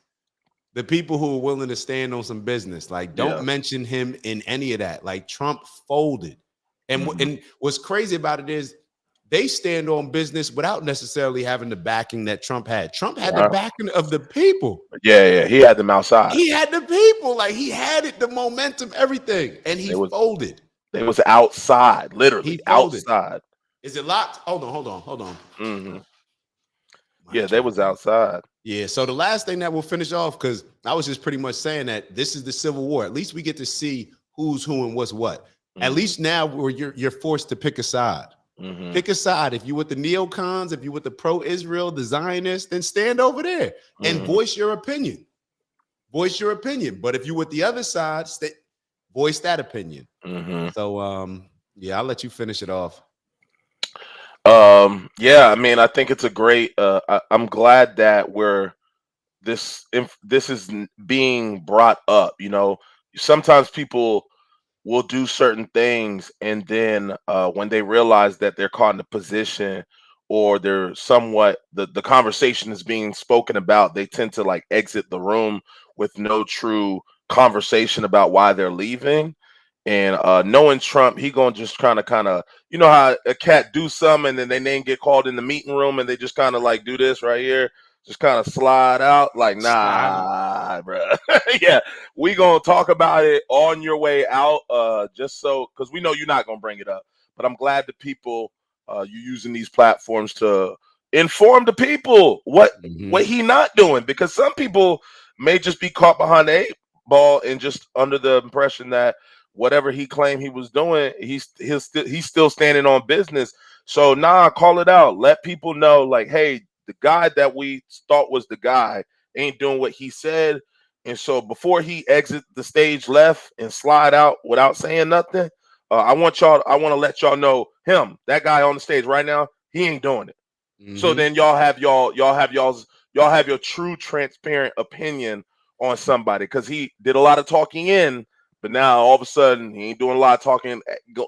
The people who are willing to stand on some business, like, don't mention him in any of that. Like, Trump folded. And what's crazy about it is they stand on business without necessarily having the backing that Trump had. Trump had the backing of the people. Yeah. He had them outside. He had the people. Like, he had it, the momentum, everything. And he folded. They was outside, literally outside. Is it locked? Hold on. Mm-hmm. Yeah, they was outside. Yeah, so the last thing that we'll finish off, because I was just pretty much saying that this is the Civil War. At least we get to see who's who and what's what. At least now where you're forced to pick a side. Pick a side. If you with the neocons, if you with the pro-Israel, the Zionists, then stand over there and voice your opinion. Voice your opinion. But if you with the other side, voice that opinion. So yeah, I'll let you finish it off. Yeah, I mean, I think it's a great I'm glad that this is being brought up. Sometimes people will do certain things, and then when they realize that they're caught in a position, or they're somewhat the conversation is being spoken about, they tend to like exit the room with no true conversation about why they're leaving. And knowing Trump, he gonna just kind of how a cat do something and then they name get called in the meeting room and they just kind of like do this right here, just kind of slide out like, nah, bro. Yeah, we gonna talk about it on your way out, just so, because we know you're not gonna bring it up. But I'm glad the people you using these platforms to inform the people what he not doing, because some people may just be caught behind the 8 ball and just under the impression that whatever he claimed he was doing, he's still standing on business. So call it out. Let people know, like, hey, the guy that we thought was the guy ain't doing what he said. And so before he exit the stage left and slide out without saying nothing, I want to let y'all know that guy on the stage right now, he ain't doing it. So then y'all have your true transparent opinion on somebody, because he did a lot of talking in, but now all of a sudden he ain't doing a lot of talking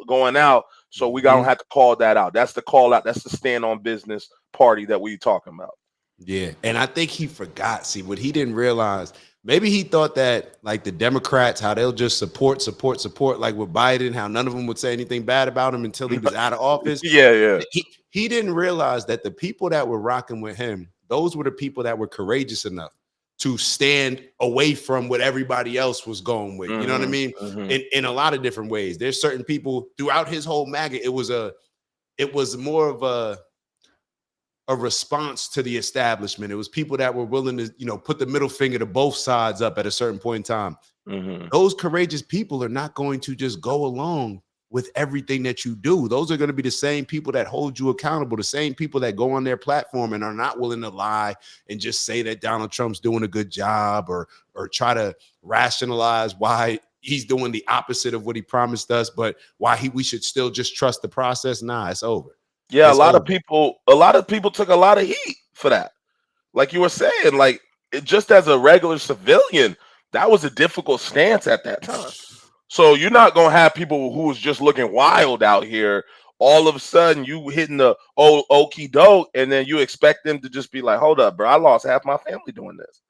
going out. So we gonna have to call that out. That's the call out. That's the stand on business party that we talking about. Yeah, and I think he forgot. See, what he didn't realize, maybe he thought that like the Democrats, how they'll just support like with Biden, how none of them would say anything bad about him until he was out of office. Yeah. He didn't realize that the people that were rocking with him, those were the people that were courageous enough to stand away from what everybody else was going with. You know what I mean? In a lot of different ways. There's certain people throughout his whole MAGA, it was more of a response to the establishment. It was people that were willing to, put the middle finger to both sides up at a certain point in time. Those courageous people are not going to just go along with everything that you do. Those are going to be the same people that hold you accountable, the same people that go on their platform and are not willing to lie and just say that Donald Trump's doing a good job, or try to rationalize why he's doing the opposite of what he promised us, but why we should still just trust the process. Nah, it's over. Yeah, a lot of people took a lot of heat for that. Like you were saying, like, just as a regular civilian, that was a difficult stance at that time. So you're not gonna have people who was just looking wild out here. All of a sudden, you hitting the okie doke, and then you expect them to just be like, "Hold up, bro! I lost half my family doing this.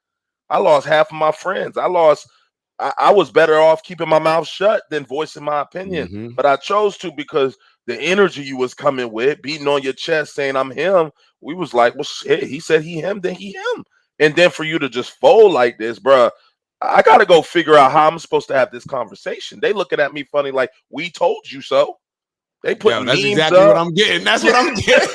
I lost half of my friends. I was better off keeping my mouth shut than voicing my opinion. But I chose to, because the energy you was coming with, beating on your chest, saying I'm him. We was like, well, shit. He said he him, then he him. And then for you to just fold like this, bruh, I gotta go figure out how I'm supposed to have this conversation. They looking at me funny, like we told you so. They Yo, putting that's memes exactly what up. I'm getting. That's what I'm getting.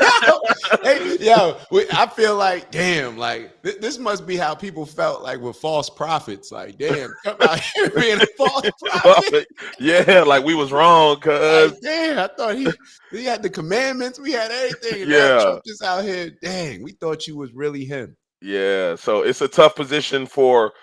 I feel like, damn, like this must be how people felt like with false prophets. Like, damn, come out here being a false prophet. Yeah, like we was wrong, cuz. Like, damn, I thought he had the commandments, we had everything, and now Yeah. Trump just out here. Dang, we thought you was really him. Yeah, so it's a tough position for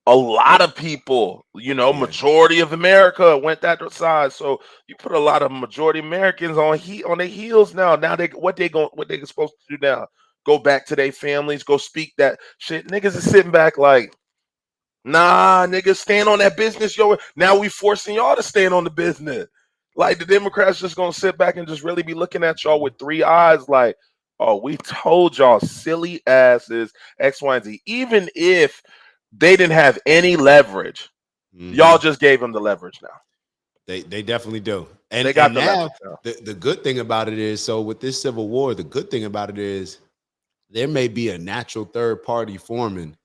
a lot of people. You know, Yeah. majority of America went that side. So you put a lot of majority Americans on their heels now. Now what they supposed to do now? Go back to their families, go speak that shit. Niggas is sitting back like, nah, niggas, stand on that business, yo. Now we forcing y'all to stand on the business. Like the Democrats just gonna sit back and just really be looking at y'all with three eyes, like, oh, we told y'all silly asses X, Y, and Z. Even if they didn't have any leverage, y'all just gave them the leverage now. They definitely do. And They got and the now leverage now. the good thing about it is, so with this civil war, the good thing about it is there may be a natural third party forming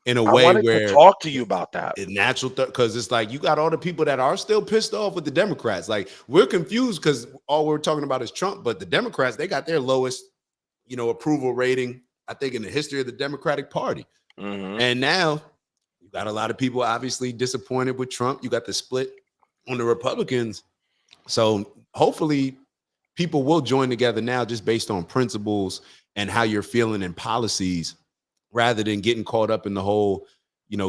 in a I way wanted to where talk to you about that. it's natural, because it's like you got all the people that are still pissed off with the Democrats. Like, we're confused because all we're talking about is Trump, but the Democrats, they got their lowest, approval rating, I think, in the history of the Democratic Party. And now you got a lot of people obviously disappointed with Trump. You got the split on the Republicans. So hopefully people will join together now just based on principles and how you're feeling in policies, rather than getting caught up in the whole,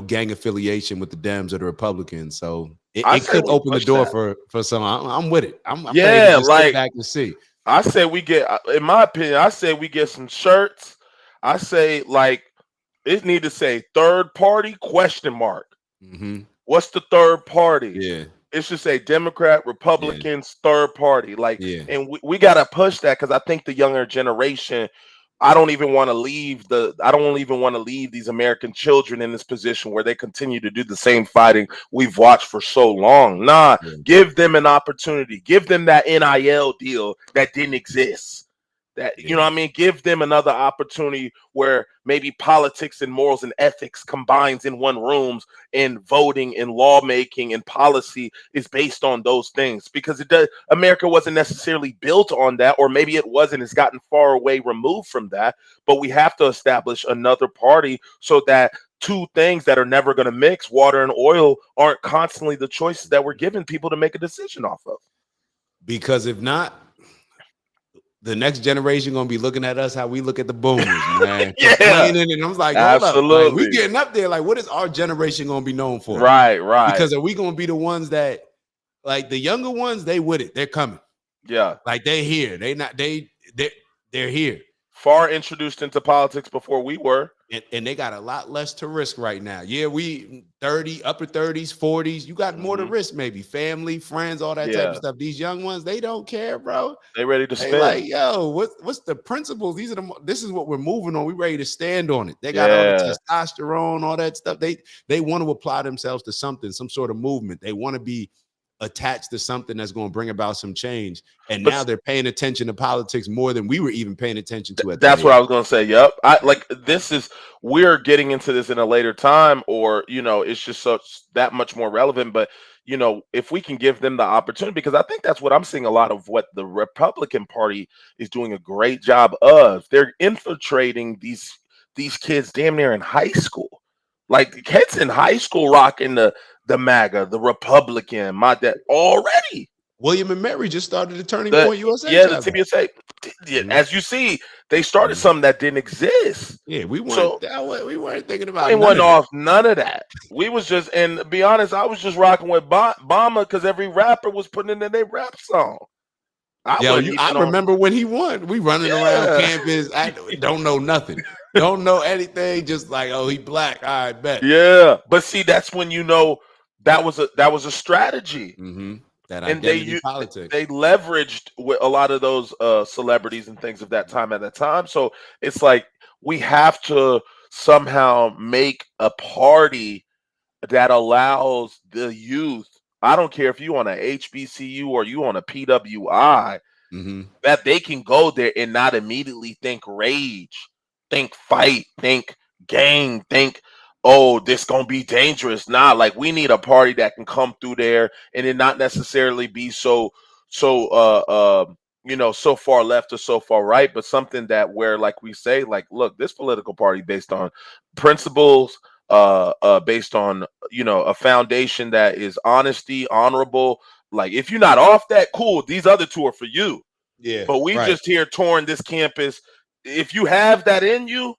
gang affiliation with the Dems or the Republicans. So it could open the door for some. I'm with it. I'm ready to just sit back and see. I say we get, in my opinion, I say we get some shirts. I say, like, it need to say third party question mark. What's the third party? Yeah. It should say Democrat, Republicans, third party. Like, Yeah. and we gotta push that, because I think the younger generation, I don't even want to leave these American children in this position where they continue to do the same fighting we've watched for so long. Nah, give them an opportunity. Give them that NIL deal that didn't exist. That, you know what I mean? Give them another opportunity where maybe politics and morals and ethics combines in one rooms, and voting and lawmaking and policy is based on those things, because America wasn't necessarily built on that, or maybe it wasn't, it's gotten far away removed from that. But we have to establish another party so that two things that are never going to mix, water and oil, aren't constantly the choices that we're giving people to make a decision off of. Because if not, the next generation gonna be looking at us how we look at the boomers, man. Complaining, and I'm like, hold up, like, we getting up there. Like, what is our generation gonna be known for? Right. Because are we gonna be the ones that, like, the younger ones, they with it, they're coming. Yeah, like, they here, they're here. Far introduced into politics before we were. And they got a lot less to risk right now. Yeah, we 30, upper 30s, 40s. You got more to risk, maybe family, friends, all that type of stuff. These young ones, they don't care, bro. They ready to spend. Like, yo, what's the principles? This is what we're moving on. We ready to stand on it. They got all the testosterone, all that stuff. They want to apply themselves to something, some sort of movement. They want to be attached to something that's going to bring about some change. And now they're paying attention to politics more than we were even paying attention to. That's what I was going to say. Yep. We're getting into this in a later time, or, it's just that much more relevant. But, if we can give them the opportunity, because I think that's what I'm seeing a lot of what the Republican Party is doing a great job of. They're infiltrating these kids damn near in high school. Like, the kids in high school rocking the MAGA, the Republican, my dad already. William and Mary just started the Turning Point USA. Yeah, the TBSA. As you see, they started something that didn't exist. Yeah, we weren't thinking about. We went off none of that. We was just, and to be honest, I was just rocking with Obama because every rapper was putting it in their rap song. I remember when he won. We running around campus. I don't know nothing. Don't know anything. Just like, oh, he black. I bet. Yeah, but see, that's when that was a strategy. That identity politics. They leveraged with a lot of those celebrities and things of that time at that time. So it's like we have to somehow make a party that allows the youth. I don't care if you on a HBCU or you on a PWI. that they can go there and not immediately think rage, think fight, think gang, think, oh, this gonna be dangerous. Nah, like we need a party that can come through there and it not necessarily be so far left or so far right, but something that where, like we say, like, look, this political party based on principles, based on a foundation that is honesty, honorable. Like, if you're not off that, cool, these other two are for you. Yeah. But we right. just here touring this campus. If you have that in you,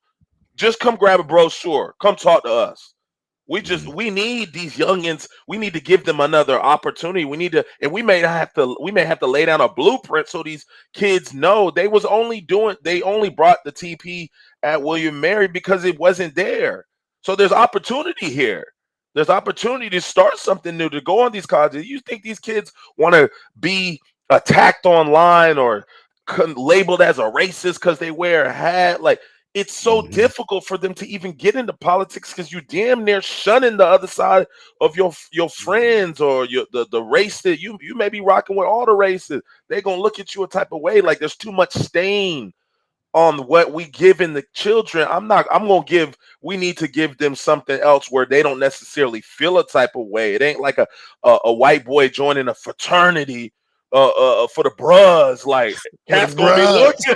just come grab a brochure. Come talk to us. We need these youngins. We need to give them another opportunity. We need to, and we may have to lay down a blueprint so these kids know they only brought the TP at William Mary because it wasn't there. So there's opportunity here. There's opportunity to start something new, to go on these colleges. You think these kids want to be attacked online or labeled as a racist because they wear a hat? Like, it's so difficult for them to even get into politics because you damn near shunning the other side of your friends or the race that you may be rocking with all the races. They're gonna look at you a type of way. Like, there's too much stain on what we give in the children. We need to give them something else where they don't necessarily feel a type of way. It ain't like a white boy joining a fraternity for the bros. Like, cats gonna be looking.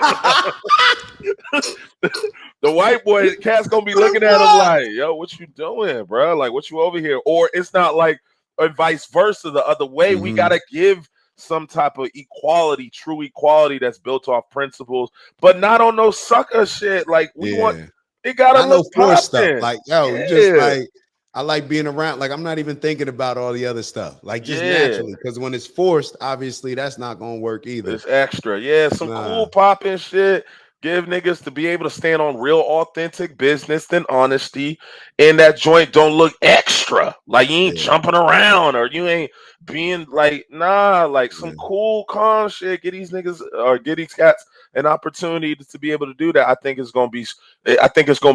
The white boy, cat's gonna be looking at him like, yo, what you doing, bro? Like, what you over here? Or it's not like, or vice versa, the other way. We gotta give some type of equality, true equality that's built off principles, but not on no sucker shit. Like, we want it gotta look forced stuff. Like, you just like, I like being around. Like, I'm not even thinking about all the other stuff. Like, just naturally, because when it's forced, obviously that's not gonna work either. It's extra. Yeah, some cool popping shit. Give niggas to be able to stand on real authentic business and honesty. And that joint don't look extra. Like, you ain't jumping around or you ain't being like, nah, like some cool calm shit. Get these niggas or get these cats an opportunity to be able to do that. I think it's gonna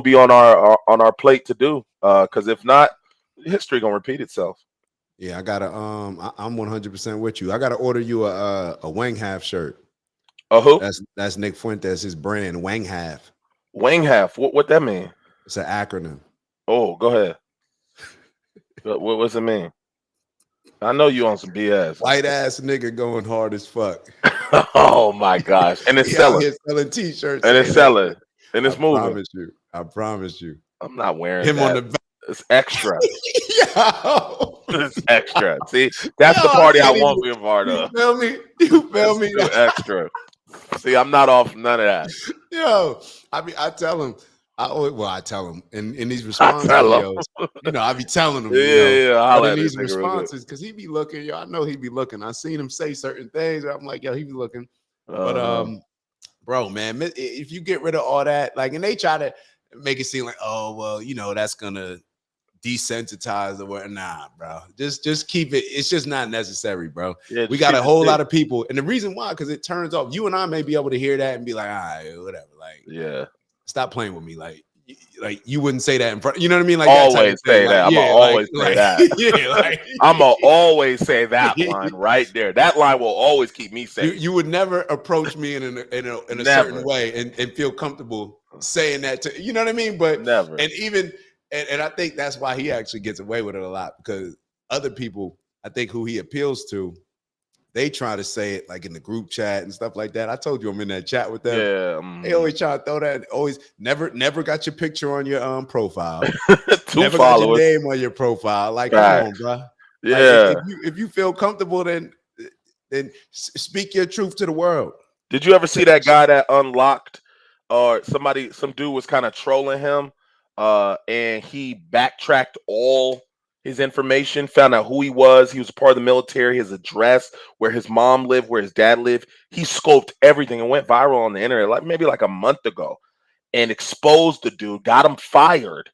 be on our plate to do. Because if not, history gonna repeat itself. Yeah, I gotta I'm 100% with you. I gotta order you a Wang Half shirt. Who? That's Nick Fuentes, his brand, Wang Half. Wang Half. What that mean? It's an acronym. Oh, go ahead. What's it mean? I know you on some BS. White ass nigga going hard as fuck. Oh my gosh. And it's selling. Selling t-shirts. And it's selling. And it's moving. I promise you. I'm not wearing him that. On the back. It's extra. It's extra. See, that's the party I want to be a part of. You feel me? It's extra. See, I'm not off none of that. Yo, I tell him. I tell him in these response videos. I be telling him. In these responses, because he be looking. Yo, I know he be looking. I seen him say certain things. I'm like, yo, he be looking. But bro, man, if you get rid of all that, like, and they try to make it seem like, oh, well, that's gonna desensitize the word. Nah, bro. Just keep it. It's just not necessary, bro. Yeah, we got a whole lot of people, and the reason why, because it turns off. You and I may be able to hear that and be like, all right, whatever. Like, stop playing with me. Like you wouldn't say that in front. You know what I mean? Like, always say that. I'm gonna always say that. Yeah, I'm gonna always say that line right there. That line will always keep me safe. You would never approach me in a certain way and feel comfortable saying that to. You know what I mean? But never. And even. And I think that's why he actually gets away with it a lot, because other people, I think, who he appeals to, they try to say it like in the group chat and stuff like that. I told you I'm in that chat with them. Yeah, they always try to throw that. Always never got your picture on your profile. Never got your name on your profile. Like, come on, bro. Yeah. Like, if you feel comfortable, then speak your truth to the world. Did you ever see that guy that unlocked, or some dude was kind of trolling him? And he backtracked all his information, found out who he was. He was a part of the military, his address, where his mom lived, where his dad lived. He scoped everything and went viral on the internet, maybe a month ago, and exposed the dude, got him fired,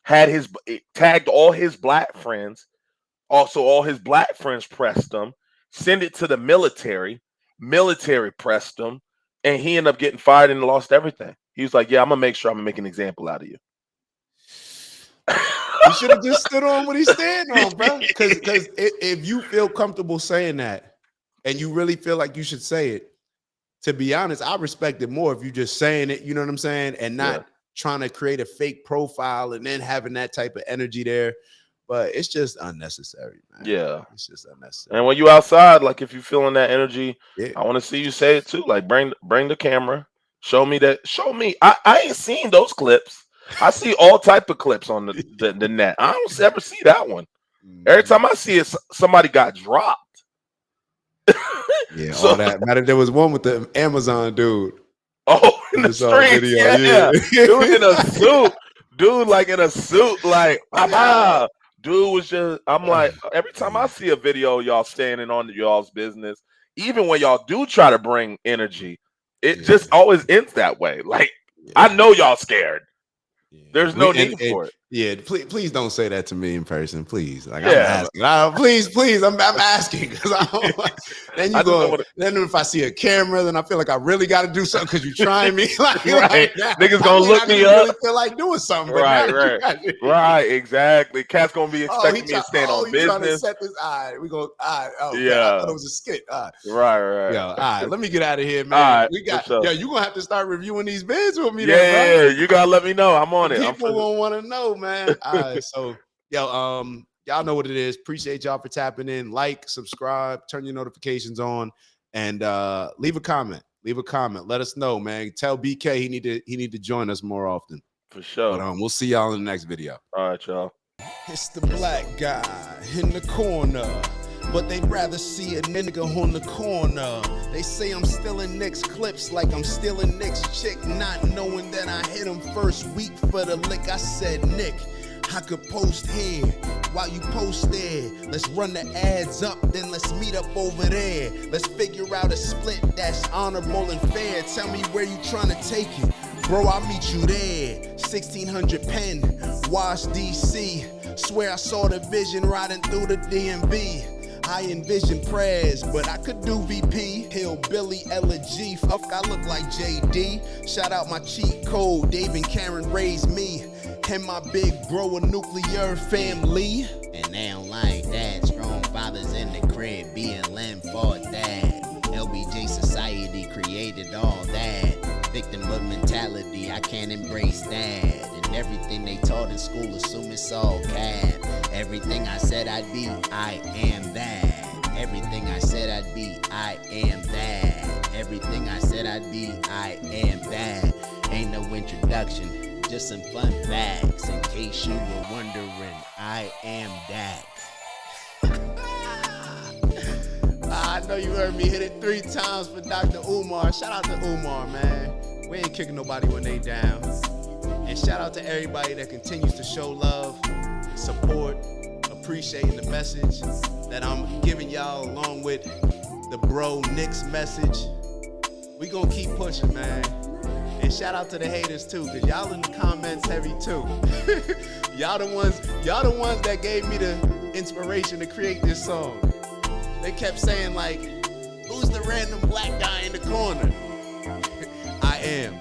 tagged all his black friends. Also, all his black friends pressed him, sent it to the military pressed him, and he ended up getting fired and lost everything. He was like, yeah, I'm gonna make sure I'm gonna make an example out of you. He should have just stood on what he's standing on, bro. Because if you feel comfortable saying that and you really feel like you should say it, to be honest, I respect it more if you just saying it, you know what I'm saying, and not trying to create a fake profile and then having that type of energy there. But it's just unnecessary, man. Yeah. It's just unnecessary. And when you outside, like if you feeling that energy, Yeah. I want to see you say it too. Like bring the camera. Show me that. Show me. I ain't seen those clips. I see all type of clips on the net. I don't ever see that one. Every time I see it, somebody got dropped. Yeah, So, all that. Matter, there was one with the Amazon dude. Oh, in the streets, yeah. Dude in a suit. Dude, like in a suit, like, dude was just, I'm like, every time I see a video of y'all standing on y'all's business, even when y'all do try to bring energy, it just always ends that way. Like, I know y'all scared. There's no need for it. Yeah, please don't say that to me in person, please. Like, I'm asking. Please, I'm asking because I don't like, then you go. Then if I see a camera, then I feel like I really got to do something because you're trying me. Like, niggas gonna look me up. Really feel like doing something, but right, exactly. Cat's gonna be expecting me to stand on business. Trying to set this. All right, we go. All right, I thought it was a skit. All right. Yo, all right, let me get out of here, man. All right, we got. Yo, you gonna have to start reviewing these bids with me. Yeah, you gotta let me know. I'm on it. People gonna want to know, man. All right, so y'all know what it is. Appreciate y'all for tapping in. Like, subscribe, turn your notifications on, and leave a comment. Let us know, man. Tell BK he need to join us more often. For sure. But we'll see y'all in the next video. All right, y'all. It's the black guy in the corner, but they'd rather see a nigga on the corner. They say I'm stealing Nick's clips like I'm stealing Nick's chick, not knowing that I hit him first week for the lick. I said, Nick, I could post here while you post there. Let's run the ads up, then let's meet up over there. Let's figure out a split that's honorable and fair. Tell me where you trying to take it. Bro, I'll meet you there. 1600 Penn, Wash, D.C. Swear I saw the vision riding through the DMV. I envision prayers, but I could do VP. Hillbilly, Elegy, fuck, I look like JD. Shout out my cheat code, Dave and Karen raised me. And my big bro, a nuclear family. And they don't like that. Strong fathers in the crib, BLM fought that. LBJ society created all that. Victimhood mentality, I can't embrace that. And everything they taught in school, assume it's all cap. Everything I said I'd be, I am that. Everything I said I'd be, I am that. Everything I said I'd be, I am that. Ain't no introduction, just some fun facts. In case you were wondering, I am that. I know you heard me hit it 3 times for Dr. Umar. Shout out to Umar, man. We ain't kicking nobody when they down. And shout out to everybody that continues to show love, support, appreciating the message that I'm giving y'all along with the bro Nick's message. We gonna keep pushing, man. And shout out to the haters too, cause y'all in the comments heavy too. y'all the ones that gave me the inspiration to create this song. They kept saying like, who's the random black guy in the corner? I am.